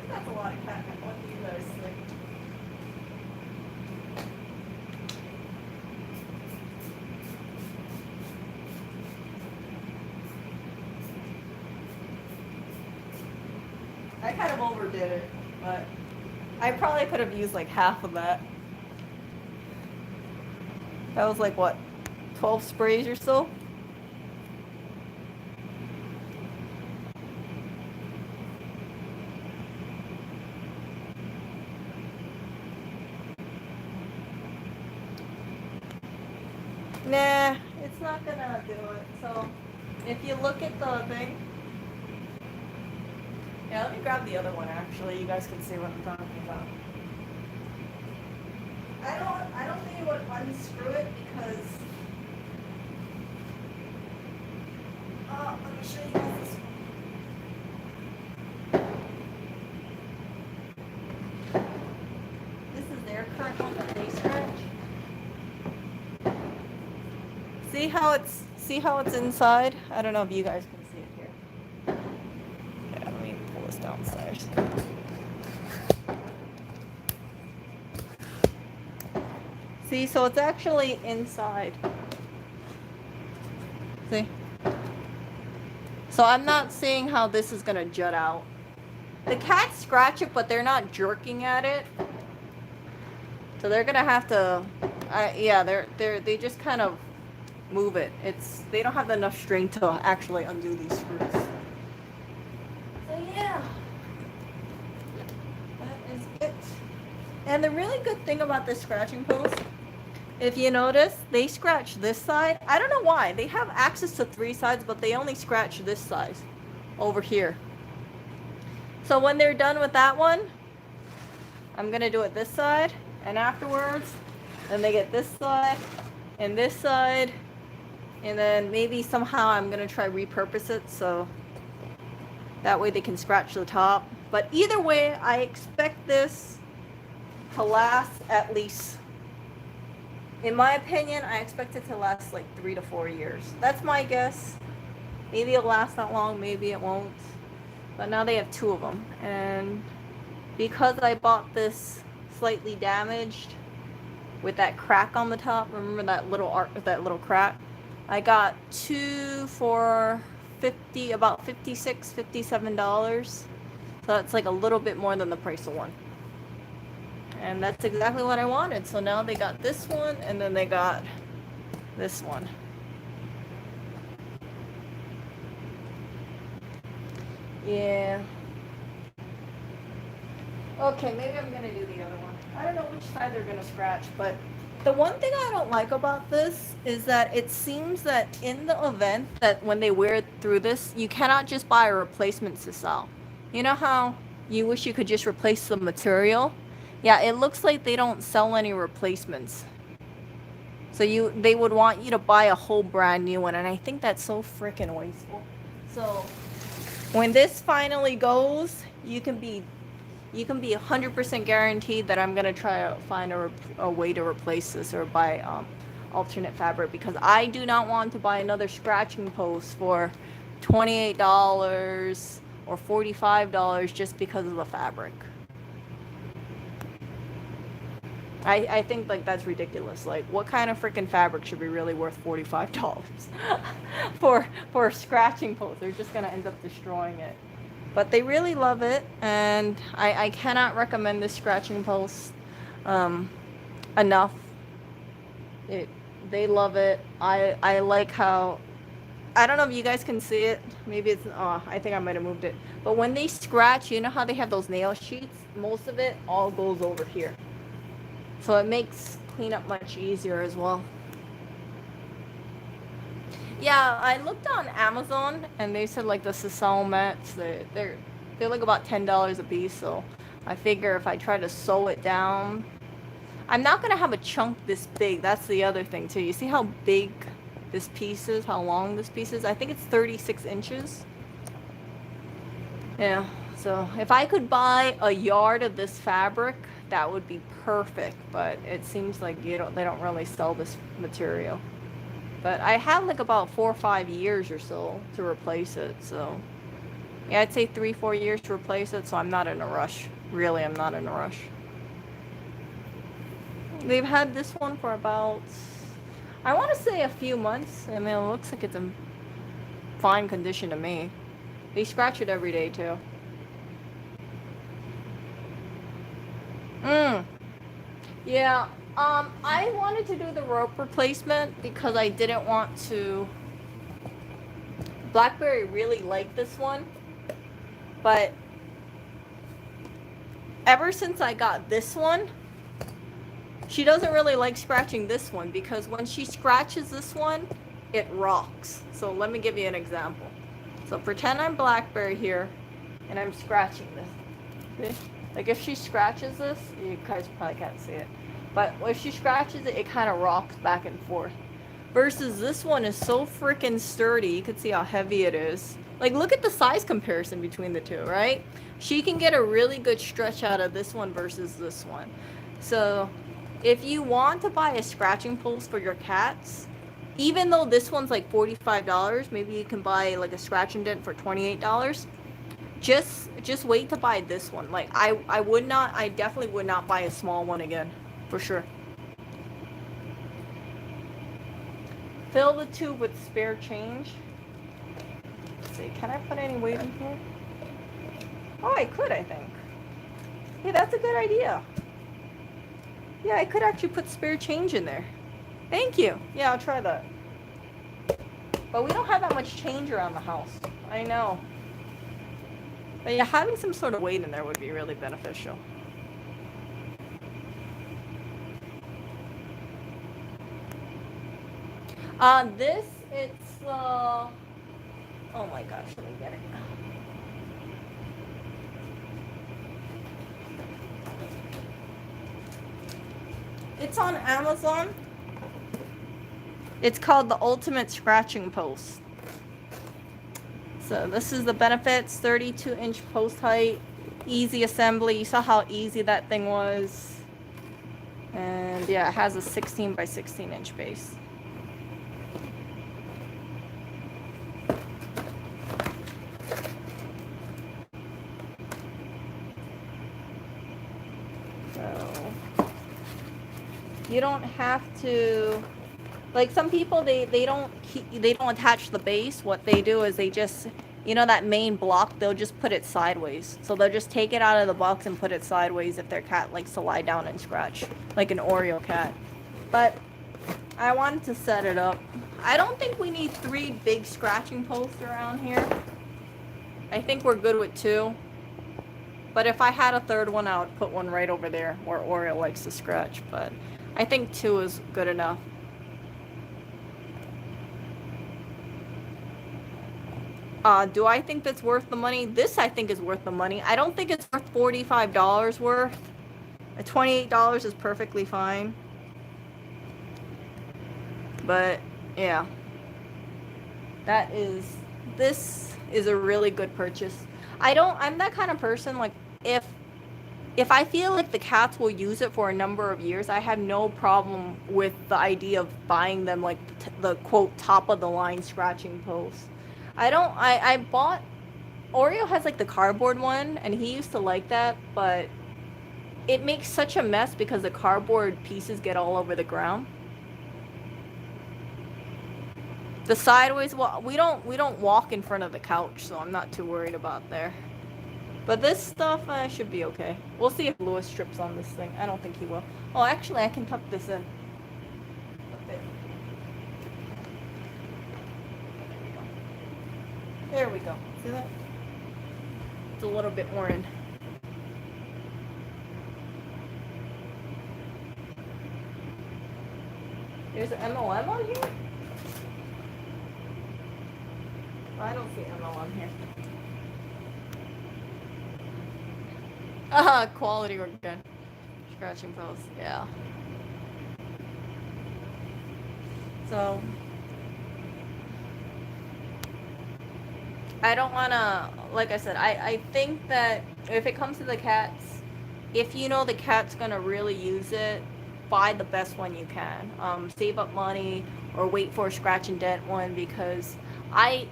That's a lot of catnip. What do you guys think? I kind of overdid it, but I probably could have used like half of that. That was like what, 12 sprays or so? Nah, it's not gonna do it. So if you look at the thing, yeah, let me grab the other one actually. You guys can see what I'm talking about. I don't think you would unscrew it because let me show you guys this one. This is their current one that they scratch. See how it's inside? I don't know if you guys can see it here. Yeah, let me pull this downstairs. See, so it's actually inside. See? So I'm not seeing how this is gonna jut out. The cats scratch it, but they're not jerking at it. So they're gonna have to, yeah, they just kind of move it. They don't have enough strength to actually undo these screws. So yeah, that is it. And the really good thing about this scratching post, if you notice, they scratch this side. I don't know why. They have access to 3 sides, but they only scratch this side over here. So when they're done with that one, I'm gonna do it this side, and afterwards, then they get this side and this side, and then maybe somehow I'm gonna try repurpose it so that way they can scratch the top. But either way, I expect this to last at least, in my opinion, I expect it to last like 3 to 4 years. That's my guess. Maybe it'll last that long, maybe it won't. But now they have 2 of them. And because I bought this slightly damaged with that crack on the top, remember that little crack? I got 2 for about $56, $57. So that's like a little bit more than the price of one. And that's exactly what I wanted. So now they got this one, and then they got this one. Yeah. Okay, maybe I'm gonna do the other one. I don't know which side they're gonna scratch, but the one thing I don't like about this is that it seems that in the event that when they wear it through this, you cannot just buy a replacement to sell. You know how you wish you could just replace the material? Yeah, it looks like they don't sell any replacements. So they would want you to buy a whole brand new one, and I think that's so freaking wasteful. So when this finally goes, you can be 100% guaranteed that I'm gonna try to find a way to replace this or buy alternate fabric, because I do not want to buy another scratching post for $28 or $45 just because of the fabric. I think like that's ridiculous. Like, what kind of freaking fabric should be really worth $45 for a scratching post? They're just gonna end up destroying it. But they really love it, and I cannot recommend this scratching post enough. They love it. I like how, I don't know if you guys can see it. Maybe it's, I think I might have moved it. But when they scratch, you know how they have those nail sheets? Most of it all goes over here. So it makes cleanup much easier as well. Yeah, I looked on Amazon and they said like the Sisal mats, they're like about $10 a piece. So I figure if I try to sew it down, I'm not gonna have a chunk this big. That's the other thing too. You see how big this piece is? How long this piece is? I think it's 36 inches. Yeah. So if I could buy a yard of this fabric, that would be perfect. But it seems like they don't really sell this material. But I have like about 4 or 5 years or so to replace it. So yeah, I'd say 3 or 4 years to replace it. So I'm not in a rush. Really, I'm not in a rush. They've had this one for about, I want to say a few months. I mean, it looks like it's in fine condition to me. They scratch it every day too. Yeah. I wanted to do the rope replacement because I didn't want to. Blackberry really liked this one, but ever since I got this one, she doesn't really like scratching this one because when she scratches this one, it rocks. So let me give you an example. So pretend I'm Blackberry here, and I'm scratching this. See? Like if she scratches this, you guys probably can't see it, but if she scratches it, it kind of rocks back and forth. Versus this one is so freaking sturdy. You can see how heavy it is. Like look at the size comparison between the two, right? She can get a really good stretch out of this one versus this one. So if you want to buy a scratching post for your cats, even though this one's like $45, maybe you can buy like a scratch and dent for $28. Just wait to buy this one. Like I definitely would not buy a small one again, for sure. Fill the tube with spare change. Let's see, can I put any weight in here? Oh, I could, I think. Hey, that's a good idea. Yeah, I could actually put spare change in there. Thank you. Yeah, I'll try that. But we don't have that much change around the house. I know. But yeah, having some sort of weight in there would be really beneficial. This, it's, oh my gosh, let me get it. It's on Amazon. It's called the Ultimate Scratching Post. So this is the benefits, 32-inch post height, easy assembly. You saw how easy that thing was. And yeah, it has a 16 by 16 inch base. So you don't have to, like some people, they don't attach the base. What they do is they just, you know, that main block, they'll just put it sideways. So they'll just take it out of the box and put it sideways if their cat likes to lie down and scratch, like an Oreo cat. But I wanted to set it up. I don't think we need 3 big scratching posts around here. I think we're good with 2. But if I had a 3rd one, I would put one right over there where Oreo likes to scratch. But I think 2 is good enough. Do I think that's worth the money? This I think is worth the money. I don't think it's worth $45 worth. $28 is perfectly fine. But yeah, this is a really good purchase. I'm that kind of person, like if I feel like the cats will use it for a number of years, I have no problem with the idea of buying them like the quote top of the line scratching post. I bought, Oreo has like the cardboard one and he used to like that, but it makes such a mess because the cardboard pieces get all over the ground. The sideways, well, we don't walk in front of the couch, so I'm not too worried about there. But this stuff should be okay. We'll see if Lewis trips on this thing. I don't think he will. Oh, actually, I can tuck this in. There we go. See that? It's a little bit more in. There's an MLM on here? I don't see ML on here. Quality again. Scratching post, yeah. So I don't wanna, like I said, I think that if it comes to the cats, if you know the cat's gonna really use it, buy the best one you can. Save up money or wait for a scratch and dent one, because I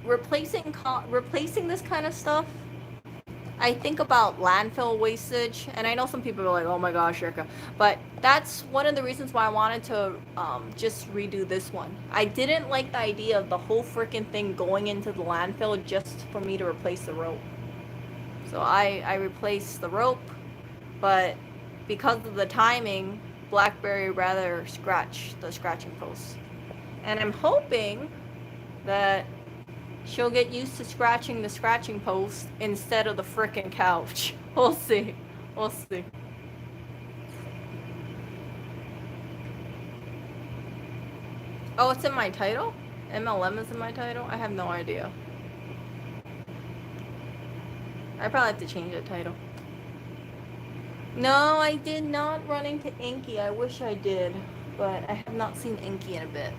replacing this kind of stuff, I think about landfill wastage, and I know some people are like, "Oh my gosh, Erica," but that's one of the reasons why I wanted to just redo this one. I didn't like the idea of the whole freaking thing going into the landfill just for me to replace the rope. So I replaced the rope, but because of the timing, Blackberry rather scratch the scratching post, and I'm hoping that she'll get used to scratching the scratching post instead of the frickin' couch. We'll see. We'll see. Oh, it's in my title? MLM is in my title? I have no idea. I probably have to change the title. No, I did not run into Inky. I wish I did, but I have not seen Inky in a bit.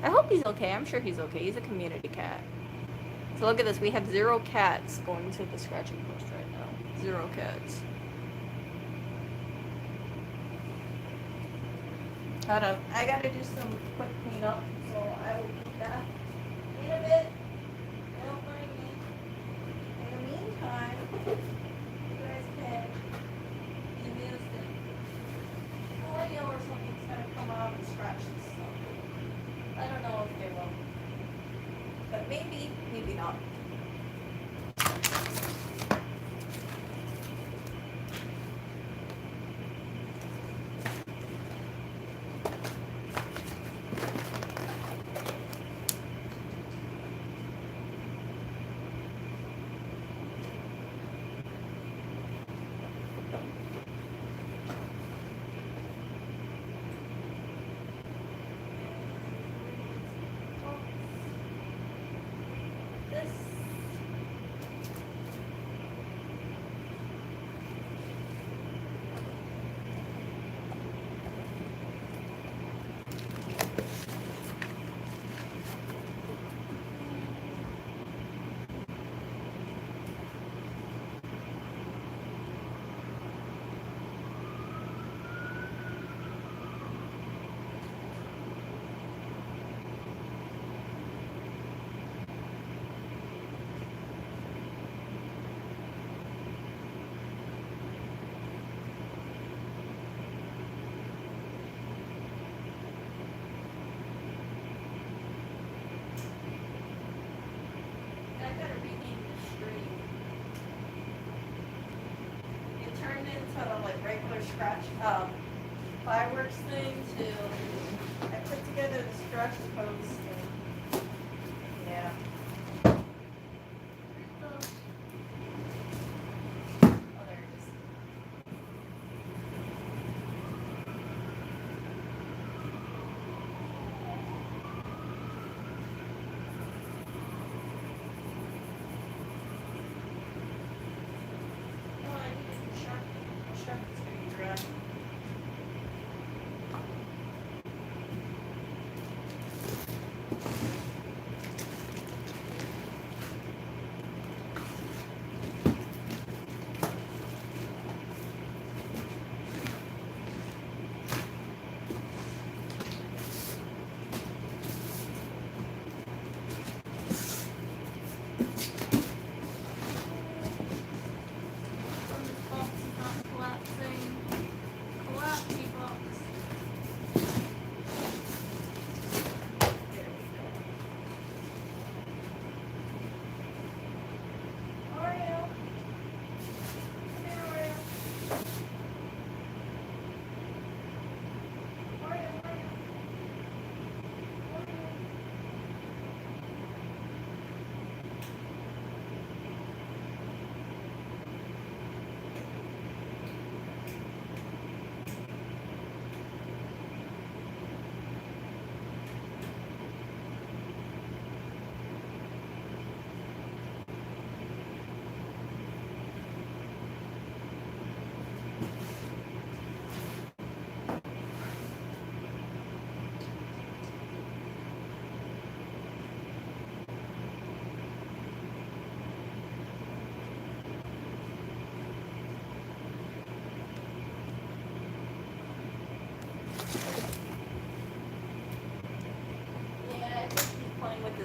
I hope he's okay. I'm sure he's okay. He's a community cat. So look at this. We have 0 cats going to the scratching post right now. 0 cats. Hold on. I gotta do some quick cleanup, so I will be back in a bit. Don't mind me. In the meantime, you guys can be amused if Oreo or something's gonna come out and scratch this stuff. I don't know if they will. But maybe, maybe not. Regular scratch fireworks thing to I put together the scratch post and yeah. Oh, there it is. Oh, I need a sharpie. Sharpie's gonna be dry.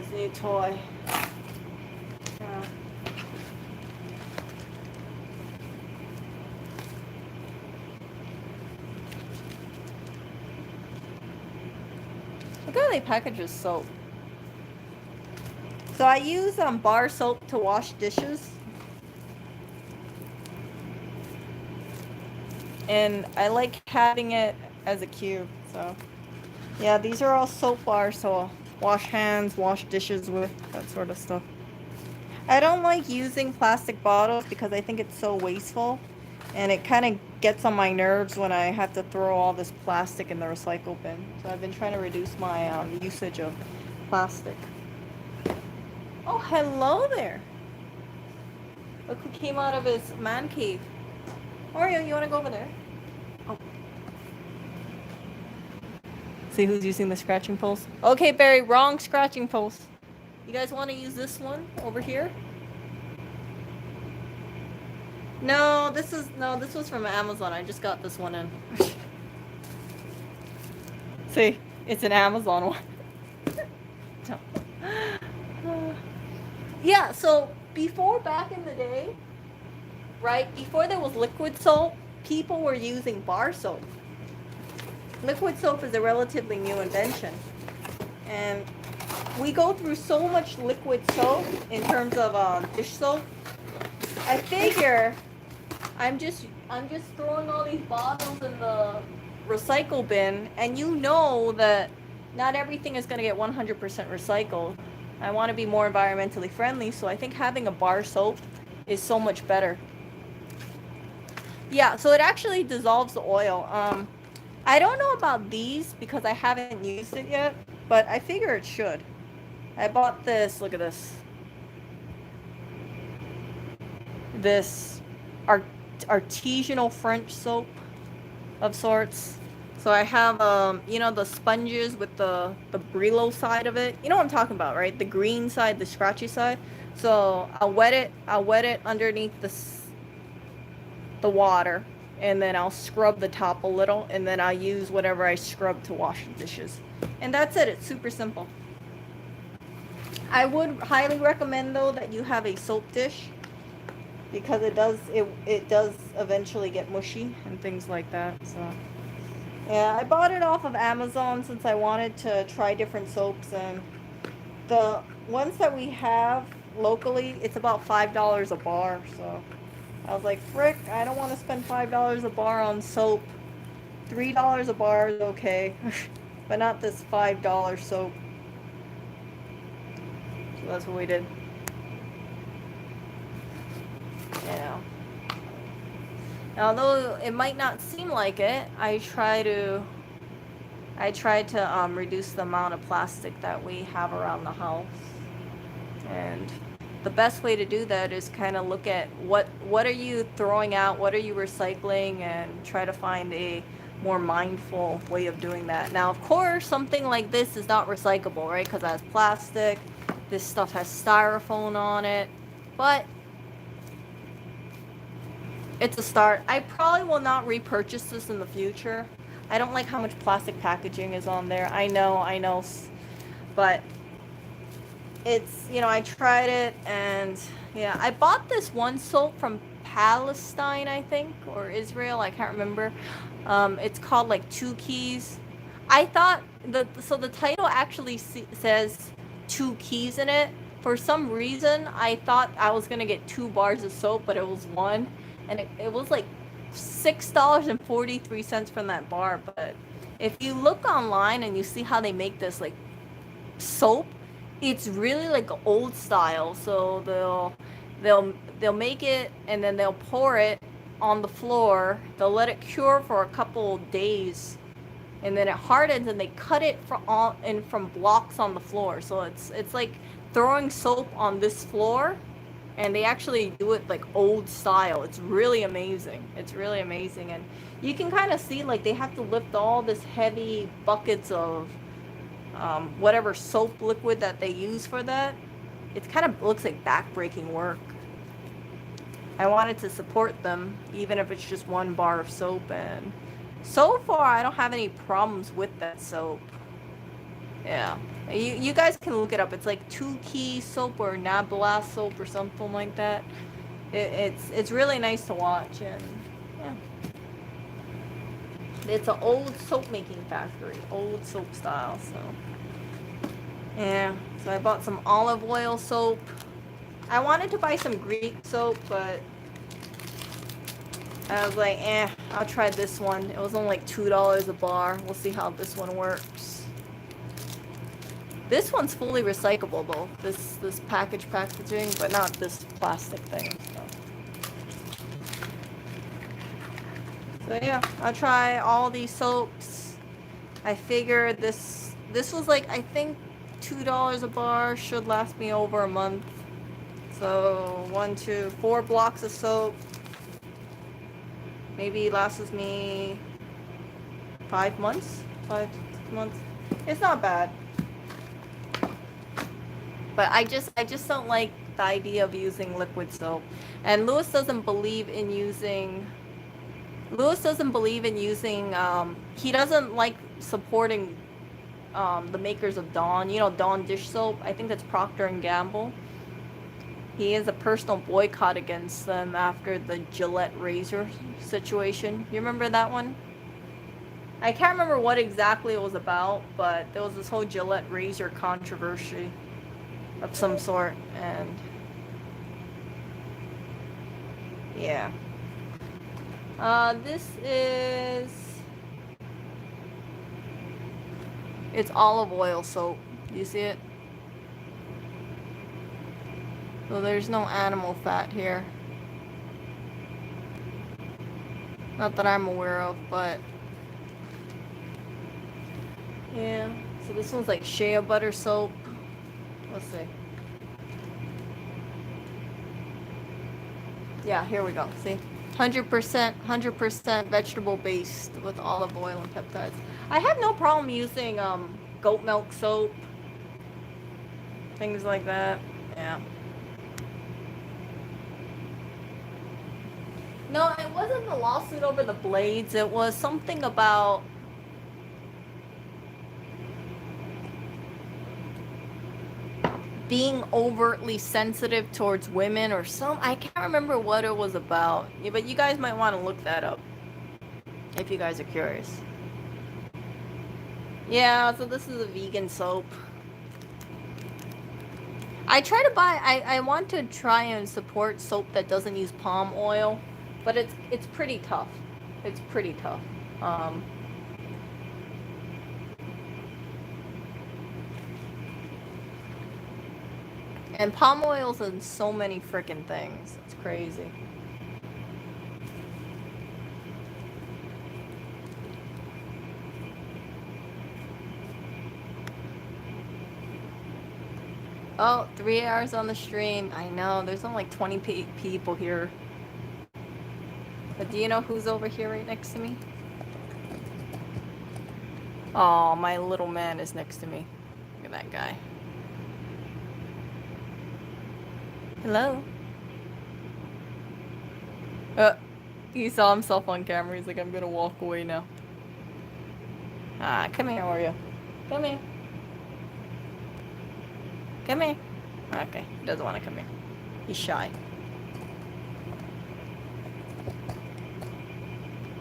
This new toy. Yeah. Look how they package this soap. So I use bar soap to wash dishes. And I like having it as a cube. So yeah, these are all soap bars, so I'll wash hands, wash dishes with, that sort of stuff. I don't like using plastic bottles because I think it's so wasteful. And it kind of gets on my nerves when I have to throw all this plastic in the recycle bin. So I've been trying to reduce my usage of plastic. Oh, hello there. Look who came out of his man cave. Oreo, you want to go over there? Oh. See who's using the scratching post? Okay, Barry, wrong scratching post. You guys want to use this one over here? No, this was from Amazon. I just got this one in. See, it's an Amazon one. Yeah, so before, back in the day, right, before there was liquid soap, people were using bar soap. Liquid soap is a relatively new invention. And we go through so much liquid soap in terms of dish soap. I figure I'm just throwing all these bottles in the recycle bin, and you know that not everything is going to get 100% recycled. I want to be more environmentally friendly, so I think having a bar soap is so much better. Yeah, so it actually dissolves the oil. I don't know about these because I haven't used it yet, but I figure it should. I bought this, look at this. This artisanal French soap of sorts. So I have, you know, the sponges with the Brillo side of it. You know what I'm talking about, right? The green side, the scratchy side. So I'll wet it underneath the water, and then I'll scrub the top a little, and then I'll use whatever I scrub to wash the dishes. And that's it. It's super simple. I would highly recommend though that you have a soap dish, because it does eventually get mushy and things like that. So yeah, I bought it off of Amazon since I wanted to try different soaps, and the ones that we have locally, it's about $5 a bar. So I was like, frick, I don't want to spend $5 a bar on soap. $3 a bar is okay, but not this $5 soap. So that's what we did. Yeah. Although it might not seem like it, I try to reduce the amount of plastic that we have around the house. And the best way to do that is kind of look at what are you throwing out, what are you recycling, and try to find a more mindful way of doing that. Now, of course, something like this is not recyclable, right? Because it has plastic. This stuff has styrofoam on it. But it's a start. I probably will not repurchase this in the future. I don't like how much plastic packaging is on there. I know. But it's, you know, I tried it, and yeah, I bought this one soap from Palestine, I think, or Israel, I can't remember. It's called like 2 Keys. I thought the title actually says 2 keys in it. For some reason, I thought I was gonna get 2 bars of soap, but it was 1, and it was like $6.43 from that bar. But if you look online and you see how they make this like soap, it's really like old style. So they'll make it, and then they'll pour it on the floor. They'll let it cure for a couple days, and then it hardens, and they cut it from blocks on the floor. So it's like throwing soap on this floor, and they actually do it like old style. It's really amazing. And you can kind of see like they have to lift all this heavy buckets of whatever soap liquid that they use for that. It kind of looks like back-breaking work. I wanted to support them, even if it's just 1 bar of soap, and so far I don't have any problems with that soap. Yeah. You guys can look it up. It's like 2 Key soap or Nabla soap or something like that. It's really nice to watch, and yeah. It's an old soap making factory, old soap style. So yeah. So I bought some olive oil soap. I wanted to buy some Greek soap, but I was like, I'll try this one. It was only like $2 a bar. We'll see how this one works. This one's fully recyclable though. This packaging, but not this plastic thing. So yeah, I'll try all these soaps. I figured this was like, I think $2 a bar should last me over a month. So 1, 2, 4 blocks of soap. Maybe lasts me 5 months, 5 months. It's not bad. But I just don't like the idea of using liquid soap. And Lewis doesn't believe in using he doesn't like supporting the makers of Dawn. You know, Dawn dish soap. I think that's Procter and Gamble. He has a personal boycott against them after the Gillette razor situation. You remember that one? I can't remember what exactly it was about, but there was this whole Gillette razor controversy of some sort, and yeah. This is... It's olive oil soap. You see it? So there's no animal fat here. Not that I'm aware of, but... yeah. So this one's like shea butter soap. Let's see. Yeah, here we go. See? 100% vegetable based with olive oil and peptides. I have no problem using goat milk soap. Things like that. Yeah. No, it wasn't the lawsuit over the blades. It was something about... being overtly sensitive towards women or some... I can't remember what it was about. Yeah, but you guys might want to look that up if you guys are curious. Yeah, so this is a vegan soap. I try to buy... I want to try and support soap that doesn't use palm oil, but it's pretty tough. It's pretty tough. And palm oil's in so many freaking things. It's crazy. Oh, 3 hours on the stream. I know, there's only like 20 people here. But do you know who's over here right next to me? Oh, my little man is next to me. Look at that guy. Hello? He saw himself on camera. He's like, I'm gonna walk away now. Ah, come here, Oreo. Come here. Come here. Okay, he doesn't want to come here. He's shy.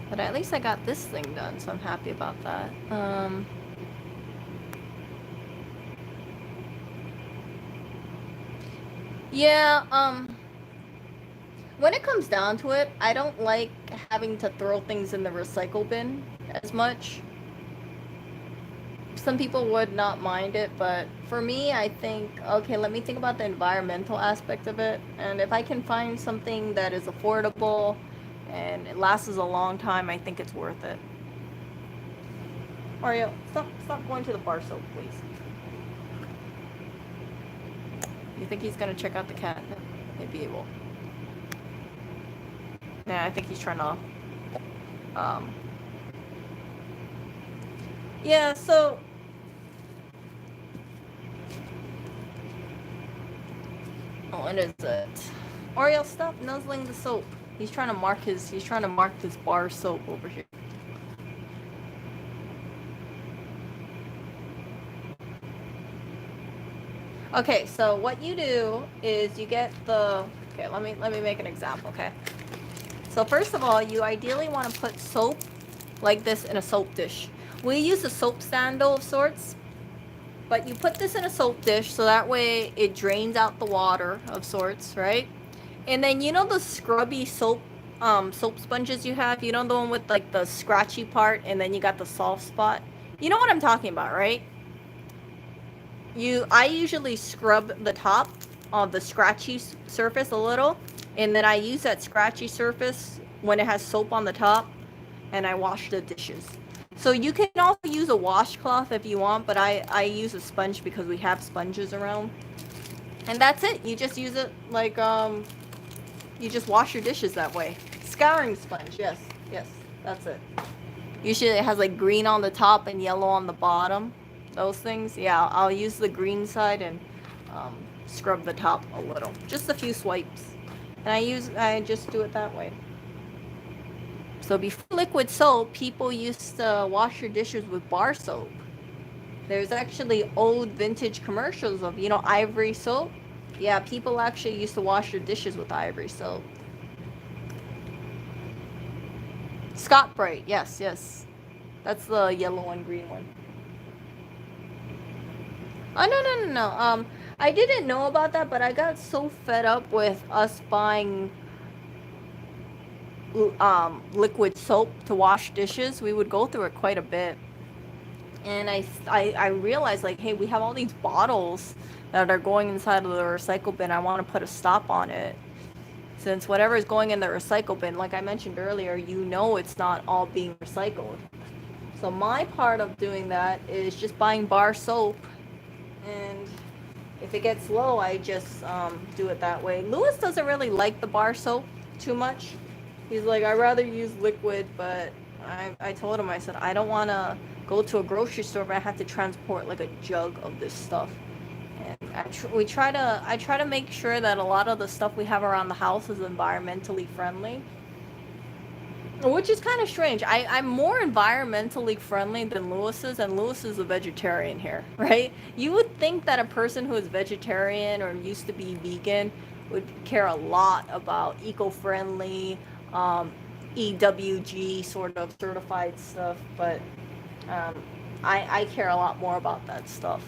But at least I got this thing done, so I'm happy about that. Yeah, when it comes down to it, I don't like having to throw things in the recycle bin as much. Some people would not mind it, but for me, I think, okay, let me think about the environmental aspect of it. And if I can find something that is affordable and it lasts a long time, I think it's worth it. Mario, stop going to the bar soap, please. You think he's gonna check out the cat? Maybe he will. Yeah, I think he's trying to... Yeah, so... Oh, what is it? Oreo, stop nuzzling the soap. He's trying to mark this bar soap over here. Okay, so what you do is you get the, okay, let me make an example, okay? So first of all, you ideally want to put soap like this in a soap dish. We use a soap sandal of sorts, but you put this in a soap dish so that way it drains out the water of sorts, right? And then you know the scrubby soap sponges you have? You know the one with like the scratchy part and then you got the soft spot? You know what I'm talking about, right? I usually scrub the top of the scratchy surface a little, and then I use that scratchy surface when it has soap on the top, and I wash the dishes. So you can also use a washcloth if you want, but I use a sponge because we have sponges around. And that's it. You just use it like you just wash your dishes that way. Scouring sponge, yes, yes, that's it. Usually it has like green on the top and yellow on the bottom. Those things, yeah, I'll use the green side and um, scrub the top a little. Just a few swipes. And I just do it that way. So before liquid soap, people used to wash your dishes with bar soap. There's actually old vintage commercials of, ivory soap. Yeah, people actually used to wash their dishes with ivory soap. Scott Bright, yes, yes. That's the yellow and green one. Oh, no, no, no, no. I didn't know about that, but I got so fed up with us buying liquid soap to wash dishes. We would go through it quite a bit. And I realized, like, hey, we have all these bottles that are going inside of the recycle bin. I want to put a stop on it. Since whatever is going in the recycle bin, like I mentioned earlier, it's not all being recycled. So my part of doing that is just buying bar soap, and if it gets low, I just do it that way. Lewis doesn't really like the bar soap too much. He's like, I'd rather use liquid, but I told him, I said, I don't want to go to a grocery store, but I have to transport like a jug of this stuff. And I try to make sure that a lot of the stuff we have around the house is environmentally friendly. Which is kind of strange. I'm more environmentally friendly than Lewis is, and Lewis is a vegetarian here, right? You would think that a person who is vegetarian or used to be vegan would care a lot about eco-friendly, um, EWG sort of certified stuff, but um, I care a lot more about that stuff.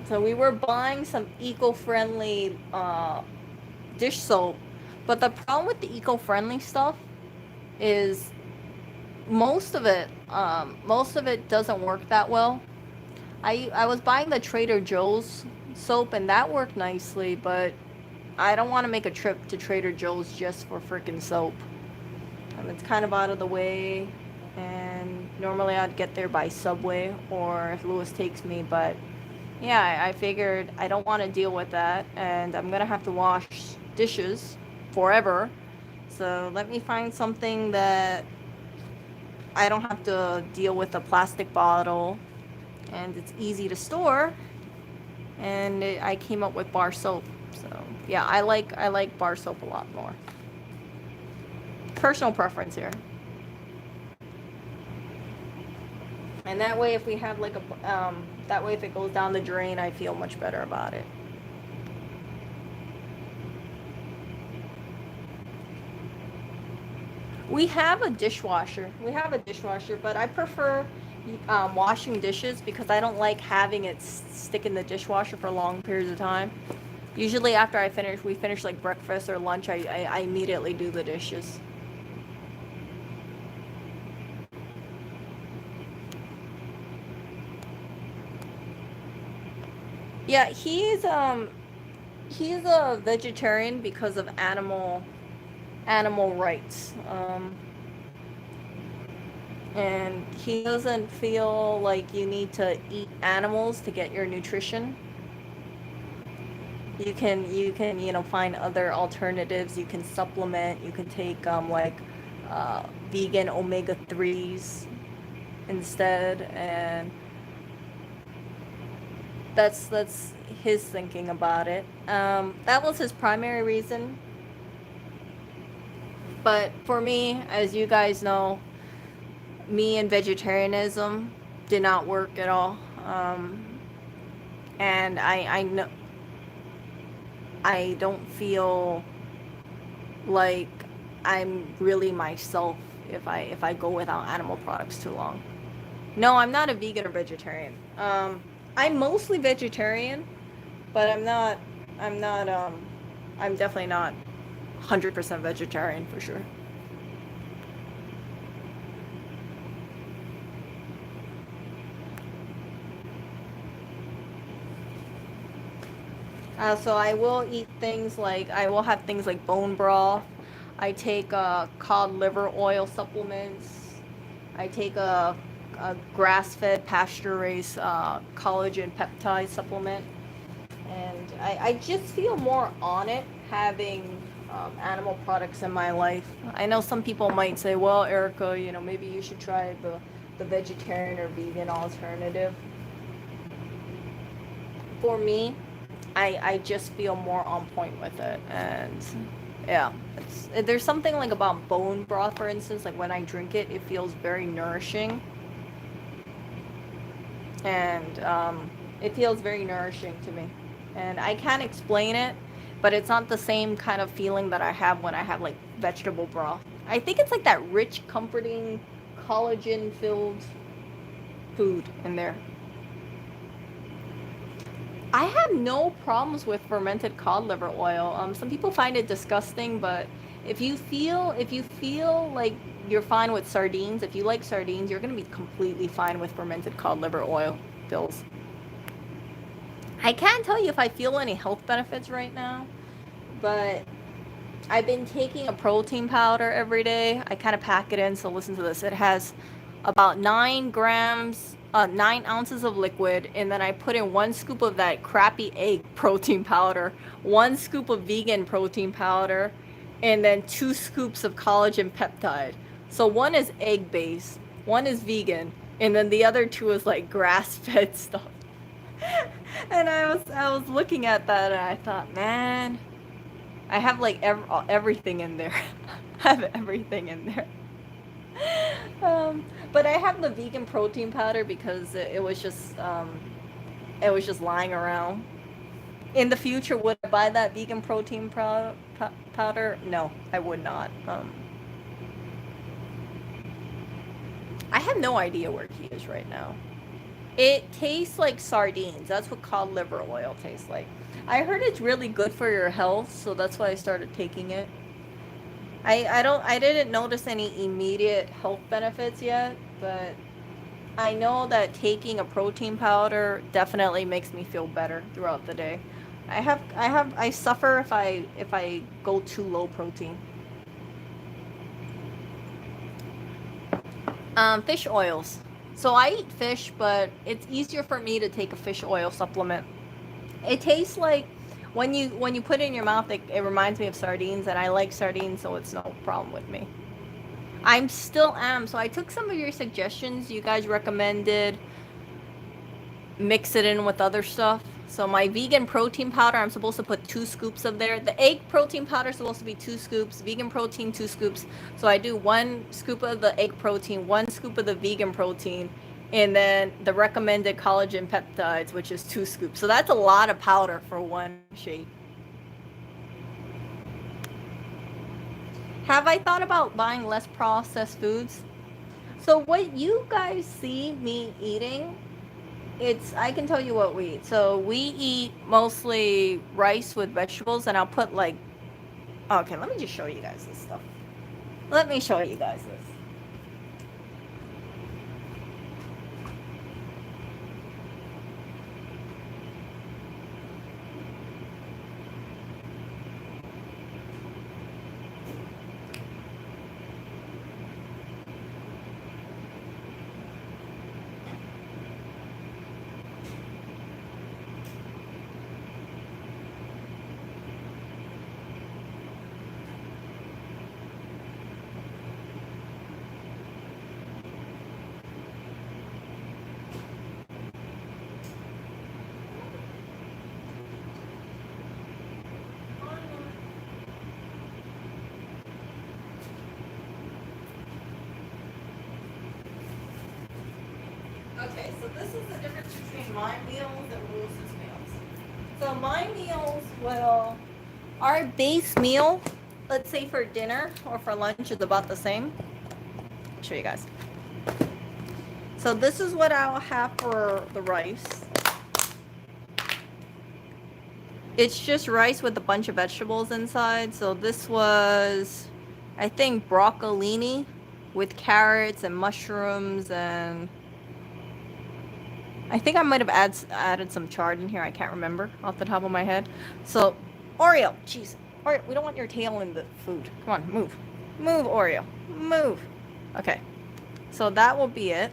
So we were buying some eco-friendly dish soap, but the problem with the eco-friendly stuff is most of it doesn't work that well. I was buying the Trader Joe's soap and that worked nicely, but I don't want to make a trip to Trader Joe's just for freaking soap. It's kind of out of the way, and normally I'd get there by Subway or if Lewis takes me, but yeah, I figured I don't want to deal with that, and I'm gonna have to wash dishes forever. So let me find something that I don't have to deal with a plastic bottle, and it's easy to store. And I came up with bar soap. So yeah, I like bar soap a lot more. Personal preference here. And that way, if we have like that way if it goes down the drain, I feel much better about it. We have a dishwasher. But I prefer washing dishes because I don't like having it stick in the dishwasher for long periods of time. Usually after we finish like breakfast or lunch, I immediately do the dishes. Yeah, he's a vegetarian because of animal rights. And he doesn't feel like you need to eat animals to get your nutrition. You can find other alternatives. You can supplement. You can take vegan omega 3s instead, and that's his thinking about it. That was his primary reason. But for me, as you guys know, me and vegetarianism did not work at all. And I know I don't feel like I'm really myself if I go without animal products too long. No, I'm not a vegan or vegetarian. I'm mostly vegetarian, but I'm not I'm definitely not 100% vegetarian for sure. So I will eat things like I will have things like bone broth. I take cod liver oil supplements. I take a grass-fed pasture-raised collagen peptide supplement, and I just feel more on it having animal products in my life. I know some people might say, "Well, Erica, you know, maybe you should try the vegetarian or vegan alternative." For me, I just feel more on point with it, and yeah, there's something like about bone broth, for instance. Like when I drink it, it feels very nourishing, and it feels very nourishing to me. And I can't explain it, but it's not the same kind of feeling that I have when I have like vegetable broth. I think it's like that rich, comforting, collagen-filled food in there. I have no problems with fermented cod liver oil. Some people find it disgusting, but if you feel like you're fine with sardines, if you like sardines, you're gonna be completely fine with fermented cod liver oil pills. I can't tell you if I feel any health benefits right now, but I've been taking a protein powder every day. I kind of pack it in, so listen to this. It has about 9 ounces of liquid, and then I put in 1 scoop of that crappy egg protein powder, 1 scoop of vegan protein powder, and then 2 scoops of collagen peptide. So one is egg based, one is vegan, and then the other two is like grass fed stuff. And I was looking at that and I thought, man, I have like everything in there. I have everything in there. But I have the vegan protein powder because it was just lying around. In the future, would I buy that vegan protein powder? No, I would not. I have no idea where he is right now. It tastes like sardines. That's what cod liver oil tastes like. I heard it's really good for your health, so that's why I started taking it. I didn't notice any immediate health benefits yet, but I know that taking a protein powder definitely makes me feel better throughout the day. I suffer if I go too low protein. Fish oils. So I eat fish, but it's easier for me to take a fish oil supplement. It tastes like when you put it in your mouth, it reminds me of sardines, and I like sardines, so it's no problem with me. I'm still am. So I took some of your suggestions. You guys recommended mix it in with other stuff. So my vegan protein powder, I'm supposed to put 2 scoops of there. The egg protein powder is supposed to be 2 scoops. Vegan protein, 2 scoops. So I do 1 scoop of the egg protein, 1 scoop of the vegan protein, and then the recommended collagen peptides, which is 2 scoops. So that's a lot of powder for one shake. Have I thought about buying less processed foods? So what you guys see me eating, it's I can tell you what we eat. So we eat mostly rice with vegetables, and I'll put like okay, let me just show you guys this stuff. Let me show you guys this. Okay, so this is the difference between my meals and Lewis's meals. So my meals will, our base meal, let's say for dinner or for lunch, is about the same. I'll show you guys. So this is what I'll have for the rice. It's just rice with a bunch of vegetables inside. So this was, I think, broccolini with carrots and mushrooms, and I think I might have added some chard in here. I can't remember off the top of my head. So, Oreo, jeez. Oreo, we don't want your tail in the food. Come on, move. Move, Oreo. Move. Okay. So that will be it.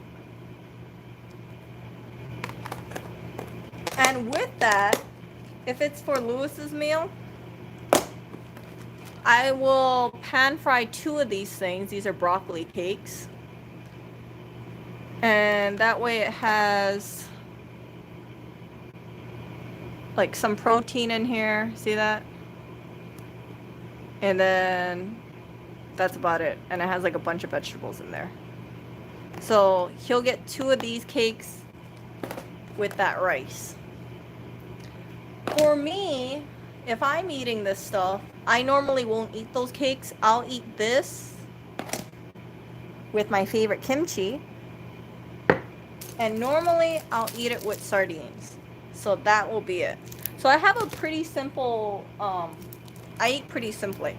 And with that, if it's for Lewis's meal, I will pan fry 2 of these things. These are broccoli cakes. And that way it has like some protein in here. See that? And then that's about it. And it has like a bunch of vegetables in there. So he'll get 2 of these cakes with that rice. For me, if I'm eating this stuff, I normally won't eat those cakes. I'll eat this with my favorite kimchi. And normally I'll eat it with sardines. So that will be it. So I have a pretty simple, I eat pretty simply.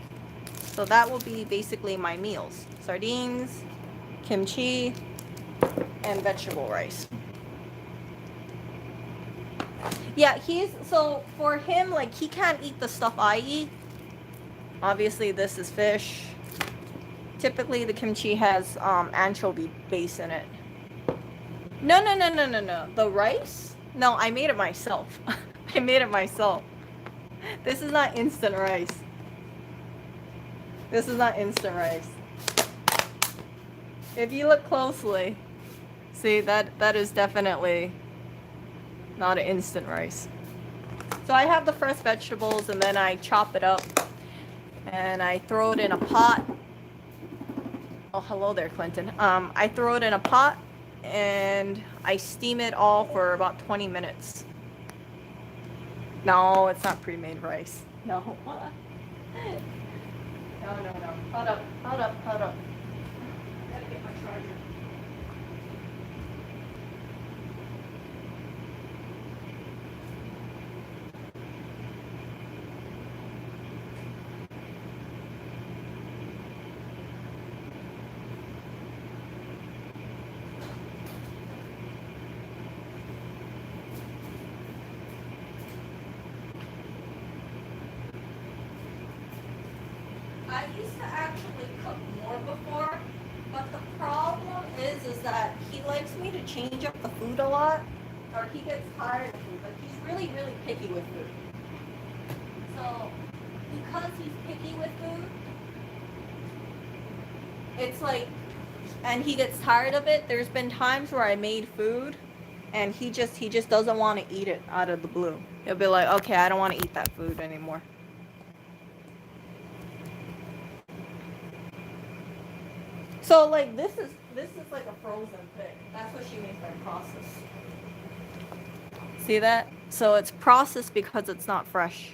So that will be basically my meals. Sardines, kimchi, and vegetable rice. Yeah, so for him, like, he can't eat the stuff I eat. Obviously, this is fish. Typically, the kimchi has anchovy base in it. No. The rice? No, I made it myself. I made it myself. This is not instant rice. This is not instant rice. If you look closely, see, that is definitely not an instant rice. So I have the fresh vegetables, and then I chop it up and I throw it in a pot. Oh, hello there, Clinton. I throw it in a pot and I steam it all for about 20 minutes. No, it's not pre-made rice. No. No. Hold up. Gotta get my charger. I used to actually cook more before, but the problem is that he likes me to change up the food a lot, or he gets tired of food. Like, he's really, really picky with food. So, because he's picky with food, it's like, and he gets tired of it. There's been times where I made food, and he just doesn't want to eat it out of the blue. He'll be like, okay, I don't want to eat that food anymore. So, like, this is like a frozen thing. That's what she means by process. See that? So it's processed because it's not fresh.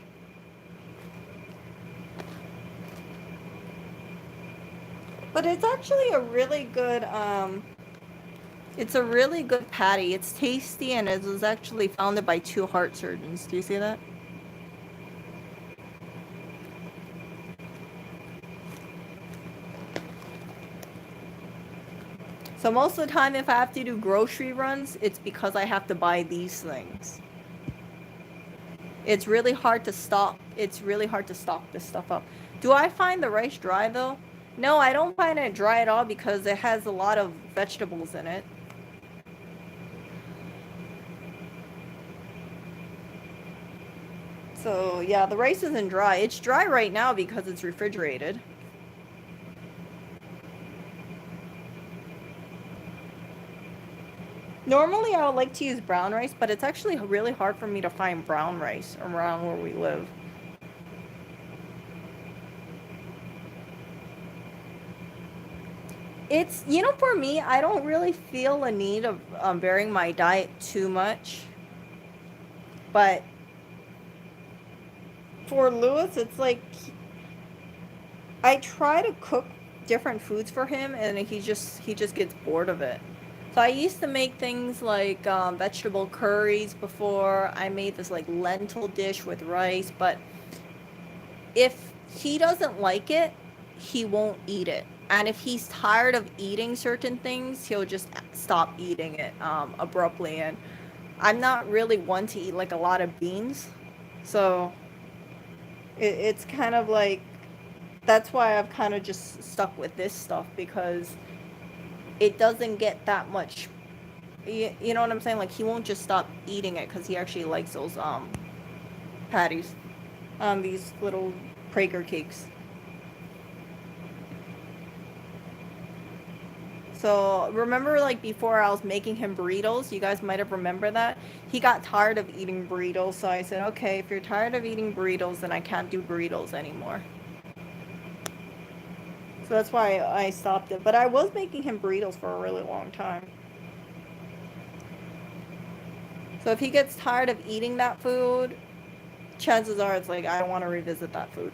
But it's actually a really good, it's a really good patty. It's tasty, and it was actually founded by 2 heart surgeons. Do you see that? So most of the time, if I have to do grocery runs, it's because I have to buy these things. It's really hard to stock. It's really hard to stock this stuff up. Do I find the rice dry, though? No, I don't find it dry at all because it has a lot of vegetables in it. So, yeah, the rice isn't dry. It's dry right now because it's refrigerated. Normally, I would like to use brown rice, but it's actually really hard for me to find brown rice around where we live. It's, for me, I don't really feel a need of varying my diet too much. But for Lewis, it's like I try to cook different foods for him, and he just gets bored of it. So I used to make things like vegetable curries before. I made this like lentil dish with rice, but if he doesn't like it, he won't eat it. And if he's tired of eating certain things, he'll just stop eating it abruptly. And I'm not really one to eat like a lot of beans, so it's kind of like that's why I've kind of just stuck with this stuff because it doesn't get that much. You know what I'm saying? Like he won't just stop eating it because he actually likes those patties, these little Prager cakes. So remember, like before, I was making him burritos. You guys might have remembered that he got tired of eating burritos. So I said, okay, if you're tired of eating burritos, then I can't do burritos anymore. So that's why I stopped it. But I was making him burritos for a really long time. So if he gets tired of eating that food, chances are it's like I don't want to revisit that food.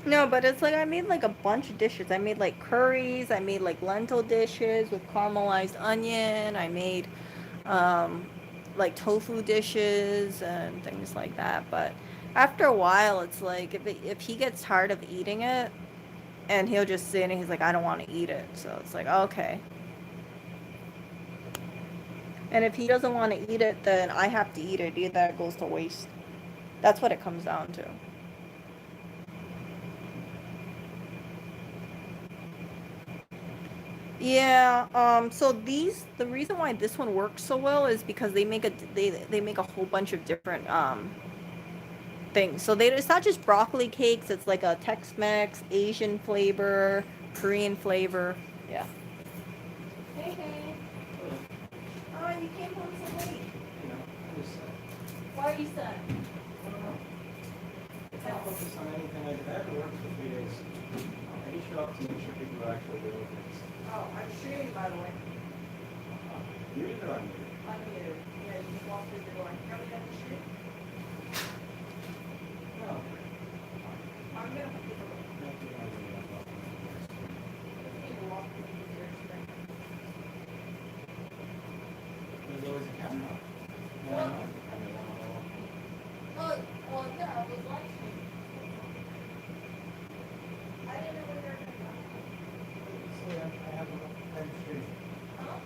No, but it's like I made like a bunch of dishes. I made like curries, I made like lentil dishes with caramelized onion. I made um like tofu dishes and things like that. But after a while, it's like if he gets tired of eating it and he'll just sit and he's like I don't want to eat it. So it's like okay. And if he doesn't want to eat it, then I have to eat it. Either it goes to waste. That's what it comes down to. Yeah, so the reason why this one works so well is because they make a whole bunch of different things. So it's not just broccoli cakes, it's like a Tex-Mex, Asian flavor, Korean flavor. Yeah. Hey, hey. Oh, you came home so late. Why are you sad? I can't focus on anything. I have to work for 3 days. I need to show up to make sure people are actually doing things. Oh, I'm streaming, by the way. Muted or unmuted? Unmuted. Yeah, you just walked through the door. Are we on the stream? No. I'm gonna put people on. No, you don't have any of People walk through the door today. There's always a camera. No, Well, no. Oh, well, yeah, I was live streaming. I didn't know where they were gonna go. So yeah, I have a stream. Huh?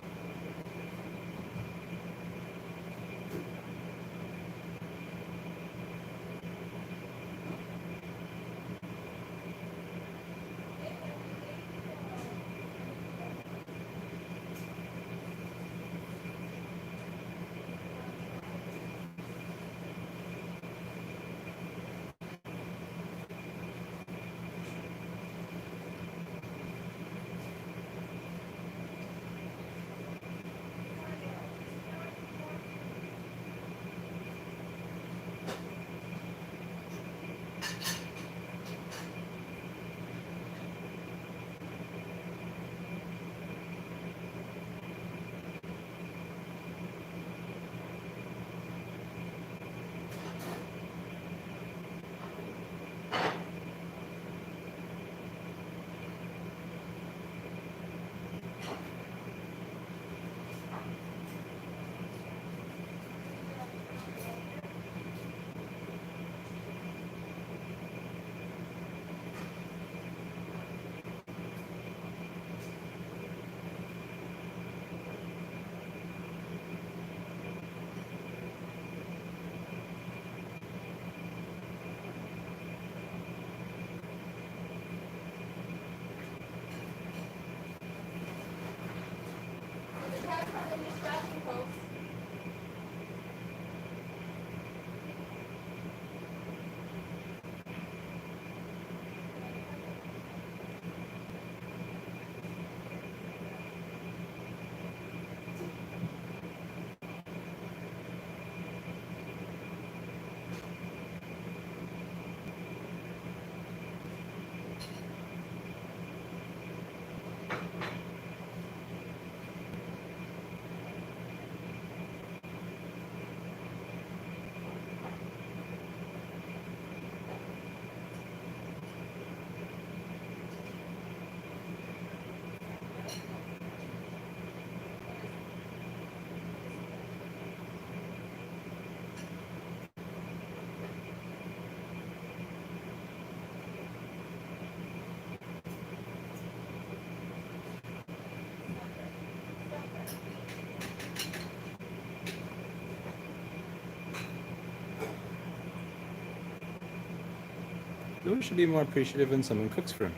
Louis should be more appreciative when someone cooks for him.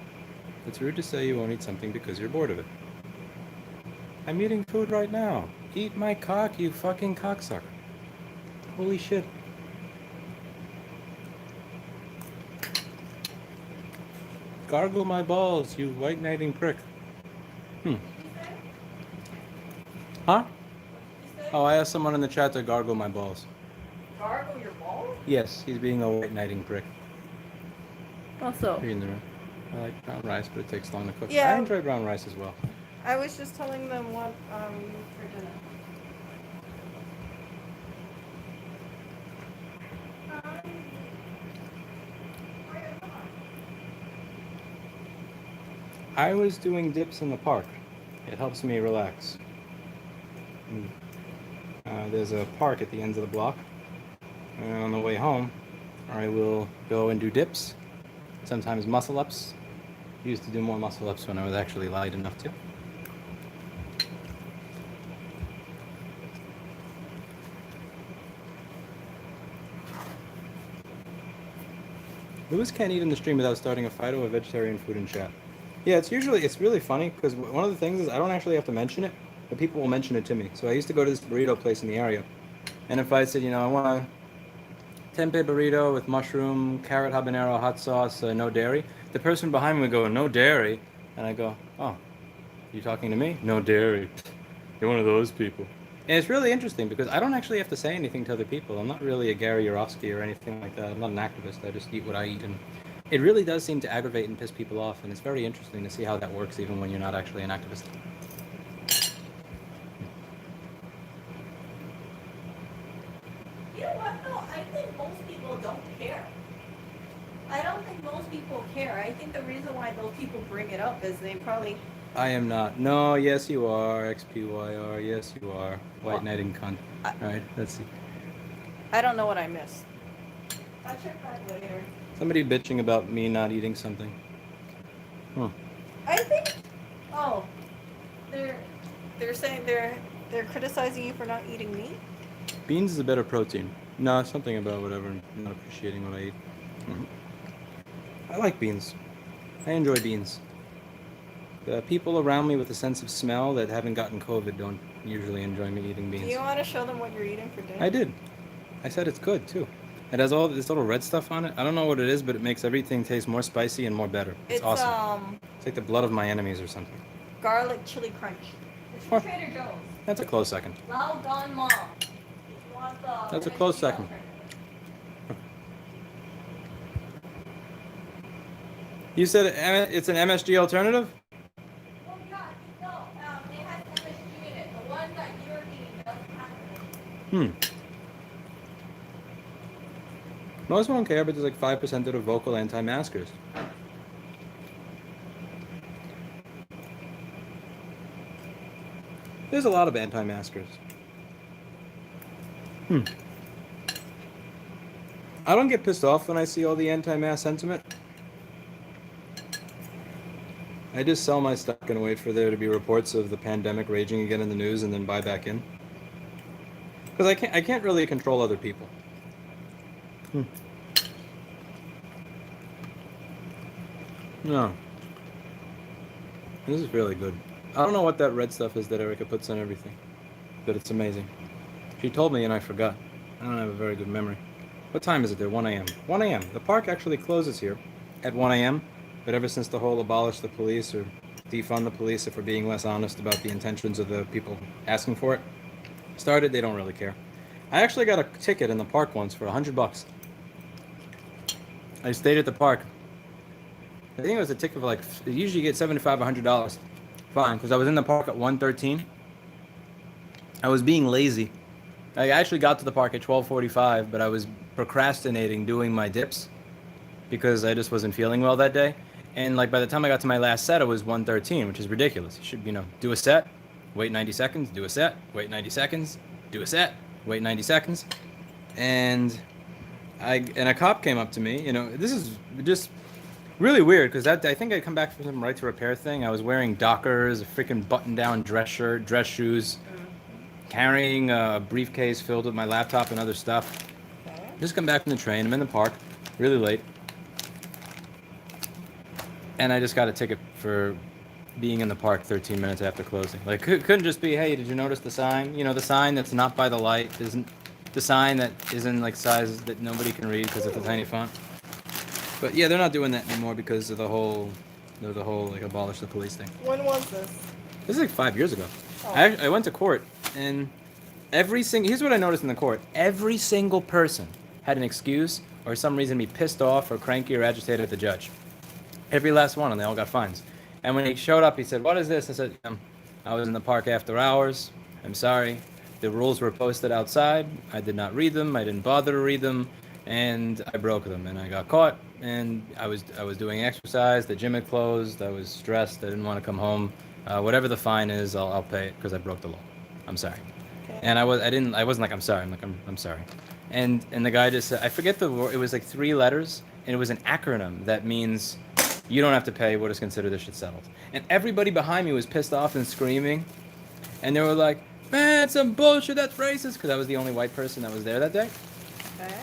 It's rude to say you won't eat something because you're bored of it. I'm eating food right now. Eat my cock, you fucking cocksucker. Holy shit. Gargle my balls, you white knighting prick. Huh? Oh, I asked someone in the chat to gargle my balls. Gargle your balls? Yes, he's being a white knighting prick. Also, Here in the room. I like brown rice, but it takes long to cook. Yeah. I enjoy brown rice as well. I was just telling them what you eat for dinner. I was doing dips in the park. It helps me relax. There's a park at the end of the block. And on the way home, I will go and do dips. Sometimes muscle ups. Used to do more muscle ups when I was actually light enough to. Louis can't eat in the stream without starting a fight over vegetarian food in chat. Yeah, it's really funny because one of the things is I don't actually have to mention it, but people will mention it to me. So I used to go to this burrito place in the area, and if I said, I want a tempeh burrito with mushroom, carrot, habanero, hot sauce, no dairy, the person behind me would go, no dairy, and I go, oh, you talking to me? No dairy. You're one of those people. And it's really interesting because I don't actually have to say anything to other people. I'm not really a Gary Yourofsky or anything like that. I'm not an activist. I just eat what I eat. And it really does seem to aggravate and piss people off. And it's very interesting to see how that works even when you're not actually an activist. You know what? No, I think most people don't care. I don't think most people care. I think the reason why those people bring it up is they probably... I am not. No, yes you are. XPYR. Yes you are. White knighting cunt. Alright, let's see. I don't know what I missed. I'll check that later. Somebody bitching about me not eating something. I think... Oh. They're saying they're criticizing you for not eating meat? Beans is a better protein. No, something about whatever. Not appreciating what I eat. I like beans. I enjoy beans. The people around me with a sense of smell that haven't gotten COVID don't usually enjoy me eating beans. Do you want to show them what you're eating for dinner? I did. I said it's good too. It has all this little red stuff on it. I don't know what it is, but it makes everything taste more spicy and more better. It's awesome. It's like the blood of my enemies or something. Garlic chili crunch. It's from Trader Joe's. That's a close second. Lao Don Mom. That's a close second. You said it's an MSG alternative? Well, yeah, no, it has MSG in it. The one that you're eating doesn't have it. Most won't care, but there's like 5% that are vocal anti-maskers. There's a lot of anti-maskers. I don't get pissed off when I see all the anti-mask sentiment. I just sell my stock and wait for there to be reports of the pandemic raging again in the news and then buy back in. Because I can't really control other people. No. This is really good. I don't know what that red stuff is that Erica puts on everything, but it's amazing. She told me and I forgot. I don't have a very good memory. What time is it there? 1 a.m. 1 a.m. The park actually closes here at 1 a.m., but ever since the whole abolish the police or defund the police if we're being less honest about the intentions of the people asking for it started, they don't really care. I actually got a ticket in the park once for $100. I stayed at the park. I think it was a ticket for you usually get $75, $100. Fine, because I was in the park at 1:13. I was being lazy. I actually got to the park at 12:45, but I was procrastinating doing my dips because I just wasn't feeling well that day. And by the time I got to my last set, it was 1:13, which is ridiculous. You should, do a set, wait 90 seconds, do a set, wait 90 seconds, do a set, wait 90 seconds. And a cop came up to me. This is just really weird because I think I'd come back from some right to repair thing. I was wearing Dockers, a freaking button-down dress shirt, dress shoes, carrying a briefcase filled with my laptop and other stuff. Just come back from the train. I'm in the park, really late. and I just got a ticket for being in the park 13 minutes after closing. Like, couldn't just be, hey, did you notice the sign? You know, the sign that's not by the light, isn't the sign that is in like sizes that nobody can read because of the tiny font. But yeah, they're not doing that anymore because of the whole like abolish the police thing. When was this? This is like 5 years ago. Oh. I went to court, and here's what I noticed in the court. Every single person had an excuse or some reason to be pissed off or cranky or agitated at the judge. Every last one, and they all got fines. And when he showed up, he said, "What is this?" I said, "I was in the park after hours. I'm sorry. The rules were posted outside. I did not read them. I didn't bother to read them, and I broke them. And I got caught. And I was doing exercise. The gym had closed. I was stressed. I didn't want to come home. Whatever the fine is, I'll pay it because I broke the law. I'm sorry." Okay. And I wasn't like, "I'm sorry." I'm like, I'm sorry. And the guy just said, I forget the word. It was like 3 letters, and it was an acronym that means you don't have to pay. We'll just consider this shit settled. And everybody behind me was pissed off and screaming, and they were like, "Man, some bullshit. That's racist." Because I was the only white person that was there that day. Okay.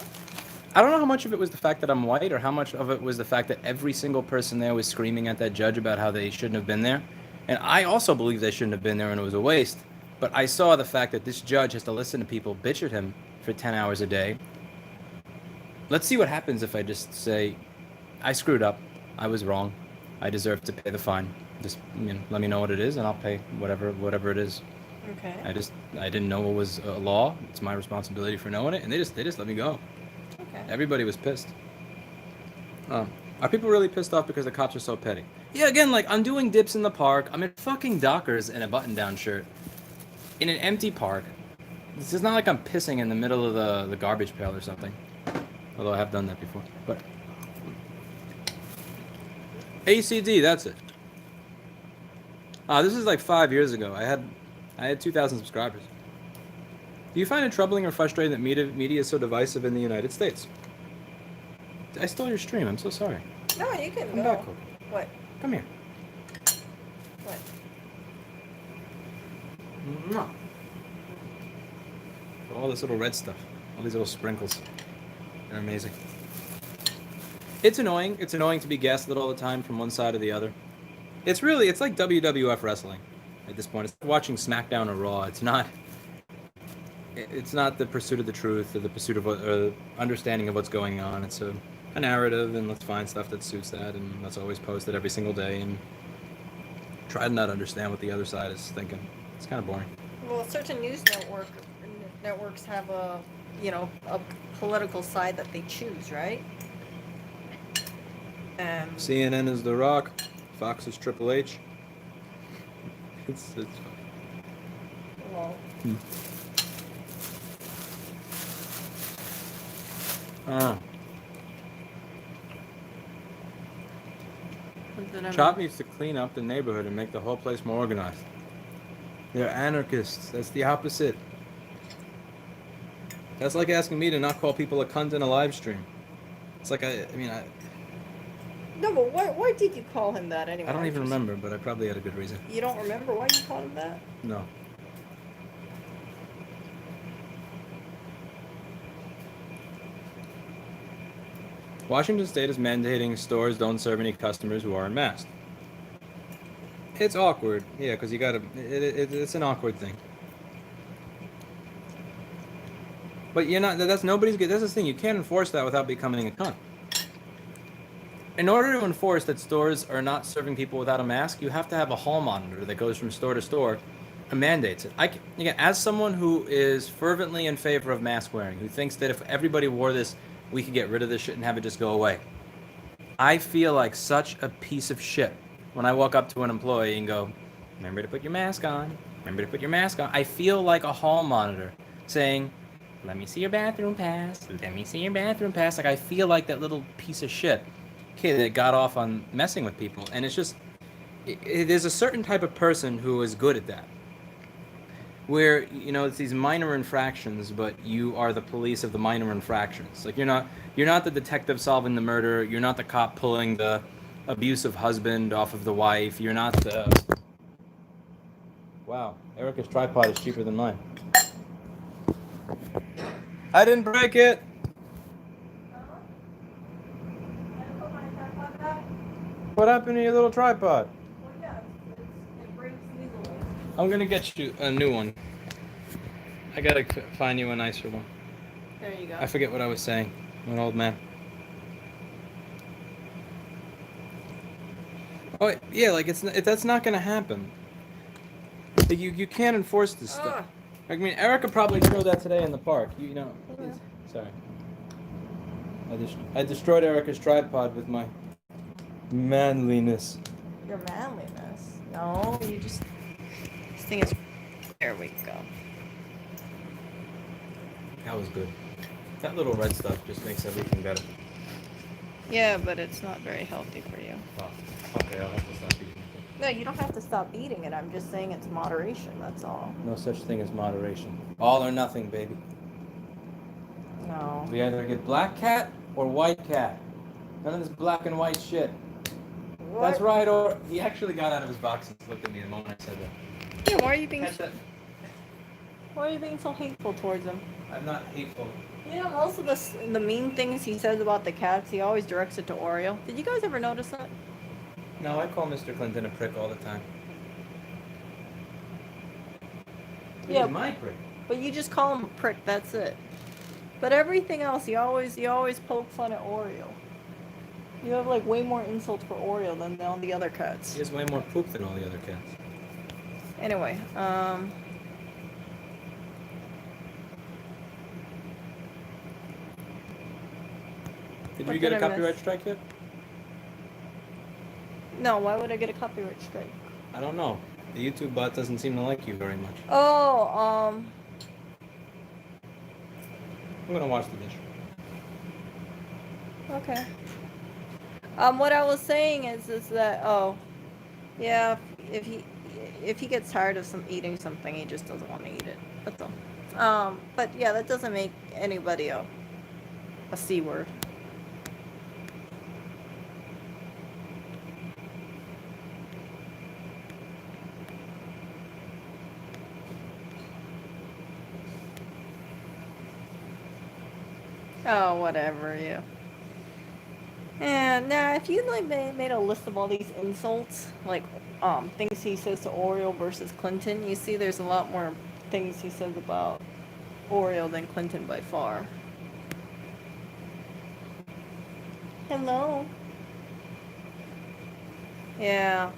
I don't know how much of it was the fact that I'm white or how much of it was the fact that every single person there was screaming at that judge about how they shouldn't have been there. And I also believe they shouldn't have been there and it was a waste. But I saw the fact that this judge has to listen to people bitch at him for 10 hours a day. Let's see what happens if I just say, I screwed up. I was wrong. I deserve to pay the fine. Just let me know what it is and I'll pay whatever it is. Okay. I didn't know it was a law. It's my responsibility for knowing it. And they just let me go. Okay. Everybody was pissed. Are people really pissed off because the cops are so petty? Yeah, again, like, I'm doing dips in the park. I'm in fucking Dockers in a button-down shirt. In an empty park. This is not like I'm pissing in the middle of the garbage pail or something. Although I have done that before. But ACD, that's it. This is like 5 years ago. I had 2,000 subscribers. Do you find it troubling or frustrating that media is so divisive in the United States? I stole your stream. I'm so sorry. No, you can Come go. back, Cookie. What? Come here. What? Mwah. All this little red stuff. All these little sprinkles. They're amazing. It's annoying. It's annoying to be gaslit all the time from one side or the other. It's like WWF wrestling at this point. It's like watching SmackDown or Raw. It's not the pursuit of the truth or the pursuit of or understanding of what's going on. It's a narrative, and let's find stuff that suits that, and let's always post it every single day and try to not understand what the other side is thinking. It's kind of boring. Well, certain news networks have a political side that they choose, right? CNN is The Rock. Fox is Triple H. It's Well, Chop needs to clean up the neighborhood and make the whole place more organized. They're anarchists. That's the opposite. That's like asking me to not call people a cunt in a live stream. It's like No, but why did you call him that anyway? I don't even remember, but I probably had a good reason. You don't remember why you called him that? No. Washington State is mandating stores don't serve any customers who aren't masked. It's awkward, yeah, because you gotta. It's an awkward thing. But you're not. That's nobody's. That's the thing. You can't enforce that without becoming a cunt. In order to enforce that stores are not serving people without a mask, you have to have a hall monitor that goes from store to store and mandates it. Again, as someone who is fervently in favor of mask wearing, who thinks that if everybody wore this, we could get rid of this shit and have it just go away. I feel like such a piece of shit when I walk up to an employee and go, "Remember to put your mask on. Remember to put your mask on." I feel like a hall monitor saying, "Let me see your bathroom pass. Let me see your bathroom pass." Like, I feel like that little piece of shit kid that got off on messing with people. And it's just, there's a certain type of person who is good at that. Where, it's these minor infractions, but you are the police of the minor infractions. Like, you're not the detective solving the murder. You're not the cop pulling the abusive husband off of the wife. You're not the... Wow, Erica's tripod is cheaper than mine. I didn't break it. What happened to your little tripod? Well, yeah, it breaks easily. I'm gonna get you a new one. I gotta find you a nicer one. There you go. I forget what I was saying. I'm an old man. Oh yeah, like that's not gonna happen. Like, you can't enforce this stuff. Ugh. I mean, Erica probably threw that today in the park. You know. Yeah. Sorry. I destroyed Erica's tripod with my manliness. Your manliness. No, you just. This thing is. There we go. That was good. That little red stuff just makes everything better. Yeah, but it's not very healthy for you. Oh, okay, I'll have to stop eating it. No, you don't have to stop eating it. I'm just saying it's moderation. That's all. No such thing as moderation. All or nothing, baby. No. We either get black cat or white cat. None of this black and white shit. What? That's right, or he actually got out of his box and looked at me the moment I said that. Yeah, why are you being? Catch that? Why are you being so hateful towards him? I'm not hateful. You know, most of the mean things he says about the cats, he always directs it to Oreo. Did you guys ever notice that? No, I call Mr. Clinton a prick all the time. Yeah. He's my prick. But you just call him a prick. That's it. But everything else, you always poke fun at Oreo. You have like way more insults for Oreo than all the other cats. He has way more poop than all the other cats. Anyway, Did What you get did a I miss? copyright strike yet? no, why would I get a copyright strike? I don't know. The YouTube bot doesn't seem to like you very much. Oh, I'm gonna wash the dish. okay. What I was saying is that yeah, if he gets tired of eating something, he just doesn't want to eat it. That's all. But yeah, that doesn't make anybody a C word. Oh, whatever, yeah. And now, if you like made a list of all these insults, like things he says to Oreo versus Clinton, you see there's a lot more things he says about Oreo than Clinton by far. Hello. Yeah.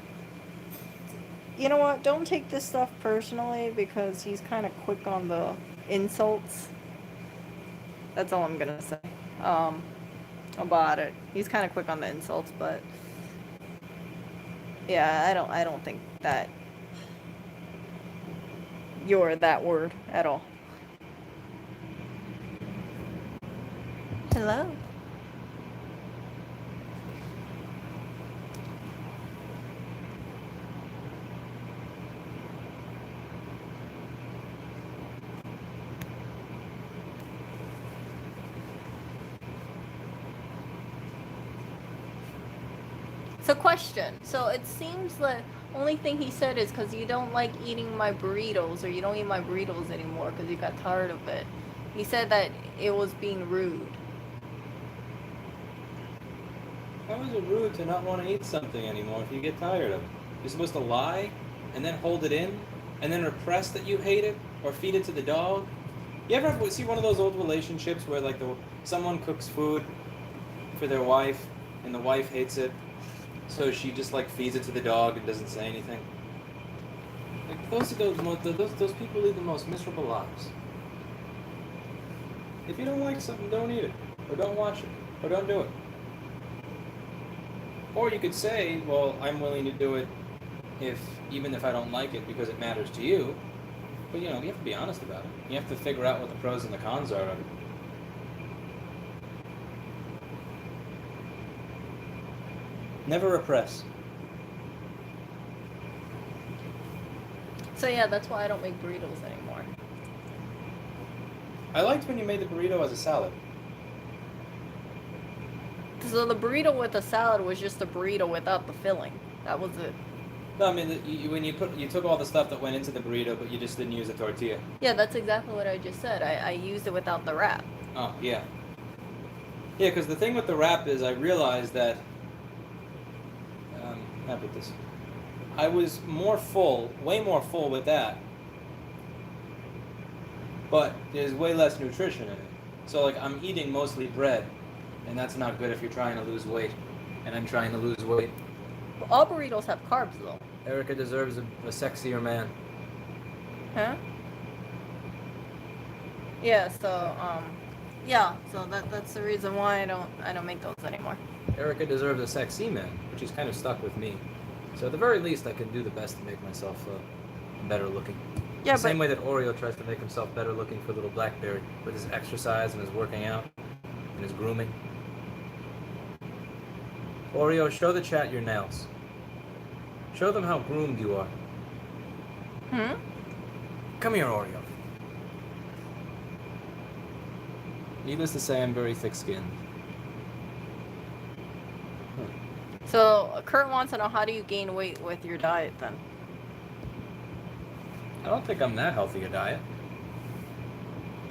You know what? Don't take this stuff personally because he's kind of quick on the insults. That's all I'm gonna say about it. He's kind of quick on the insults, but yeah, I don't think that you're that word at all. Hello. So question. So it seems like only thing he said is because you don't like eating my burritos or you don't eat my burritos anymore because you got tired of it. He said that it was being rude. How is it rude to not want to eat something anymore if you get tired of it? You're supposed to lie and then hold it in and then repress that you hate it or feed it to the dog? You ever see one of those old relationships where like someone cooks food for their wife and the wife hates it, so she just like feeds it to the dog and doesn't say anything? Like those people lead the most miserable lives. If you don't like something, don't eat it, or don't watch it, or don't do it. Or you could say, well, I'm willing to do it even if I don't like it because it matters to you. But you have to be honest about it. You have to figure out what the pros and the cons are of it. Never repress. So yeah, that's why I don't make burritos anymore. I liked when you made the burrito as a salad. So the burrito with the salad was just a burrito without the filling. That was it. No, I mean you took all the stuff that went into the burrito, but you just didn't use a tortilla. Yeah, that's exactly what I just said. I used it without the wrap. Oh yeah. Yeah, because the thing with the wrap is I realized that How about this? I was more full, way more full with that, but there's way less nutrition in it. So like I'm eating mostly bread, and that's not good if you're trying to lose weight. And I'm trying to lose weight. But all burritos have carbs, though. Erica deserves a sexier man. Huh? Yeah. So yeah. So that's the reason why I don't make those anymore. Erica deserves a sexy man, but she's kind of stuck with me. So at the very least, I can do the best to make myself better looking. Yeah, The same way that Oreo tries to make himself better looking for little Blackberry with his exercise and his working out and his grooming. Oreo, show the chat your nails. Show them how groomed you are. Come here, Oreo. Needless to say, I'm very thick-skinned. So Kurt wants to know, how do you gain weight with your diet then? I don't think I'm that healthy a diet.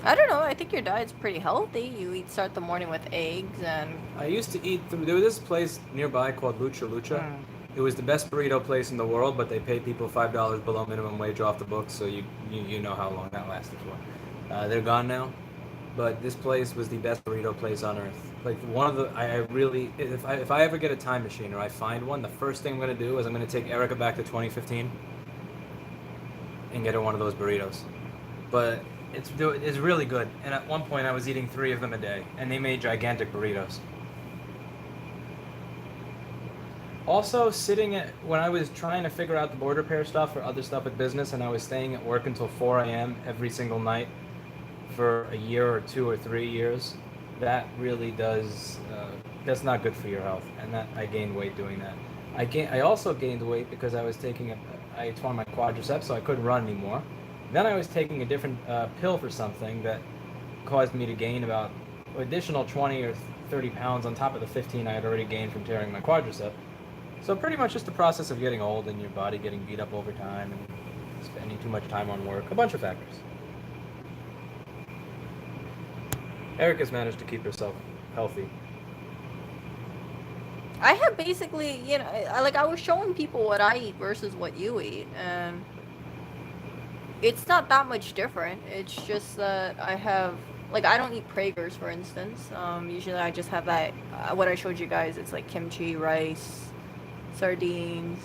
I don't know. I think your diet's pretty healthy. You start the morning with eggs and. I used to eat. There was this place nearby called Lucha Lucha. It was the best burrito place in the world, but they paid people $5 below minimum wage off the books, so you know how long that lasted for. They're gone now, but this place was the best burrito place on earth. Like one of the, I really, if I ever get a time machine or I find one, the first thing I'm gonna do is I'm gonna take Erica back to 2015 and get her one of those burritos. But it's really good. And at one point I was eating 3 of them a day, and they made gigantic burritos. Also, when I was trying to figure out the border repair stuff or other stuff at business, and I was staying at work until 4 a.m. every single night for a year or 2 or 3 years, that really does, that's not good for your health. And that I gained weight doing that. I also gained weight because I tore my quadriceps, so I couldn't run anymore. Then I was taking a different pill for something that caused me to gain about additional 20 or 30 pounds on top of the 15 I had already gained from tearing my quadricep. So pretty much just the process of getting old and your body getting beat up over time and spending too much time on work, a bunch of factors. Erica's managed to keep herself healthy. I have basically, I was showing people what I eat versus what you eat, and it's not that much different. It's just that I have, I don't eat Prager's, for instance. Usually I just have that, what I showed you guys, it's like kimchi, rice, sardines.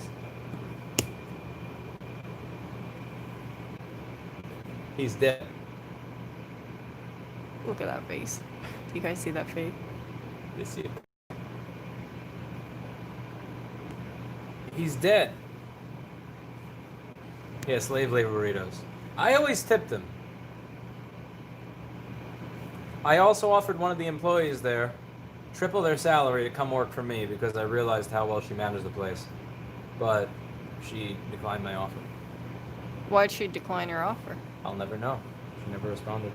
He's dead. Look at that face. Do you guys see that face? They see it. He's dead. Yeah, slave labor burritos. I always tipped him. I also offered one of the employees there triple their salary to come work for me because I realized how well she managed the place. But she declined my offer. Why'd she decline your offer? I'll never know. She never responded.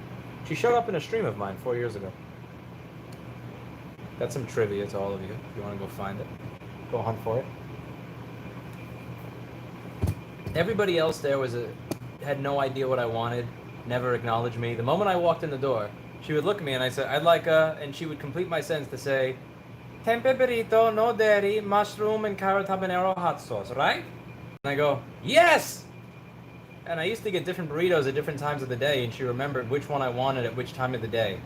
She showed up in a stream of mine 4 years ago. That's some trivia to all of you. If you want to go find it, go hunt for it. Everybody else there had no idea what I wanted, never acknowledged me. The moment I walked in the door, she would look at me and I said, I'd like and she would complete my sentence to say, tempeh burrito, no dairy, mushroom and carrot habanero hot sauce, right? And I go, yes! And I used to get different burritos at different times of the day, and she remembered which one I wanted at which time of the day.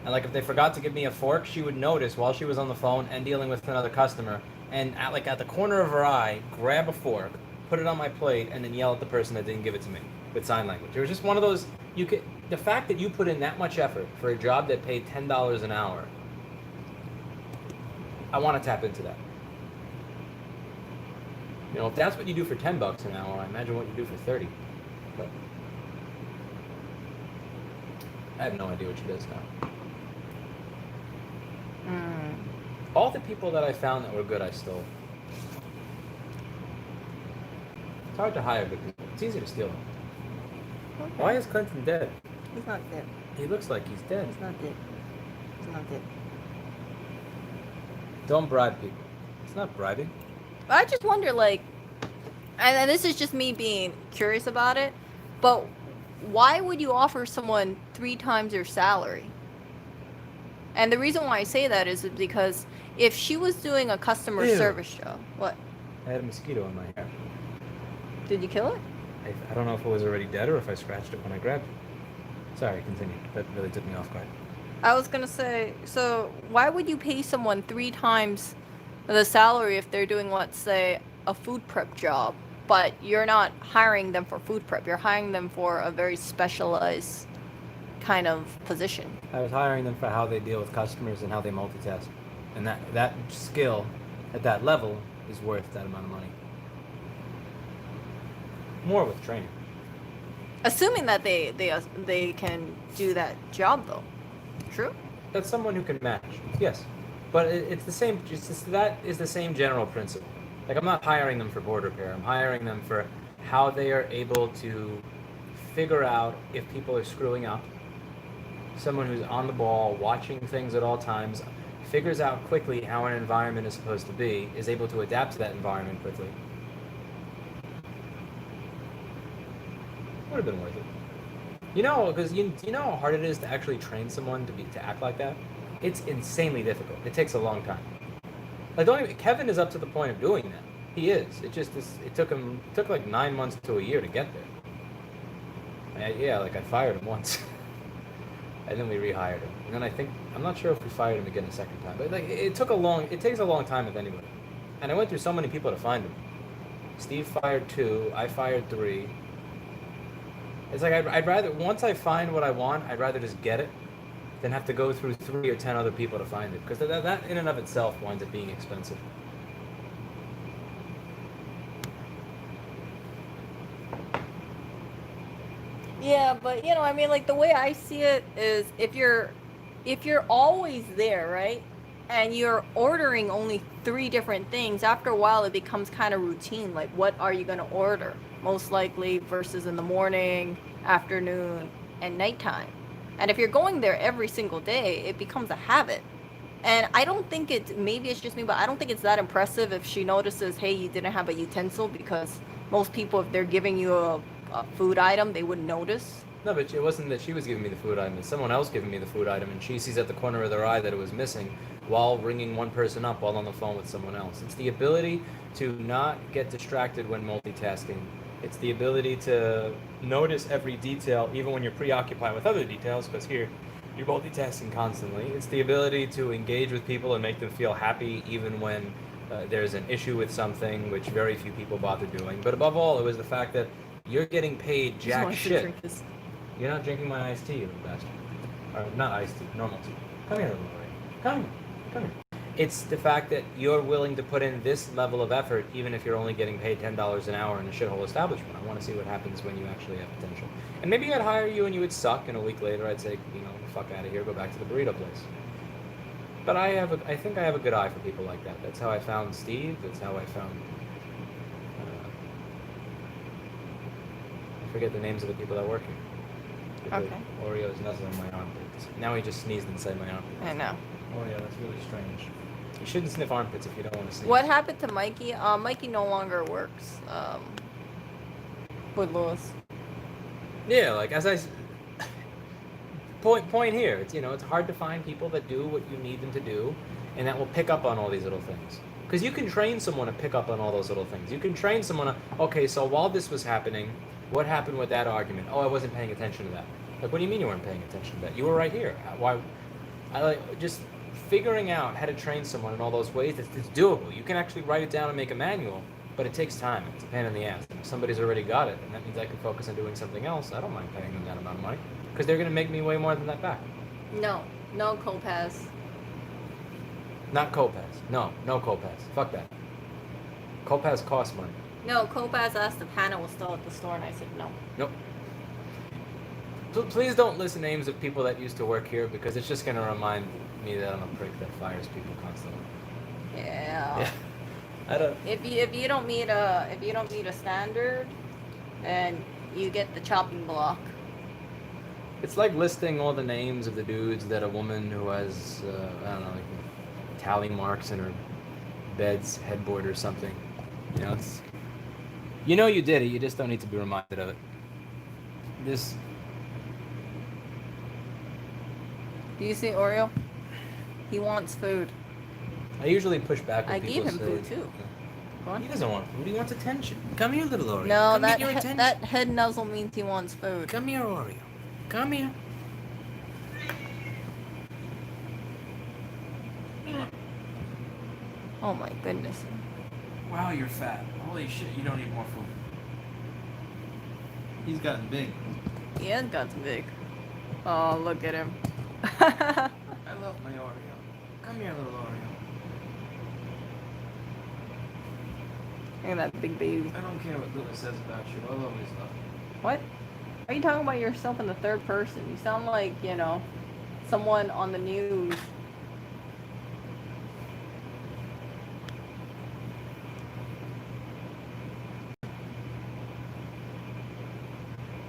And if they forgot to give me a fork, she would notice while she was on the phone and dealing with another customer, and at the corner of her eye, grab a fork, put it on my plate, and then yell at the person that didn't give it to me with sign language. It was just one of those, the fact that you put in that much effort for a job that paid $10 an hour, I want to tap into that. If that's what you do for $10 an hour, I imagine what you do for 30. But I have no idea what she does now. All the people that I found that were good, I stole. It's hard to hire good people. It's easy to steal them. Okay. Why is Clinton dead? He's not dead. He looks like he's dead. He's not dead. He's not dead. Don't bribe people. It's not bribing. I just wonder, and this is just me being curious about it, but why would you offer someone 3 times their salary? And the reason why I say that is because if she was doing a customer service job, what? I had a mosquito in my hair. Did you kill it? I don't know if it was already dead or if I scratched it when I grabbed it. Sorry, continue. That really took me off guard. I was gonna say, so why would you pay someone 3 times the salary if they're doing, let's say, a food prep job, but you're not hiring them for food prep, you're hiring them for a very specialized kind of position? I was hiring them for how they deal with customers and how they multitask. And that skill at that level is worth that amount of money. More with training. Assuming that they can do that job, though. True? That's someone who can match. Yes. But it's the same, that is the same general principle. Like, I'm not hiring them for board repair. I'm hiring them for how they are able to figure out if people are screwing up. Someone who's on the ball, watching things at all times, figures out quickly how an environment is supposed to be, is able to adapt to that environment quickly. Would have been worth it. You know, because you know how hard it is to actually train someone to act like that? It's insanely difficult. It takes a long time. Like, Kevin is up to the point of doing that. He is. It took like 9 months to a year to get there. I fired him once. And then we rehired him. And then I'm not sure if we fired him again a second time. But it takes a long time with anybody. And I went through so many people to find him. Steve fired 2, I fired 3. It's like I'd rather, once I find what I want, I'd rather just get it than have to go through 3 or 10 other people to find it. Because that in and of itself winds up being expensive. Yeah, but like, the way I see it is, if you're always there, right? And you're ordering only 3 different things, after a while it becomes kind of routine. Like, what are you going to order? Most likely versus in the morning, afternoon, and nighttime. And if you're going there every single day, it becomes a habit. And I don't think maybe it's just me, but I don't think it's that impressive if she notices, hey, you didn't have a utensil, because most people, if they're giving you a food item, they wouldn't notice. No, but it wasn't that she was giving me the food item. It's someone else giving me the food item, and she sees at the corner of their eye that it was missing while ringing one person up while on the phone with someone else. It's the ability to not get distracted when multitasking. It's the ability to notice every detail, even when you're preoccupied with other details, because here, you're multitasking constantly. It's the ability to engage with people and make them feel happy, even when there's an issue with something, which very few people bother doing. But above all, it was the fact that you're getting paid jack shit. You're not drinking my iced tea, you little bastard. Or not iced tea, normal tea. Come here, little boy. Come here. It's the fact that you're willing to put in this level of effort, even if you're only getting paid $10 an hour in a shithole establishment. I want to see what happens when you actually have potential. And maybe I'd hire you and you would suck, and a week later I'd say, fuck out of here, go back to the burrito place. But I think I have a good eye for people like that. That's how I found Steve. That's how I found... I forget the names of the people that work here. Okay. Oreo's nuzzling my armpits. Now he just sneezed inside my armpit. I know. Oh yeah, that's really strange. You shouldn't sniff armpits if you don't want to sneeze. What happened to Mikey? Mikey no longer works with Lewis. Yeah, like, as I... Point here, it's hard to find people that do what you need them to do, and that will pick up on all these little things. Because you can train someone to pick up on all those little things. You can train someone to, okay, so while this was happening, what happened with that argument? Oh, I wasn't paying attention to that. Like, what do you mean you weren't paying attention to that? You were right here. Why? Just figuring out how to train someone in all those ways, it's doable. You can actually write it down and make a manual, but it takes time. It's a pain in the ass. If somebody's already got it, and that means I can focus on doing something else, I don't mind paying them that amount of money. Because they're going to make me way more than that back. No Copass. Not Copass. No Copass. Fuck that. Copass costs money. No, Copass asked if Hannah was still at the store, and I said no. Nope. Please don't list names of people that used to work here, because it's just going to remind me that I'm a prick that fires people constantly. Yeah. I don't. If you don't meet a standard, then you get the chopping block. It's like listing all the names of the dudes that a woman who has, like tally marks in her bed's headboard or something. You did it, you just don't need to be reminded of it. Do you see Oreo? He wants food. I usually push back when I people gave him say, food too. Go on. He doesn't want food. He wants attention. Come here, little Oreo. No, Come that get your attention. that head nuzzle means he wants food. Come here, Oreo. Come here. Oh my goodness. Wow, you're fat. Holy shit, you don't need more food. He's gotten big. He has got some big. Oh, look at him. I love my Oreo. Come here, little Oreo. Look at that big baby. I don't care what Luna says about you. I'll always love you. What? Are you talking about yourself in the third person? You sound like, someone on the news.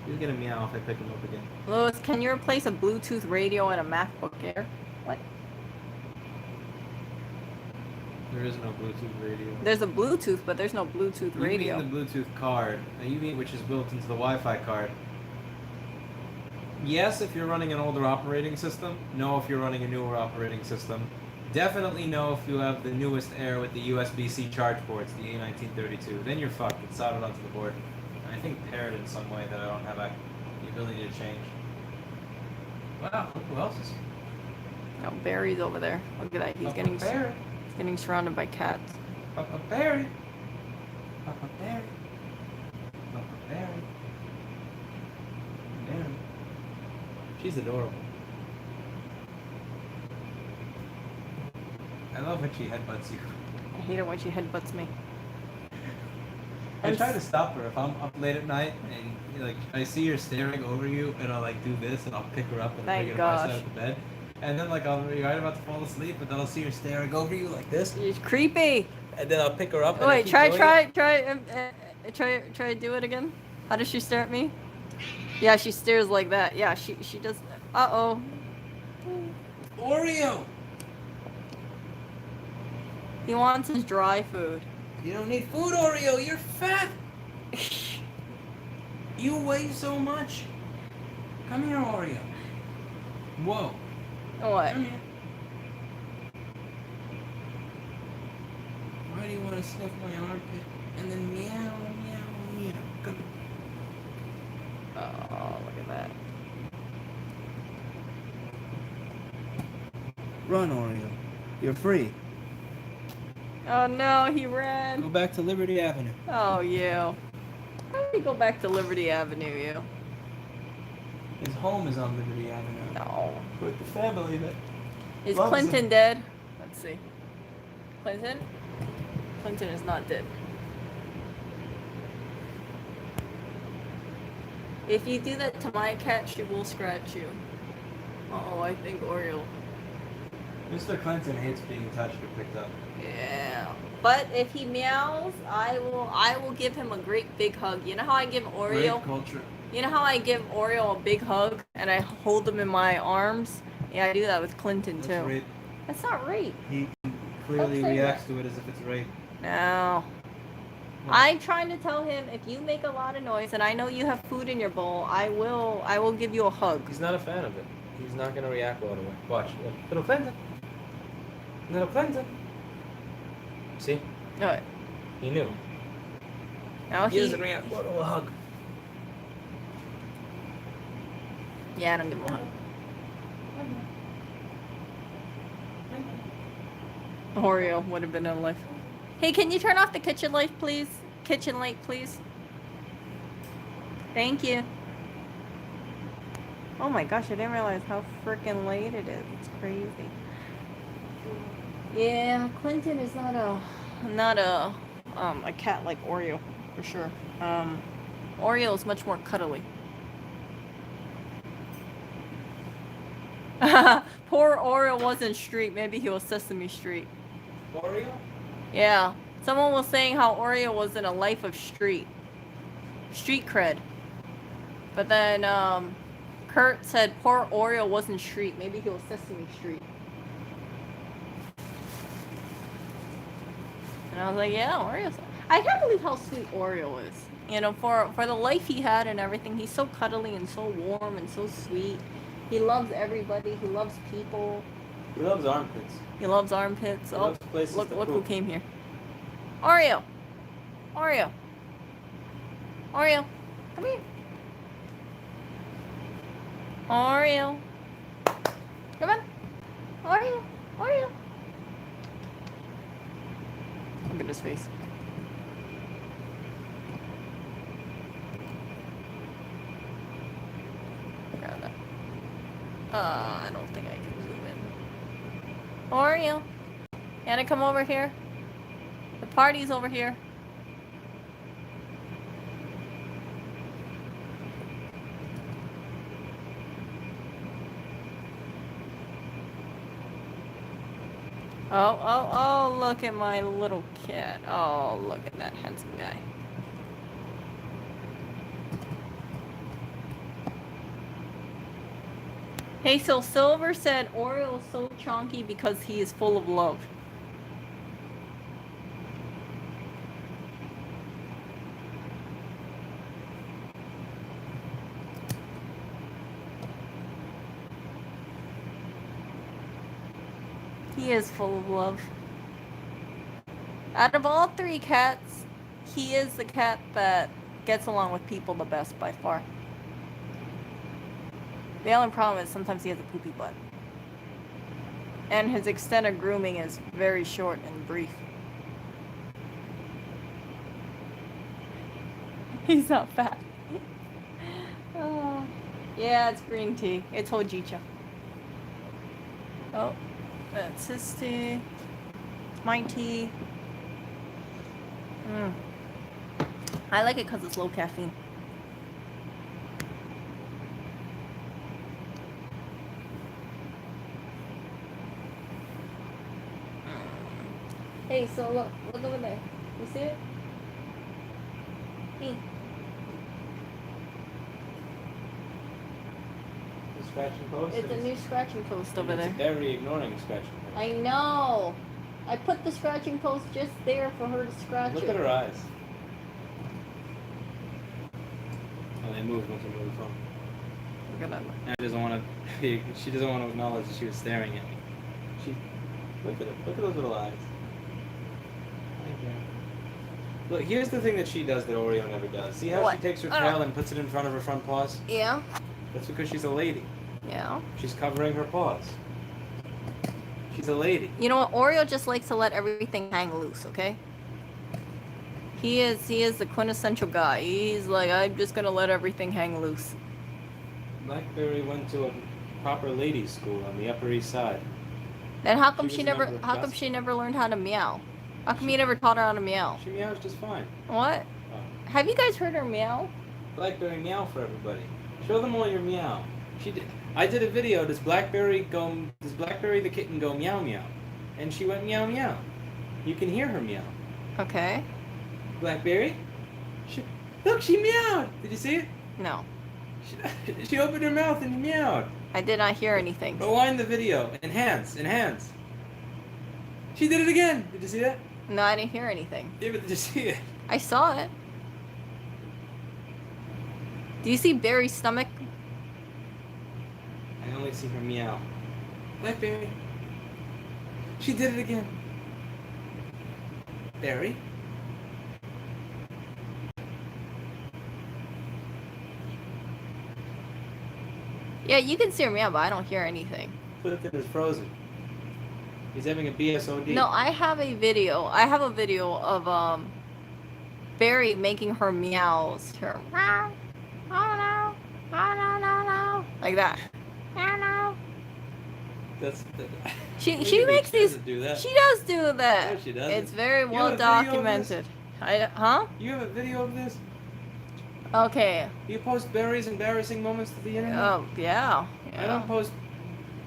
He's gonna meow if I pick him up again. Louis, can you replace a Bluetooth radio and a MacBook Air? What? There is no Bluetooth radio. There's a Bluetooth, but there's no Bluetooth radio. You mean the Bluetooth card. You mean which is built into the Wi-Fi card. Yes, if you're running an older operating system. No, if you're running a newer operating system. Definitely no if you have the newest Air with the USB-C charge ports, the A1932. Then you're fucked. It's soldered onto the board. I think paired in some way that I don't have the ability to change. Wow, look who else is? No, Barry's over there. Look at that. He's getting surrounded by cats. Papa Barry. Papa Barry. Papa Barry. Barry. She's adorable. I love when she headbutts you. I hate it when she headbutts me. I try to stop her if I'm up late at night and I see her staring over you and I'll do this and I'll pick her up and bring her to my side of the bed. And then I'll be right about to fall asleep and then I'll see her staring over you like this. It's creepy. And then I'll pick her up. And wait, try to do it again. How does she stare at me? Yeah, she stares like that. Yeah, she does. Uh-oh. Oreo! He wants his dry food. You don't need food, Oreo. You're fat. You weigh so much. Come here, Oreo. Whoa. What? Come here. Why do you want to sniff my armpit and then meow, meow, meow? Come here. Oh, look at that. Run, Oreo. You're free. Oh no, he ran. Go back to Liberty Avenue. Oh, you. How do you go back to Liberty Avenue, you? His home is on Liberty Avenue. No. With the family that Is loves Clinton him. dead? Let's see. Clinton? Clinton is not dead. If you do that to my cat, she will scratch you. Uh-oh, I think Oreo. Mr. Clinton hates being touched or picked up. Yeah. But if he meows, I will give him a great big hug. You know how I give Oreo? Rape culture. You know how I give Oreo a big hug and I hold him in my arms? Yeah, I do that with Clinton That's too. rape. That's not rape. He clearly Don't say reacts that. to it as if it's rape. No. I'm trying to tell him if you make a lot of noise and I know you have food in your bowl, I will give you a hug. He's not a fan of it. He's not going to react well to it. Watch. Little Clinton. Little Clinton. See? Alright. He knew. Now He doesn't react well to a hug. Yeah, I don't give him a hug. Oreo would have been in life. Hey, can you turn off the kitchen light, please? Kitchen light, please. Thank you. Oh my gosh, I didn't realize how freaking late it is. It's crazy. Yeah, Clinton is not a cat like Oreo, for sure. Oreo is much more cuddly. Poor Oreo wasn't Street. Maybe he was Sesame Street. Oreo? Yeah. Someone was saying how Oreo was in a life of street cred. But then Kurt said poor Oreo wasn't Street. Maybe he was Sesame Street. And I was like, yeah, Oreo's... I can't believe how sweet Oreo is. You know, for the life he had and everything, he's so cuddly and so warm and so sweet. He loves everybody. He loves people. He loves armpits. He loves armpits. He Oh, loves places look to who poop. came here. Oreo, Oreo. Oreo. Come here. Oreo. Come on. Oreo. Oreo. Look at his face. I don't think I can zoom in. Oreo. Anna, come over here. The party's over here. Oh, look at my little cat. Oh, look at that handsome guy. Hey, so Silver said Oreo is so chonky because he is full of love. He is full of love. Out of all three cats, he is the cat that gets along with people the best by far. The only problem is sometimes he has a poopy butt. And his extent of grooming is very short and brief. He's not fat. Oh, yeah, it's green tea. It's hojicha. Oh, that's his tea. It's my tea. I like it because it's low caffeine. Hey, so look over there. You see it? Hey. The scratching post? It's a new scratching post over It's there. very ignoring scratching post. I know. I put the scratching post just there for her to scratch Look it. at her eyes. Oh, they moved once I moved the phone. Look at that. And she doesn't want to. She doesn't want to acknowledge that she was staring at me. Look at it. Look at those little eyes. Look, here's the thing that she does that Oreo never does. See how What? she takes her tail and puts it in front of her front paws? Yeah. That's because she's a lady. Yeah. She's covering her paws. She's a lady. You know what? Oreo just likes to let everything hang loose, okay? He is the quintessential guy. He's like, I'm just gonna let everything hang loose. Blackberry went to a proper ladies' school on the Upper East Side. Then how come She she was a never member of how come Gus. she never learned how to meow? How come you never taught her how to meow? She meows just fine. What? Oh. Have you guys heard her meow? Blackberry meow for everybody. Show them all your meow. She did. I did a video. Does Blackberry the kitten go meow meow? And she went meow meow. You can hear her meow. Okay. Blackberry. Look, she meowed. Did you see it? No. She opened her mouth and meowed. I did not hear anything. Rewind the video. Enhance. She did it again. Did you see that? No, I didn't hear anything. Yeah, but did you see it? I saw it. Do you see Barry's stomach? I only see her meow. Blackberry. She did it again. Barry. Yeah, you can see her meow, but I don't hear anything. Clifton is frozen. He's having a BSOD. No, I have a video. I have a video of Barry making her meows. Her meow, oh no, like that. That's She Maybe makes she these. doesn't do that. She does do that. No, she doesn't. It's very You well have a video of documented. Huh? You have a video of this? Okay. You post Barry's embarrassing moments to the internet? Oh yeah. I don't post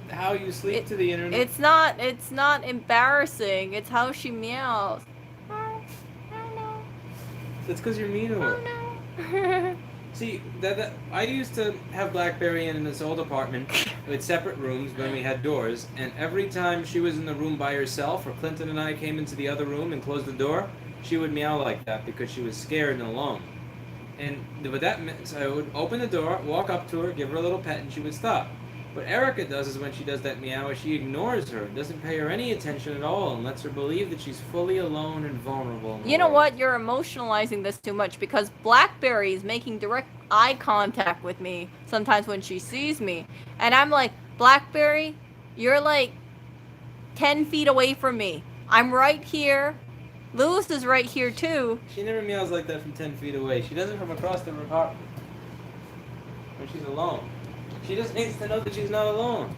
how you sleep to the internet. It's not embarrassing. It's how she meows. Oh no. It's because you're mean to her. Oh no. See, I used to have Blackberry in this old apartment with separate rooms when we had doors, and every time she was in the room by herself, or Clinton and I came into the other room and closed the door, she would meow like that because she was scared and alone. And with that, so I would open the door, walk up to her, give her a little pet, and she would stop. What Erica does is when she does that meow, she ignores her, doesn't pay her any attention at all, and lets her believe that she's fully alone and vulnerable. You know what? You're emotionalizing this too much because Blackberry is making direct eye contact with me sometimes when she sees me. And I'm like, Blackberry, you're like 10 feet away from me. I'm right here. Lewis is right here too. She never meows like that from 10 feet away. She does it from across the apartment when she's alone. She just needs to know that she's not alone.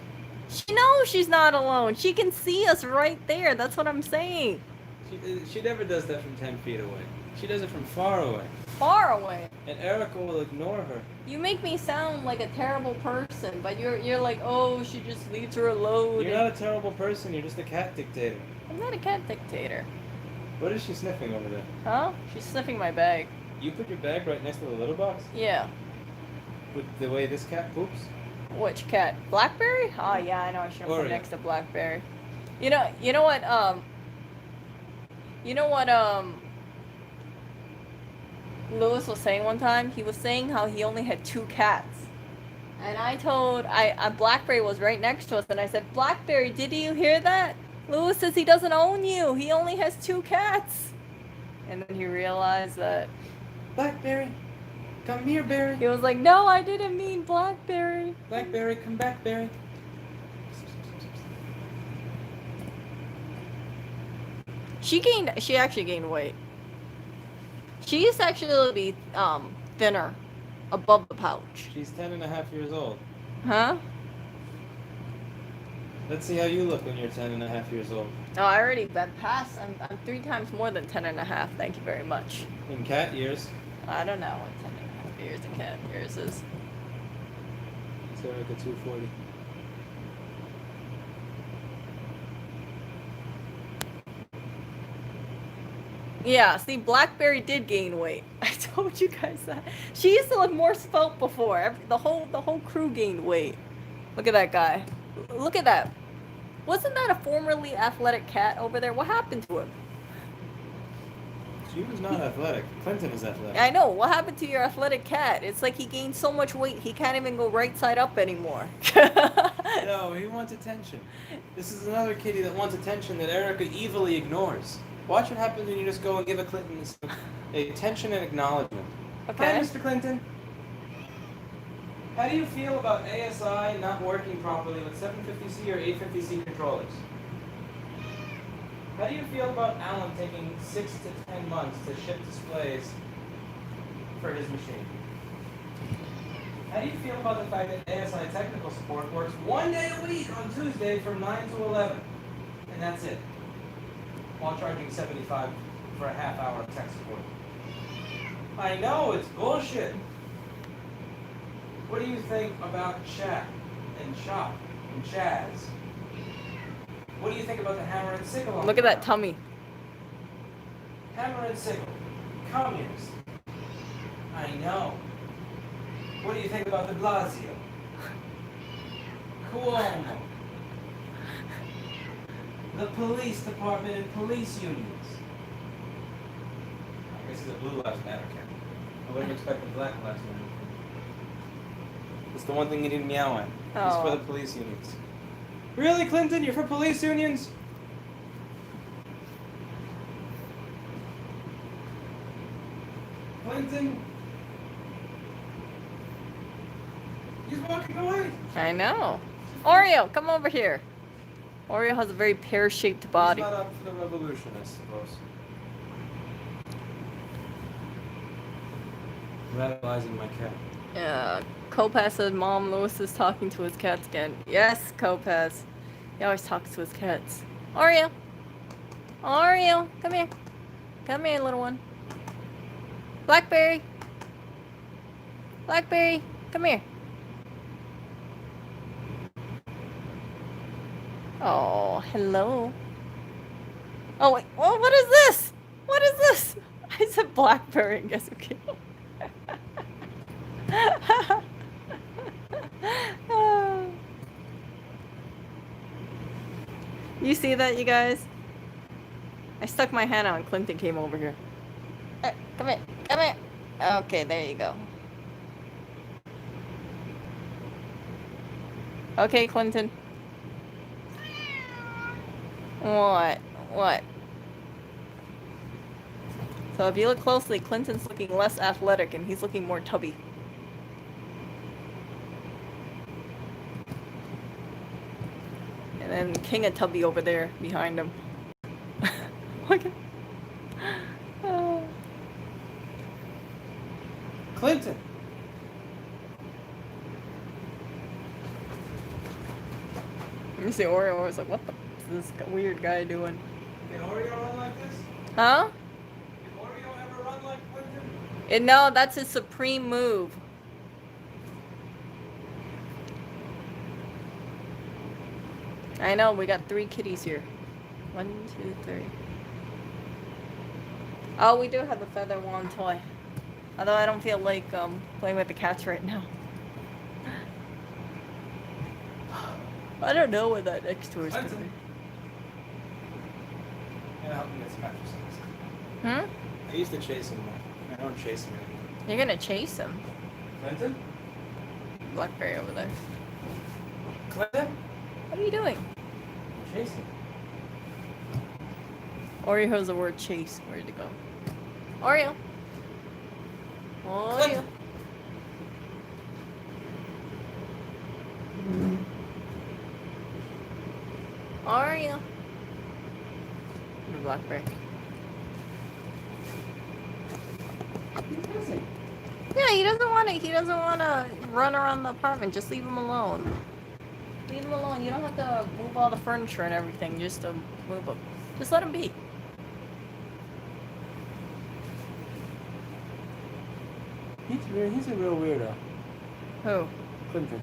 She knows she's not alone. She can see us right there. That's what I'm saying. She never does that from 10 feet away. She does it from far away. Far away. And Erica will ignore her. You make me sound like a terrible person, but you're like, oh, she just leaves her alone. You're not a terrible person. You're just a cat dictator. I'm not a cat dictator. What is she sniffing over there? Huh? She's sniffing my bag. You put your bag right next to the litter box? Yeah. With the way this cat poops? Which cat? Blackberry? Oh yeah, I know. I should have put Oreo. next to Blackberry. You know what? Lewis was saying one time. He was saying how he only had 2 cats, and I Blackberry was right next to us, and I said, Blackberry, did you hear that? Lewis says he doesn't own you. He only has 2 cats, and then he realized that. Blackberry, come here, Berry. He was like, no, I didn't mean Blackberry. Blackberry, come back, Berry. She actually gained weight. She used to actually be thinner above the pouch. She's 10 and a half years old. Huh? Let's see how you look when you're 10 and a half years old. Oh, I already been past. I'm 3 times more than 10 and a half. Thank you very much. In cat years. I don't know what 10 and a half years in cat years is. It's Erica 240. Yeah, see, Blackberry did gain weight. I told you guys that. She used to look more svelte before. The whole crew gained weight. Look at that guy. Look at that. Wasn't that a formerly athletic cat over there? What happened to him? She was not athletic. Clinton is athletic. I know. What happened to your athletic cat? It's like he gained so much weight he can't even go right side up anymore. No, he wants attention. This is another kitty that wants attention that Erica evilly ignores. Watch what happens when you just go and give a Clinton attention and acknowledgement. Okay. Hi, Mr. Clinton. How do you feel about ASI not working properly with 750C or 850C controllers? How do you feel about Alan taking 6 to 10 months to ship displays for his machine? How do you feel about the fact that ASI technical support works 1 day a week on Tuesday from 9 to 11, and that's it, while charging $75 for a half hour of tech support? I know, it's bullshit. What do you think about Shaq and Shop and Chaz? What do you think about the hammer and sickle? Look at that tummy. Hammer and sickle. Communist. I know. What do you think about de Blasio? Cuomo. The police department and police unions. I guess it's a blue lives matter camp. I wouldn't expect a black lives matter. It's the one thing you didn't meow at. It's for the police unions. Really, Clinton? You're for police unions? Clinton? He's walking away. I know. Oreo, come over here. Oreo has a very pear-shaped body. He's not up for the revolution, I suppose. Radicalizing my cat. Yeah. Kopaz said, Mom, Lewis is talking to his cats again. Yes, Kopaz. He always talks to his cats. Oreo. Oreo, come here. Come here, little one. Blackberry. Blackberry, come here. Oh, hello. Oh, wait. Oh, what is this? What is this? I said Blackberry and guess who came? You see that, you guys? I stuck my hand out and Clinton came over here. Come here. Come here. Okay, there you go. Okay, Clinton. What? What? So if you look closely, Clinton's looking less athletic and he's looking more tubby. And then King of Tubby over there behind him. Look at... Clinton. You see Oreo was like, what the is this weird guy doing? Can Oreo run like this? Huh? Can Oreo ever run like Clinton? No, that's his supreme move. I know, we got 3 kitties here. 1, 2, 3. Oh, we do have a feather wand toy. Although I don't feel like playing with the cats right now. I don't know where that next door is going to be. Can I help me get some exercise? Hmm? I used to chase him. I don't chase him anymore. You're gonna chase him. Clinton? Blackberry over there. Clinton? What are you doing? I'm chasing. Oreo has the word chase. Where'd it go? Oreo. Oreo. Clinton. Oreo. The Blackberry. Yeah, he doesn't want to. He doesn't want to run around the apartment. Just leave him alone. Leave him alone. You don't have to move all the furniture and everything just to move him. Just let him be. He's a real weirdo. Who? Clinton.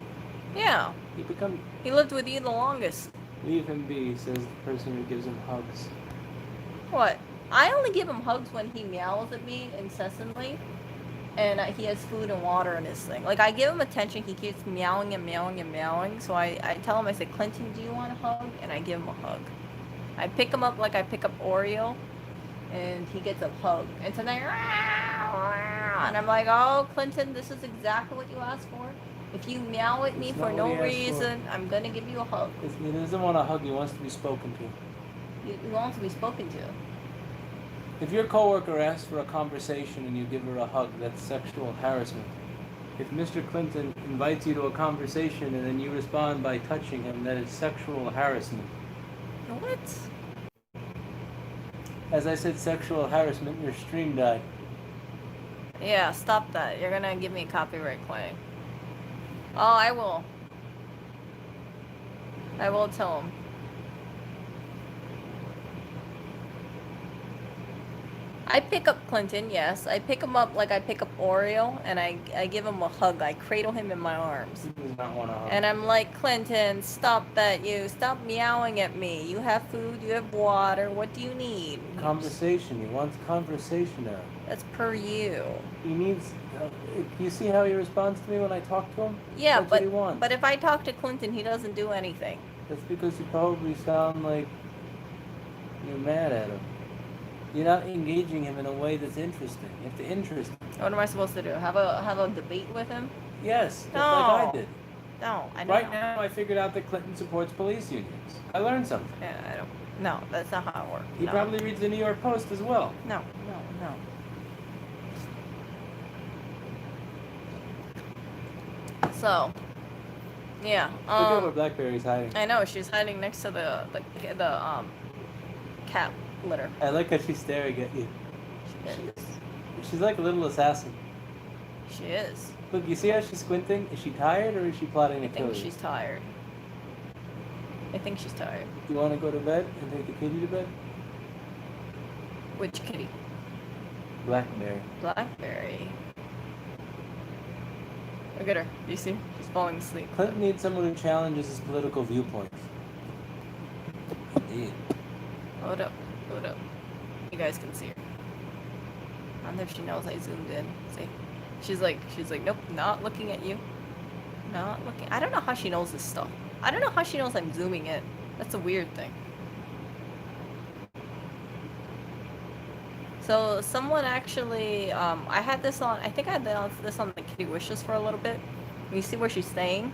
Yeah. He lived with you the longest. Leave him be, says the person who gives him hugs. What? I only give him hugs when he meows at me incessantly. And he has food and water in his thing. Like, I give him attention. He keeps meowing and meowing and meowing. So I tell him, I say, Clinton, do you want a hug? And I give him a hug. I pick him up like I pick up Oreo. And he gets a hug. And so then, and I'm like, oh, Clinton, this is exactly what you asked for. If you meow at me It's for not no what he asked for. reason, I'm going to give you a hug. He doesn't want a hug, he wants to be spoken to. You want to be spoken to. If your coworker asks for a conversation and you give her a hug, that's sexual harassment. If Mr. Clinton invites you to a conversation and then you respond by touching him, that is sexual harassment. What? As I said, sexual harassment, your stream died. Yeah, stop that. You're going to give me a copyright claim. Oh, I will. I will tell him. I pick up Clinton, yes. I pick him up like I pick up Oreo, and I give him a hug. I cradle him in my arms. He does not want a hug. And I'm like, Clinton, stop that, you. Stop meowing at me. You have food, you have water. What do you need? Conversation. He wants conversation now. That's per you. He needs... you see how he responds to me when I talk to him? Yeah, That's what he wants. but if I talk to Clinton, he doesn't do anything. That's because you probably sound like you're mad at him. You're not engaging him in a way that's interesting. You have to interest him. What am I supposed to do? Have a debate with him? Yes, just No. like I did. No, I don't. Right now, I figured out that Clinton supports police unions. I learned something. Yeah, I don't. No, that's not how it works. He No. probably reads the New York Post as well. No. So, yeah. Look at where Blackberry's hiding. I know she's hiding next to the cat litter. I like how she's staring at you. She is. She's like a little assassin. She is. Look, you see how she's squinting? Is she tired or is she plotting to I kill think you? she's tired. I think she's tired. You want to go to bed and take the kitty to bed? Which kitty? Blackberry. Blackberry. Look at her. Do you see? She's falling asleep. Clinton needs someone who challenges his political viewpoints. Indeed. Hold up. You guys can see her. I wonder if she knows I zoomed in. See? She's like, nope, not looking at you. Not looking. I don't know how she knows this stuff. I don't know how she knows I'm zooming in. That's a weird thing. So someone actually, I had this on, I think I had this on the Kitty Wishes for a little bit. You see where she's staying?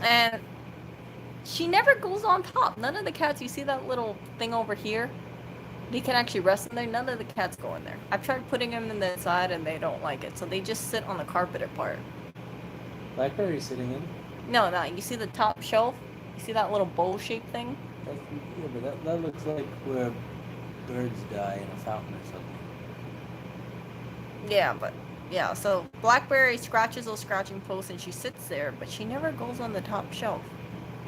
And she never goes on top. None of the cats, you see that little thing over here? They can actually rest in there. None of the cats go in there. I've tried putting them in the inside and they don't like it. So they just sit on the carpeted part. Blackberry's sitting in. No, no. You see the top shelf? You see that little bowl-shaped thing? Yeah, but that looks like where birds die in a fountain or something. Yeah, but yeah. So Blackberry scratches those scratching posts and she sits there, but she never goes on the top shelf.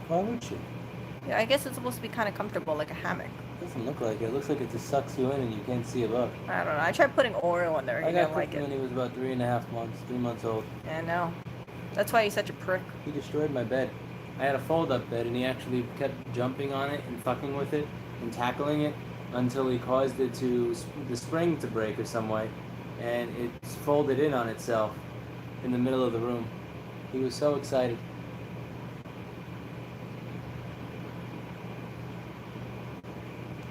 Why would she? Yeah, I guess it's supposed to be kind of comfortable, like a hammock. Doesn't look like it. It looks like it just sucks you in and you can't see above. I don't know. I tried putting Oreo in there. He I didn't got like Clifton it. when he was about 3 months old. Yeah, I know. That's why he's such a prick. He destroyed my bed. I had a fold-up bed and he actually kept jumping on it and fucking with it and tackling it until he caused it to, the spring to break or some way. And it folded in on itself in the middle of the room. He was so excited.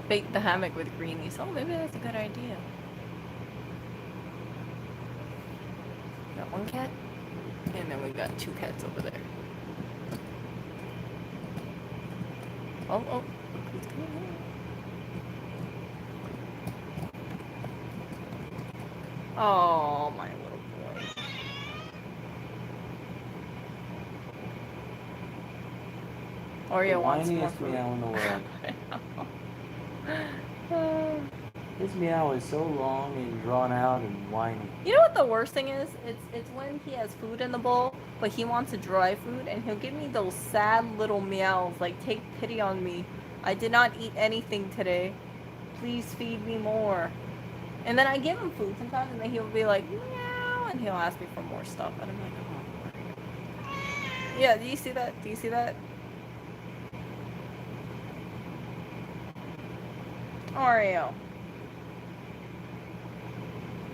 Bake the hammock with greenies. Oh, maybe that's a good idea. Got one cat, and then we got 2 cats over there. Oh, oh. Who's coming here? Oh, my little boy. Oreo wants more Whiniest food. meow in the world. Uh, His meow is so long and drawn out and whiny. You know what the worst thing is? It's when he has food in the bowl, but he wants a dry food, and he'll give me those sad little meows, like, take pity on me. I did not eat anything today. Please feed me more. And then I give him food sometimes, and then he'll be like, meow, and he'll ask me for more stuff, and I'm like, oh. Yeah, do you see that? Do you see that? Oreo.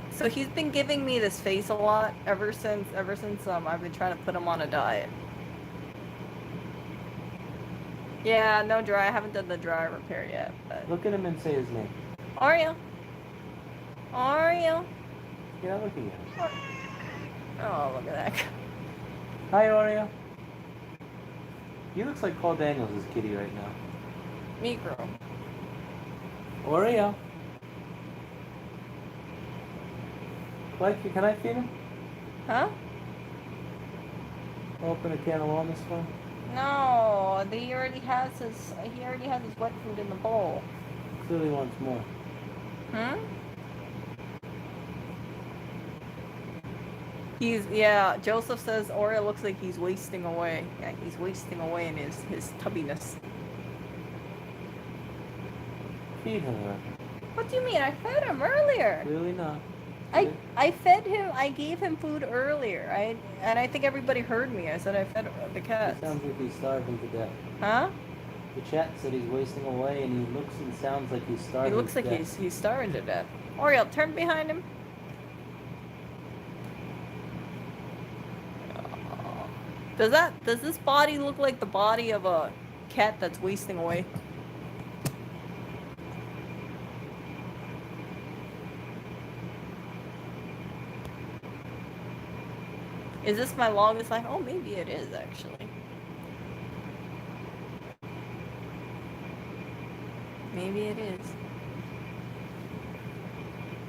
So he's been giving me this face a lot ever since I've been trying to put him on a diet. Yeah, no dry. I haven't done the dry repair yet. But Look at him and say his name. Oreo. Oreo. You're not looking at him. Oh, look at that. Hi, Oreo. He looks like Paul Daniels' kitty right now. Micro. Oreo. Like, can I feed him? Huh? Open a can of worms for him? No, he already has his wet food in the bowl. Clearly wants more. Hmm? Yeah, Joseph says Oreo looks like he's wasting away. Yeah, he's wasting away in his tubbiness. Feed her. What do you mean? I fed him earlier. Clearly not. I fed him. I gave him food earlier. And I think everybody heard me. I said I fed the It cats. sounds like he's starving to death. Huh? The chat said he's wasting away, and he looks and sounds like he's starving. He looks like to death. he's starving to death. Oreo, turn behind him. Does this body look like the body of a cat that's wasting away? Is this my longest life? Oh, maybe it is actually. Maybe it is.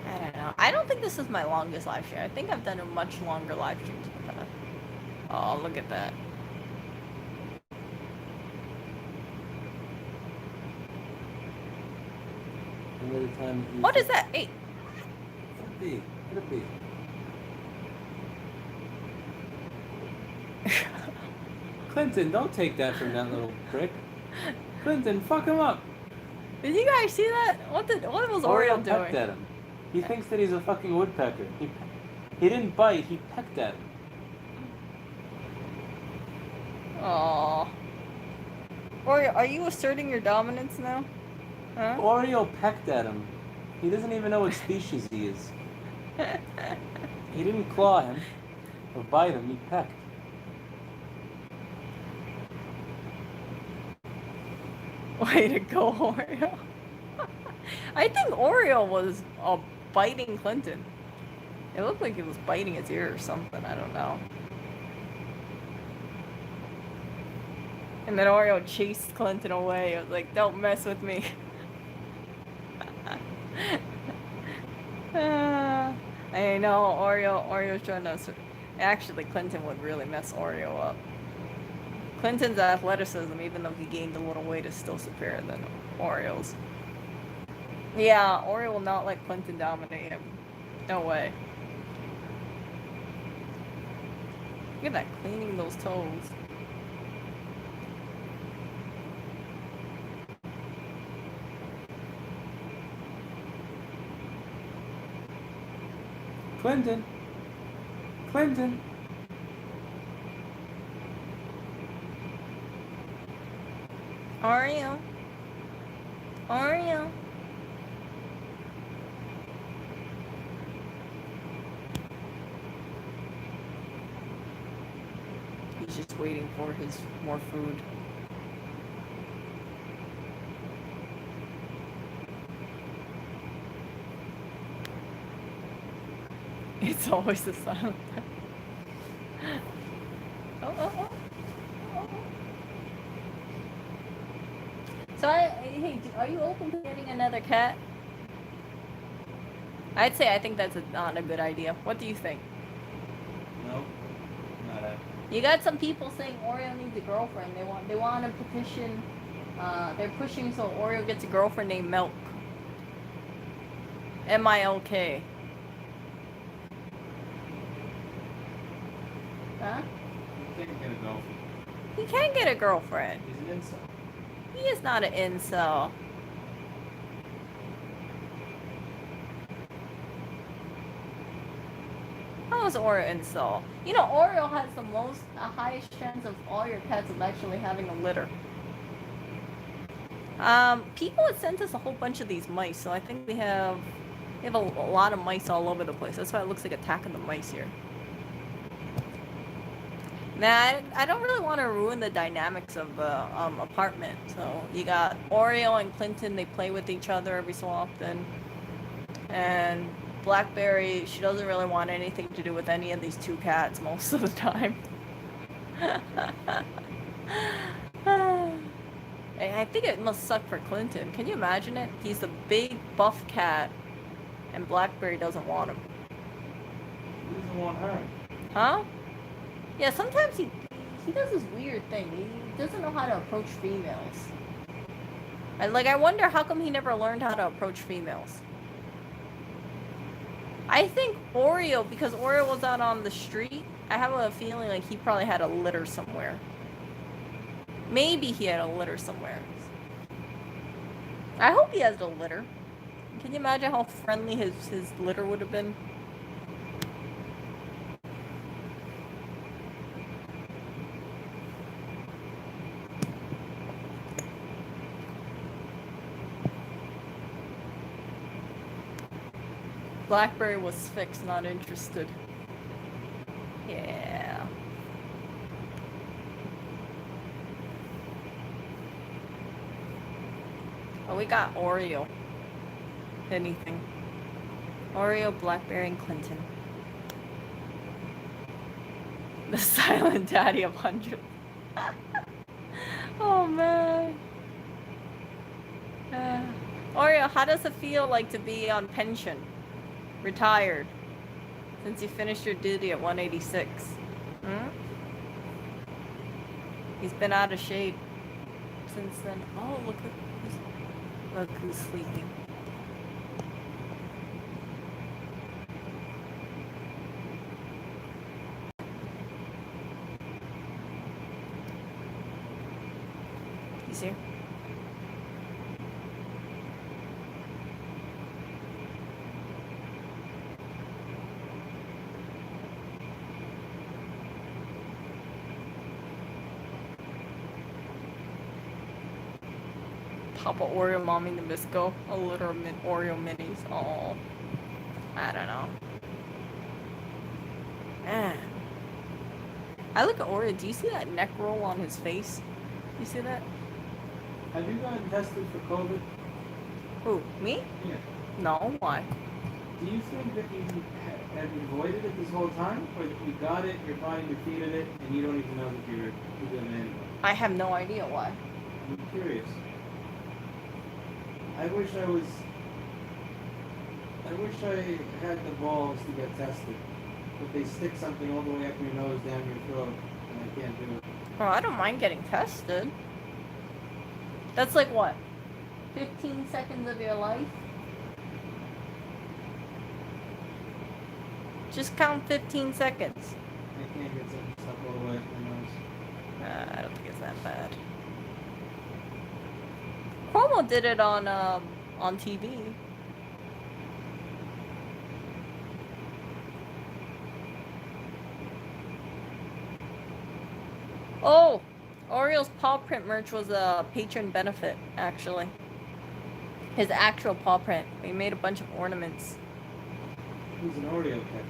I don't know. I don't think this is my longest live stream. I think I've done a much longer live stream in the past. Oh, look at that. Another time. What is that? Hey. Could be. Could be. Clinton, don't take that from that little prick. Clinton, fuck him up. Did you guys see that? What was Oreo pecked doing? at him. He thinks that he's a fucking woodpecker. He didn't bite, he pecked at him. Aww. Oreo, are you asserting your dominance now? Huh? Oreo pecked at him. He doesn't even know what species he is. He didn't claw him or bite him, he pecked. Way to go, Oreo. I think Oreo was biting Clinton. It looked like he was biting his ear or something. I don't know. And then Oreo chased Clinton away. I was like, don't mess with me. I know, Oreo's trying to... Actually, Clinton would really mess Oreo up. Clinton's athleticism, even though he gained a little weight, is still superior than Oreo's. Yeah, Oreo will not let Clinton dominate him. No way. Look at that, cleaning those toes. Clinton. Clinton. Oreo. Oreo. He's just waiting for his more food. It's always the silent. Oh. So hey, are you open to getting another cat? I'd say I think that's not a good idea. What do you think? No. Not that. You got some people saying Oreo needs a girlfriend. They want a petition. They're pushing so Oreo gets a girlfriend named Milk. M-I-L-K. Huh? He can't get a girlfriend. He can get a girlfriend. He's an incel. He is not an incel. How is Oreo incel? You know, Oreo has the highest chance of all your cats of actually having a litter. People had sent us a whole bunch of these mice, so I think we have a lot of mice all over the place. That's why it looks like Attack of the Mice here. Nah, I don't really want to ruin the dynamics of the apartment. So you got Oreo and Clinton, they play with each other every so often. And Blackberry, she doesn't really want anything to do with any of these two cats most of the time. I think it must suck for Clinton. Can you imagine it? He's the big buff cat and Blackberry doesn't want him. He doesn't want her. Huh? Yeah, sometimes he does this weird thing. He doesn't know how to approach females. I wonder how come he never learned how to approach females. I think Oreo, because Oreo was out on the street, I have a feeling like he probably had a litter somewhere. Maybe he had a litter somewhere. I hope he has a litter. Can you imagine how friendly his litter would have been? Blackberry was fixed, not interested. Yeah. Oh, we got Oreo. If anything. Oreo, Blackberry, and Clinton. The silent daddy of 100. Oh, man. Oreo, how does it feel like to be on pension? Retired. Since you finished your duty at 186. Hmm? He's been out of shape since then. Oh, look who's sleeping. He's here. Papa Oreo, Mommy Nabisco, a litter of Oreo minis. Oh, I don't know. Man. I look at Oreo. Do you see that neck roll on his face? You see that? Have you gotten tested for COVID? Who? Me? Yeah. No. Why? Do you think that you have avoided it this whole time? Or that you got it, your body defeated it, and you don't even know that you're doing it anyway? I have no idea why. I'm curious. I wish I had the balls to get tested. But they stick something all the way up your nose, down your throat, and I can't do it. Well, I don't mind getting tested. That's like what? 15 seconds of your life? Just count 15 seconds. I can't get something stuck all the way up my nose. I don't think it's that bad. Cuomo did it on TV. Oh, Oriole's paw print merch was a patron benefit, actually. His actual paw print. We made a bunch of ornaments. Who's an Oreo pet?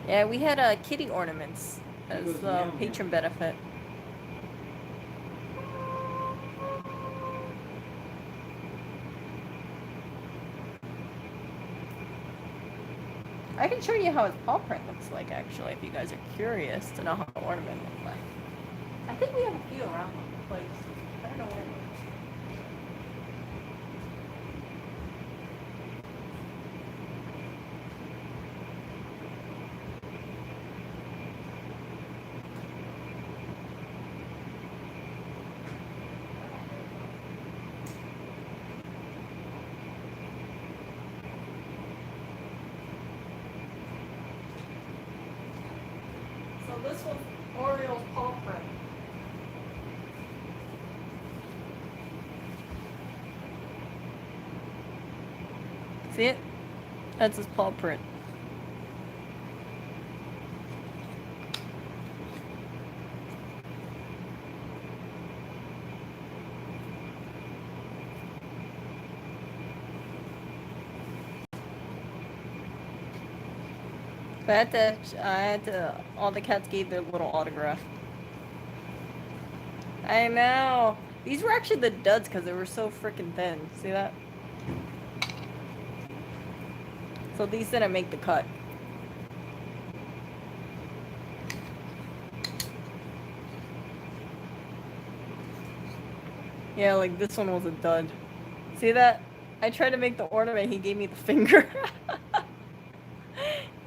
Yeah, we had kitty ornaments as patron benefit. I can show you how his paw print looks like, actually, if you guys are curious to know how the ornament looks like. I think we have a few around the place. I don't know where. So this was Oriole's paw print. See it? That's his paw print. All the cats gave their little autograph. I know. These were actually the duds because they were so freaking thin. See that? So these didn't make the cut. Yeah, like this one was a dud. See that? I tried to make the ornament, he gave me the finger.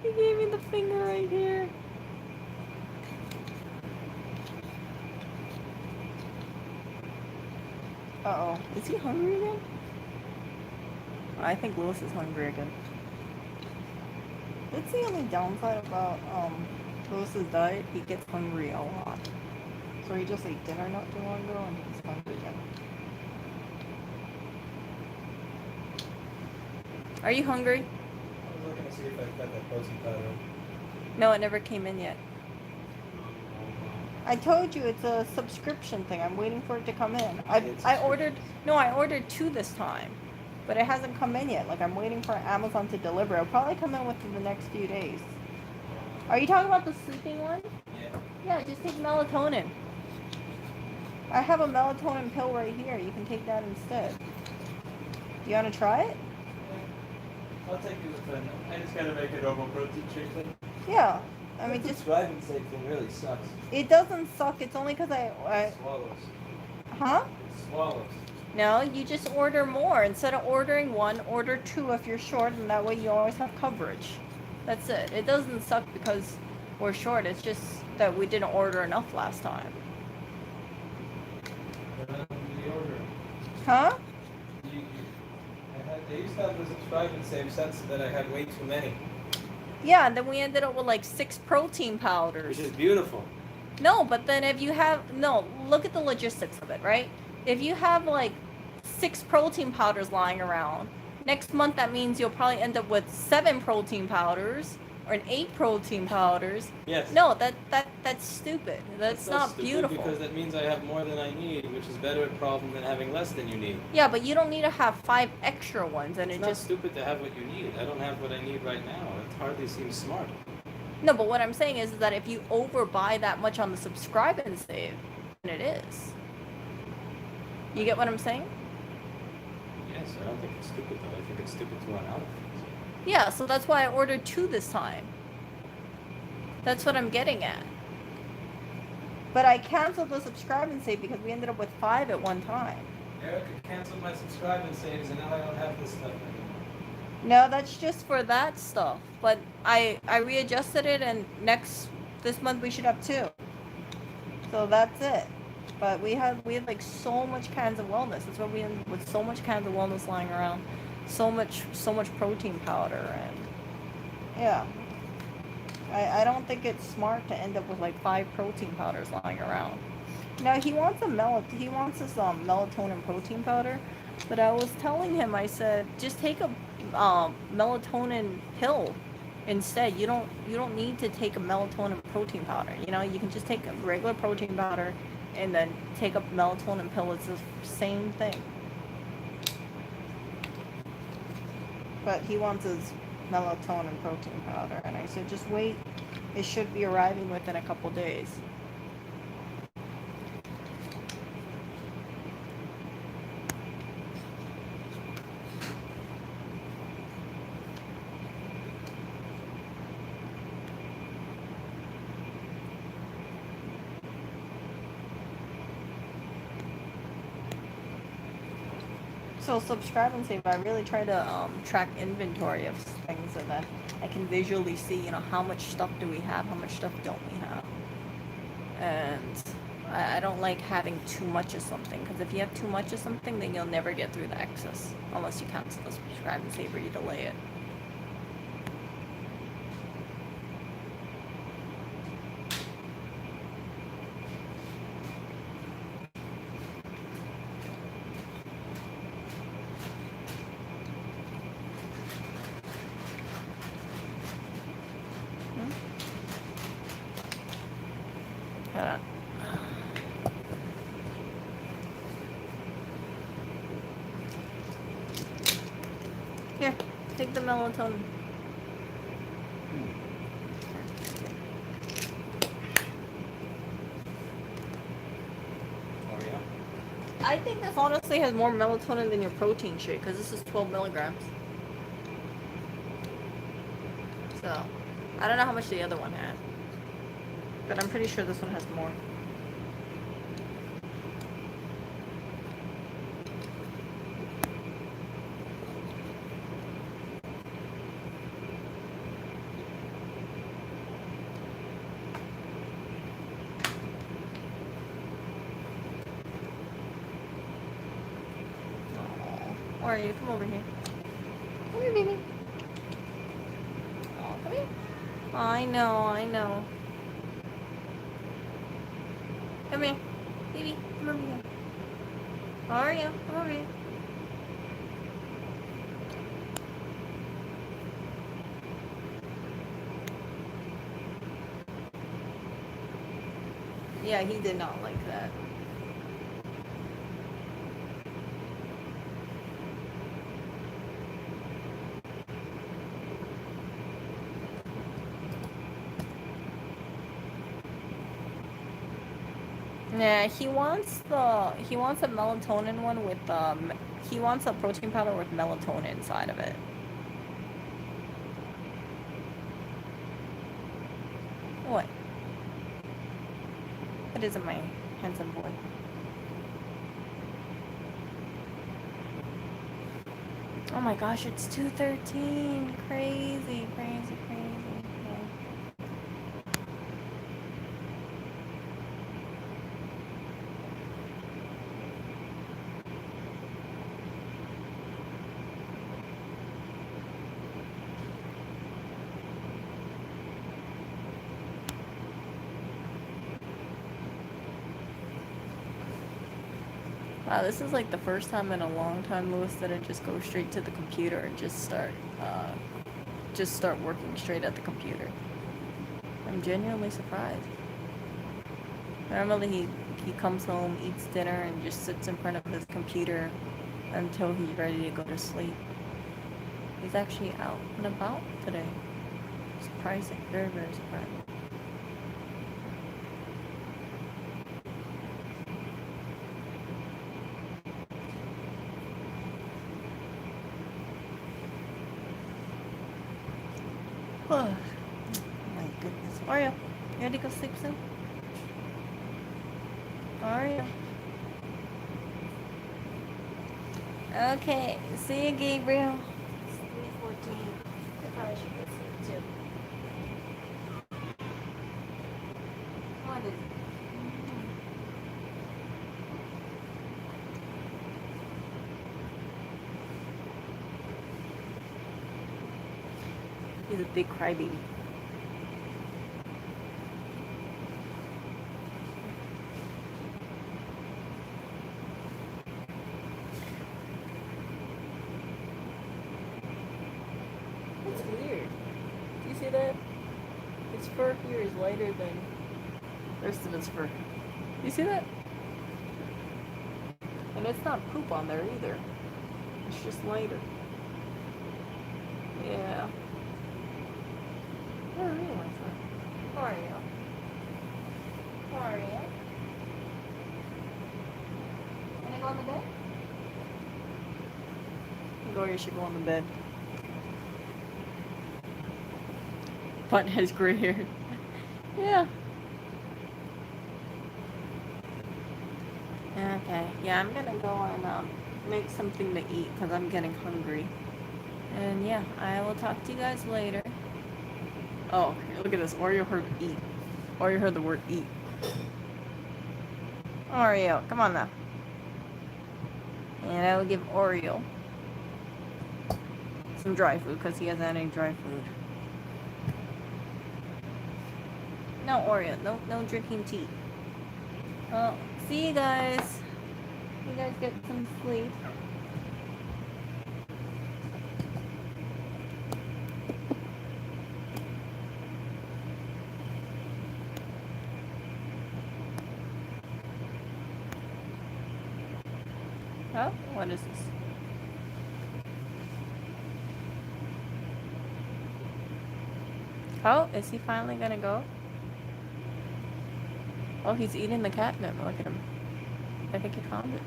He gave me the finger right here. Uh-oh. Is he hungry again? I think Lewis is hungry again. That's the only downside about Lewis's diet. He gets hungry a lot. So he just ate dinner not too long ago and he's hungry again. Are you hungry? I was looking to see if I got that protein powder. No, it never came in yet. I told you it's a subscription thing. I'm waiting for it to come in. I ordered 2 this time. But it hasn't come in yet. Like, I'm waiting for Amazon to deliver. It'll probably come in within the next few days. Are you talking about the sleeping one? Yeah. Yeah, just take melatonin. I have a melatonin pill right here. You can take that instead. Do you want to try it? Yeah. I'll take it with fun. I just gotta make a normal protein shake thing. Yeah. I mean, The just... subscribing sake thing really sucks. It doesn't suck. It's only because It swallows. Huh? It swallows. No, you just order more. Instead of ordering 1, order 2 if you're short, and that way you always have coverage. That's it. It doesn't suck because we're short. It's just that we didn't order enough last time. Huh? They used to have the subscribing save sense that I had way too many. Yeah, and then we ended up with like 6 protein powders. Which is beautiful. No, but then if you have... No, look at the logistics of it, right? If you have like 6 protein powders lying around, next month that means you'll probably end up with 7 protein powders or 8 protein powders. Yes. No, that's stupid. That's not stupid beautiful. Because that means I have more than I need, which is better a problem than having less than you need. Yeah, but you don't need to have 5 extra ones, and It's not stupid to have what you need. I don't have what I need right now. It hardly seems smart. No, but what I'm saying is that if you overbuy that much on the subscribe and save, then it is. You get what I'm saying? Yes, I don't think it's stupid though. I think it's stupid to run out of things. Yeah, so that's why I ordered 2 this time. That's what I'm getting at. But I canceled the subscribe and save because we ended up with 5 at one time. Erica canceled my subscribe and saves, and now I don't have this stuff anymore. No, that's just for that stuff. But I readjusted it, and this month we should have 2. So that's it. But we had like so much cans of wellness. That's what we had with so much cans of wellness lying around. So much protein powder, and yeah. I don't think it's smart to end up with like 5 protein powders lying around. Now he wants this melatonin protein powder, but I was telling him, I said, just take a melatonin pill instead. You don't need to take a melatonin protein powder. You know, you can just take a regular protein powder and then take a melatonin pill. It's the same thing. But he wants his melatonin protein powder, and I said, just wait. It should be arriving within a couple days. So subscribe and save. I really try to track inventory of things so that I can visually see, you know, how much stuff do we have, how much stuff don't we have. And I don't like having too much of something, because if you have too much of something, then you'll never get through the excess unless you cancel the subscribe and save or you delay it. Hold on. Here, take the melatonin. Oh yeah. I think this honestly has more melatonin than your protein shake, because this is 12 milligrams. So, I don't know how much the other one had, but I'm pretty sure this one has more. Where are you? Come over here. Come here, baby. Oh, come here. I know. Come here. Baby, come over here. How are you? Come over here. Yeah, he did not like that. Yeah, he wants a melatonin one with he wants a protein powder with melatonin inside of it. What? What is it, my handsome boy? Oh my gosh, it's 2:13. Crazy. Wow, this is like the first time in a long time, Louis, that I just go straight to the computer and just start working straight at the computer. I'm genuinely surprised. Normally he comes home, eats dinner, and just sits in front of his computer until he's ready to go to sleep. He's actually out and about today. Surprising, very surprising. Oh my goodness. Oreo, you ready to go sleep soon? Oreo. Okay, see you, Gabriel. It's 3:14. I probably should go sleep too. What is it? He's a big crybaby. That's weird. Do you see that? His fur here is lighter than the rest of his fur. You see that? And it's not poop on there either. It's just lighter. Yeah. I don't realize that. Oreo. Oreo. Can I go on the bed? I think Oreo should go on the bed. Button has gray hair. Yeah. Okay. Yeah, I'm gonna go and make something to eat because I'm getting hungry. And yeah, I will talk to you guys later. Oh, look at this. Oreo heard eat. Oreo heard the word eat. Oreo, come on now. And I will give Oreo some dry food because he hasn't had any dry food. No, Oreo. No drinking tea. Well, see you guys. You guys get some sleep. Oh, what is this? Oh, is he finally gonna go? Oh, he's eating the catnip. Look at him. I think he found it.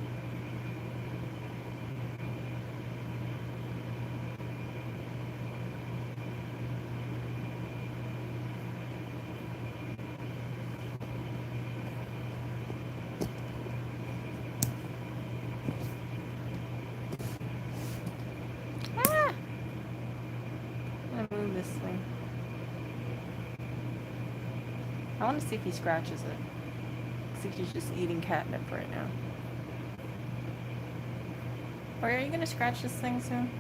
Ah! I'm gonna move this thing. I want to see if he scratches it. Looks like he's just eating catnip right now. Or are you gonna scratch this thing soon?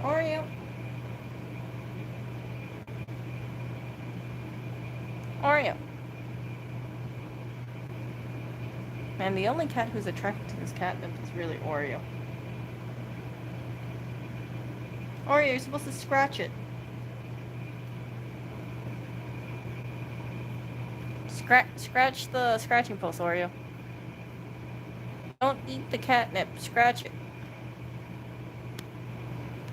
Oreo. Oreo. Man, the only cat who's attracted to this catnip is really Oreo. Oreo, you're supposed to scratch it. Scratch the scratching post, Oreo. Don't eat the catnip. Scratch it.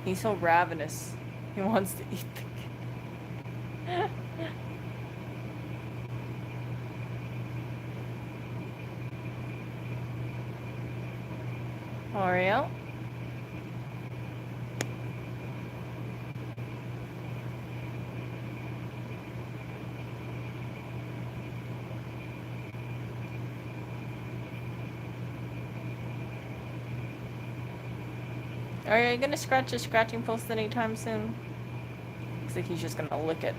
He's so ravenous. He wants to eat the cat. Oreo. Are you gonna scratch a scratching post anytime soon? Looks like he's just gonna lick it.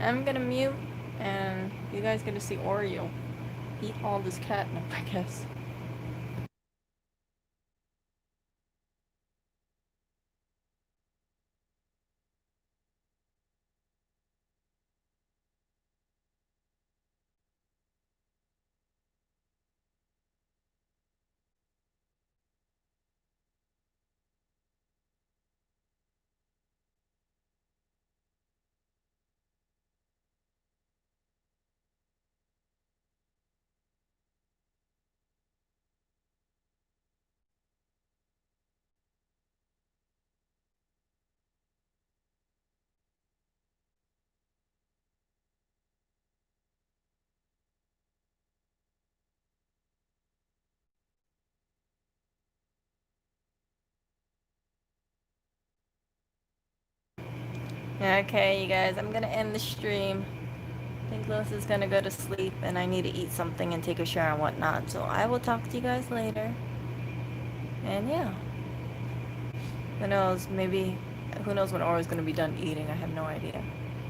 I'm gonna mute, and you guys get to see Oreo. eat all this catnip, I guess. Okay, you guys, I'm gonna end the stream. I think Lewis is gonna go to sleep, and I need to eat something and take a shower and whatnot. So I will talk to you guys later. And yeah, who knows? Maybe, who knows when Aura's gonna be done eating? I have no idea.